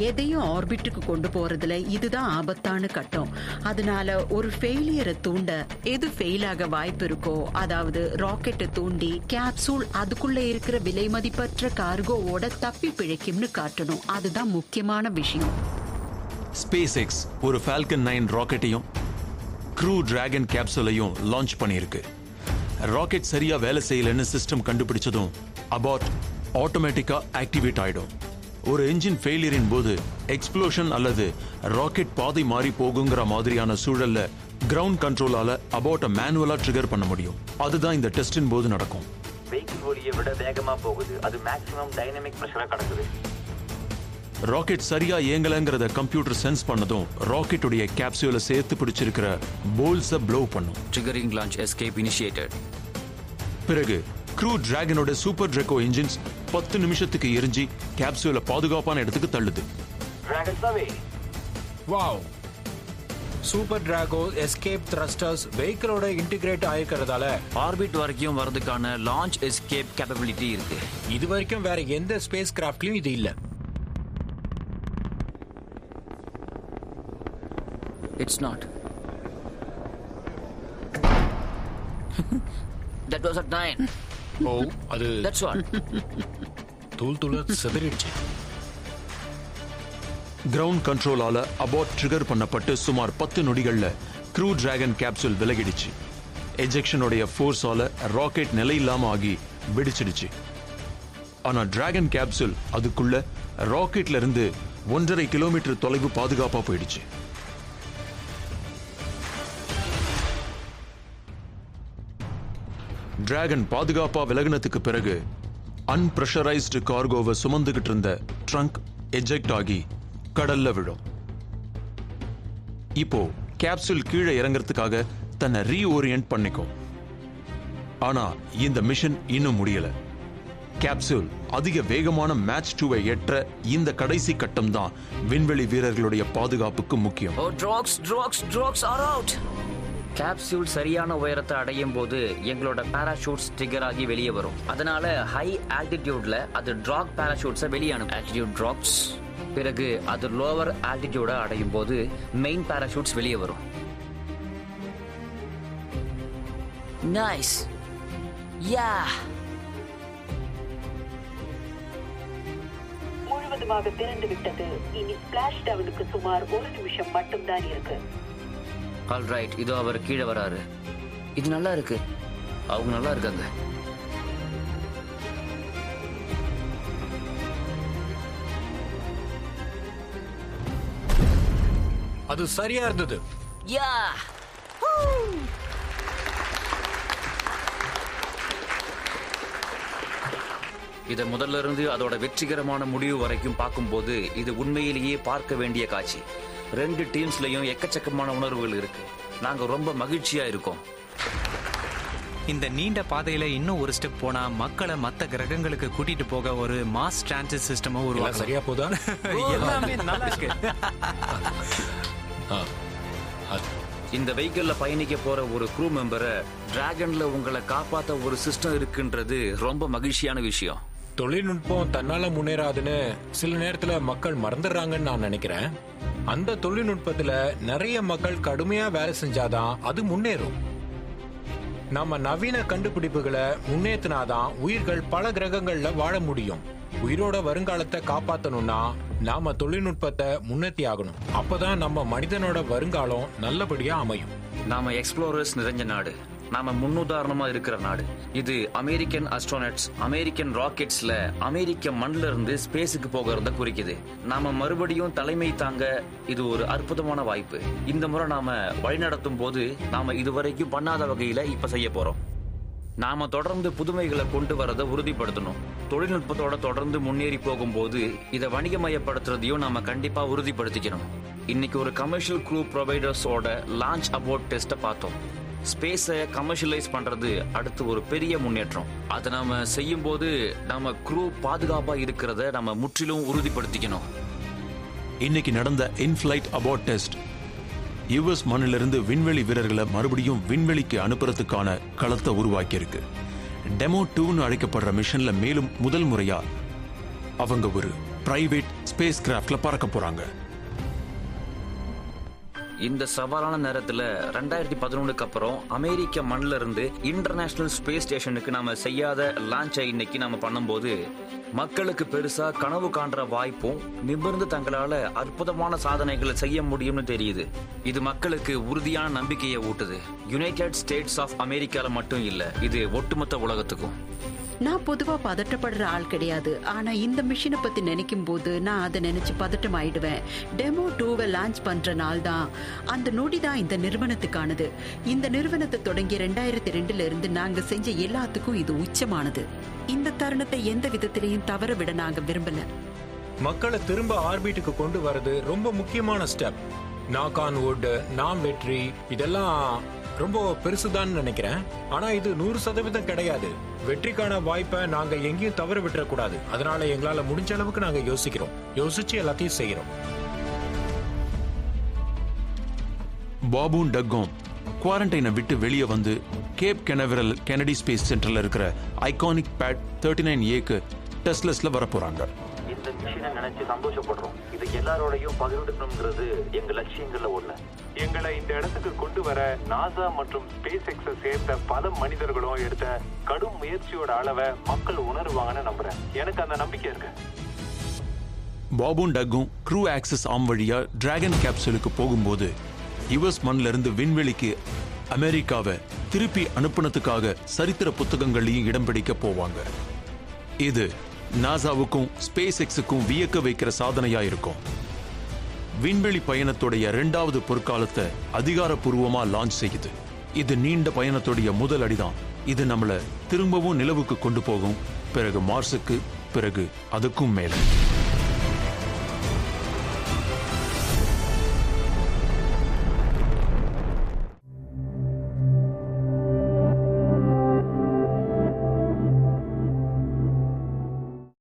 எதையும் ஆர்பிட்டுக்கு கொண்டு போறதுல இதுதான் ஆபத்தான கட்டம். அதனால ஒரு ஃபெயிலியரை தூண்ட எது ஃபெயில் ஆக வாய்ப்பு இருக்கோ, அதாவது ராக்கெட்டை தூண்டி கேப்சூல் அதுக்குள்ள இருக்கிற விலை மதிப்பற்ற கார்கோவோட தப்பி பிழைக்கும்னு காட்டணும். அதுதான் முக்கியமான விஷயம். ஸ்பேஸ் எக்ஸ் ஒரு ஃபால்கன் 9 ராக்கெட்டையும் க்ரூ டிராகன் கேப்சூலையும் லான்ச் பண்ணியிருக்கு. ராக்கெட் சரியா வேலை செய்யலன்னு சிஸ்டம் கண்டுபிடிச்சதும் அபார்ட் ஆட்டோமேட்டிக்கா ஆக்டிவேட் ஆயிடும். ஒரு என்ஜின் ஃபெயிலியரின் போது எக்ஸ்ப்ளோஷன் அல்லது ராக்கெட் பாதை மாறி போகுங்கிற மாதிரியான சூழல்ல கிரவுண்ட் கண்ட்ரோலால அபார்ட்டை மேனுவலா ட்ரிகர் பண்ண முடியும். அதுதான் இந்த டெஸ்டின் போது நடக்கும். வெஹிக்கிள் ஒலியை விட வேகமா போகுது. அது மேக்ஸிமம் டைனமிக் பிரஷரா கடக்குது. ராக்கெட் சரியா இயங்கலங்கிறத கம்ப்யூட்டர் சென்ஸ் பண்ணதும் ராக்கெட்டுடைய கேப்சூலை சேர்த்து பிடிச்சிருக்கிற போல்ஸை ப்ளோ பண்ணும். Triggering launch escape initiated. பிறகு க்ரூ டிராகனோட சூப்பர் ட்ரெக்கோ இன்ஜின்ஸ் 10 நிமிஷத்துக்கு எரிஞ்சி கேப்சூலை பாதுகாப்பான இடத்துக்கு தள்ளுது. Wow! SuperDraco escape thrusters வெஹிக்கிளோட இன்டிகிரேட் ஆயிருக்கிறதால ஆர்பிட் வரைக்கும் வரதுக்கான லான்ச் எஸ்கேப் கேப்பபிலிட்டி இருக்கு. இது வரைக்கும் வேற எந்த ஸ்பேஸ் கிராஃப்ட்லயும் இது இல்ல. It's not. That was at 9. Oh, அது That's what. தூள் சிதறிடுச்சு. கிரவுண்ட் கண்ட்ரோலால அபார்ட் ட்ரிகர் பண்ணப்பட்டு சுமார் 10 நொடிகள்ல க்ரூ டிராகன் கேப்சூல் விலகிடுச்சு. எஜெக்ஷனுடைய ஃபோர்ஸால ராக்கெட் நிலையில்லாம ஆகி வெடிச்சிடுச்சு. ஆனா டிராகன் கேப்சூல் அதுக்குள்ள ராக்கெட்ல இருந்து 1.5 கிலோமீட்டர் தொலைவு பாதுகாப்பா போயிடுச்சு. டிராகன் பாதுகாப்பா விலகினத்துக்கு பிறகு அன்பிரஷரைஸ்டு கார்கோவை சுமந்துகிட்டு இருந்த ட்ரங்க் எஜெக்ட் ஆகி கடல்ல விழும். இப்போ கேப்சூல் கீழே இறங்கறதுக்காக தன்னை ரீஓரியன்ட் பண்ணிக்கும். ஆனா இந்த மிஷன் இன்னும் முடியல. கேப்சூல் அதிக வேகமான மேட்ச் 2-ஐ ஏற்ற இந்த கடைசி கட்டம் தான் விண்வெளி வீரர்களுடைய பாதுகாப்புக்கு முக்கியம். Drugs are out. கேப்சூல் சரியான உயரத்தை அடையும் போது எங்களோட பாராஷூட்ஸ் ட்ரிகர் ஆகி வெளியே வரும். அதனால ஹை ஆல்டிடியூட்ல அது டிராக் பாராஷூட்ஸை வெளியே அனுப்பும். Altitude drops. பிறகு அது லோவர் ஆல்டிடியூட அடையும் போது மெயின் பாராஷூட்ஸ் வெளியே வரும். நைஸ். யா. முழுவதுமாக திறந்து விட்டது. இனி ஸ்பிளாஷ் டவுனுக்கு சுமார் 1 நிமிஷம் மட்டும்தான் இருக்கு. ஆல்ரைட், இதோ அவர் கீழே வராரு. இது நல்லா இருக்கு. அவங்க நல்லா இருக்காங்க. அது சரியா இருந்தது. யா. இதை முதல்ல இருந்து அதோட வெற்றிகரமான முடிவு வரைக்கும் பார்க்கும்போது இது உண்மையிலேயே பார்க்க வேண்டிய காட்சி. 2 டீம்ஸ்லயும் எக்கச்சக்கமான உணர்வுகள் இருக்கு. நாங்க ரொம்ப மகிழ்ச்சியா இருக்கோம். இந்த நீண்ட பாதையில இன்னும் ஒரு ஸ்டெப் போனா மக்களை மத்த கிரகங்களுக்கு கூட்டிட்டு போக ஒரு மாஸ் டிரான்சிட் சிஸ்டம் உருவாக்கலாம். சரியா போதா? எல்லாமே நல்லா இருக்கு. இந்த வெஹிக்கிள்ல பயணிக்க போற ஒரு க்ரூ மெம்பரை டிராகன்ல உங்களை காப்பாத்த ஒரு சிஸ்டம் இருக்குன்றது ரொம்ப மகிழ்ச்சியான விஷயம். தொழில்நுட்பம் தன்னால முன்னேறாதுன்னு சில நேரத்துல மக்கள் மறந்துடுறாங்கன்னு நான் நினைக்கிறேன். அந்த தொழில்நுட்பத்துல நிறைய மக்கள் கடுமையா வேலை செஞ்சாதான் அது முன்னேறும். நம்ம நவீன கண்டுபிடிப்புகளை முன்னேற்றினாதான் உயிர்கள் பல கிரகங்கள்ல வாழ முடியும். உயிரோட வருங்காலத்தை காப்பாத்தணும்னா நாம தொழில்நுட்பத்தை முன்னேற்றி ஆகணும். அப்பதான் நம்ம மனிதனோட வருங்காலம் நல்லபடியா அமையும். நாம எக்ஸ்ப்ளோரர்ஸ் நிறைஞ்ச நாடு. நாம முன்னுதாரணமா இருக்கிற நாடு. இது அமெரிக்கன் அஸ்ட்ரோனட்ஸ், அமெரிக்கன் ராக்கெட்ஸ்ல அமெரிக்க மண்ணில இருந்து ஸ்பேஸுக்கு போகிறத குறிக்குது. நாம மறுபடியும் தலைமை தாங்க இது ஒரு அற்புதமான வாய்ப்பு. இந்த முறை நாம வழிநடத்தும் போது நாம இதுவரைக்கும் பண்ணாத வகையில இப்ப செய்ய போறோம். நாம தொடர்ந்து புதுமைகளை கொண்டு வரதை உறுதிப்படுத்தணும். தொழில்நுட்பத்தோட தொடர்ந்து முன்னேறி போகும்போது இதை வணிகமயப்படுத்துறதையும் நாம கண்டிப்பா உறுதிப்படுத்திக்கணும். இன்னைக்கு ஒரு கமர்ஷியல் க்ரூ ப்ரொவைடர்ஸோட லான்ச் அபோர்ட் டெஸ்ட்டை பார்த்தோம். ஸ்பேஸை கமர்ஷியலைஸ் பண்றது அடுத்து ஒரு பெரிய முன்னேற்றம். அதை நாம செய்யும் போது நம்ம க்ரூ பாதுகாப்பா இருக்கிறத நம்ம முற்றிலும் உறுதிப்படுத்திக்கணும். இன்னைக்கு நடந்த இன்ஃபிளைட் அபோர்ட் டெஸ்ட் யுஎஸ் மண்ணிலிருந்து விண்வெளி வீரர்களை மறுபடியும் விண்வெளிக்கு அனுப்புறதுக்கான களத்தை உருவாக்கி இருக்கு. டெமோ 2ன்னு அழைக்கப்படுற மிஷன்ல மேலும் முதல் முறையா அவங்க ஒரு பிரைவேட் ஸ்பேஸ் கிராஃப்ட்ல பறக்க போறாங்க. இந்த சவாலான நேரத்துல 2011க்கு அப்புறம் அமெரிக்க மண்ணில இருந்து இன்டர்நேஷனல் ஸ்பேஸ் ஸ்டேஷனுக்கு நாம செய்யாத லான்ச்சை இன்னைக்கு நாம பண்ணும்போது மக்களுக்கு பெருசா கனவு காண்ற வாய்ப்பும் நிமிர்ந்து தங்களால அற்புதமான சாதனைகளை செய்ய முடியும்னு தெரியுது. இது மக்களுக்கு உறுதியான நம்பிக்கையை ஊட்டுது. யுனைடெட் ஸ்டேட்ஸ் ஆஃப் அமெரிக்கால மட்டும் இல்ல, இது ஒட்டுமொத்த உலகத்துக்கும். நான் பொதுவா பதட்டப்படுற ஆள் கிடையாது. ஆனா இந்த மிஷினை பத்தி நினைக்கும் போது நான் அதை நினைச்சு பதட்டம் ஆயிடுவேன். டெமோ 2வை லான்ச் பண்ற நாள் தான், அந்த நொடி தான் இந்த நிறுவனத்துக்கானது. இந்த நிறுவனத்தை தொடங்கி 2002ல இருந்து நாங்க செஞ்ச எல்லாத்துக்கும் இது உச்சமானது. இந்த தருணத்தை எந்த விதத்திலையும் தவற விட நாங்க விரும்பல. மக்களை திரும்ப ஆர்பிட்டுக்கு கொண்டு வரது ரொம்ப முக்கியமான ஸ்டெப். நாக் ஆன் வுட், நாம் வெற்றி, இதெல்லாம் ரொம்ப பெருசுதான் நினைக்கிறேன். ஆனா இது 100% கிடையாது. வெற்றிக்கான வாய்ப்பை நாங்க எங்கேயும் தவற விட்டுறக்கூடாது. அதனால எங்களால முடிஞ்ச அளவுக்கு நாங்க யோசிச்சு எல்லாத்தையும் செய்யறோம். பாபும் டக்கும் குவாரண்டைனை விட்டு வெளியே வந்து கேப் கெனவெரல் கெனடி ஸ்பேஸ் சென்டர்ல இருக்கிற ஐகானிக் பேட் 39Aக்கு டெஸ்ட்லெஸ்ல வர போறாங்க. இந்த மிஷினை நினைச்சு சந்தோஷப்படுறோம். இது எல்லாரோடையும் பகிர்ந்துக்கணுங்கிறது எங்க லட்சியங்கள்ல ஒண்ணு. எங்களை இந்த இடத்துக்கு கொண்டு வர நாசா மற்றும் ஸ்பேஸ் எக்ஸை சேர்ந்த பல மனிதர்களும் எடுத்த கடும் முயற்சியோட அளவை மக்கள் உணர்வாங்கன்னு நம்புறேன். எனக்கு அந்த நம்பிக்கை இருக்கு. பாபும் டக்கும் க்ரூ ஆக்சஸ் ஆம் வழியா டிராகன் கேப்சூலுக்கு போகும்போது யுஎஸ் மண்ணில இருந்து விண்வெளிக்கு அமெரிக்காவை திருப்பி அனுப்புனதுக்காக சரித்திர புத்தகங்களையும் இடம் பிடிக்க போவாங்க. இது நாசாவுக்கும் ஸ்பேஸ் எக்ஸுக்கும் வியக்க வைக்கிற சாதனையா இருக்கும். விண்வெளி பயணத்துடைய 2வது பொற்காலத்தை அதிகாரப்பூர்வமா லான்ச் செய்யுது. இது நீண்ட பயணத்துடைய முதல் அடிதான். இது நம்மள திரும்பவும் நிலவுக்கு கொண்டு போகும், பிறகு மார்ஸுக்கு, பிறகு அதுக்கும் மேல.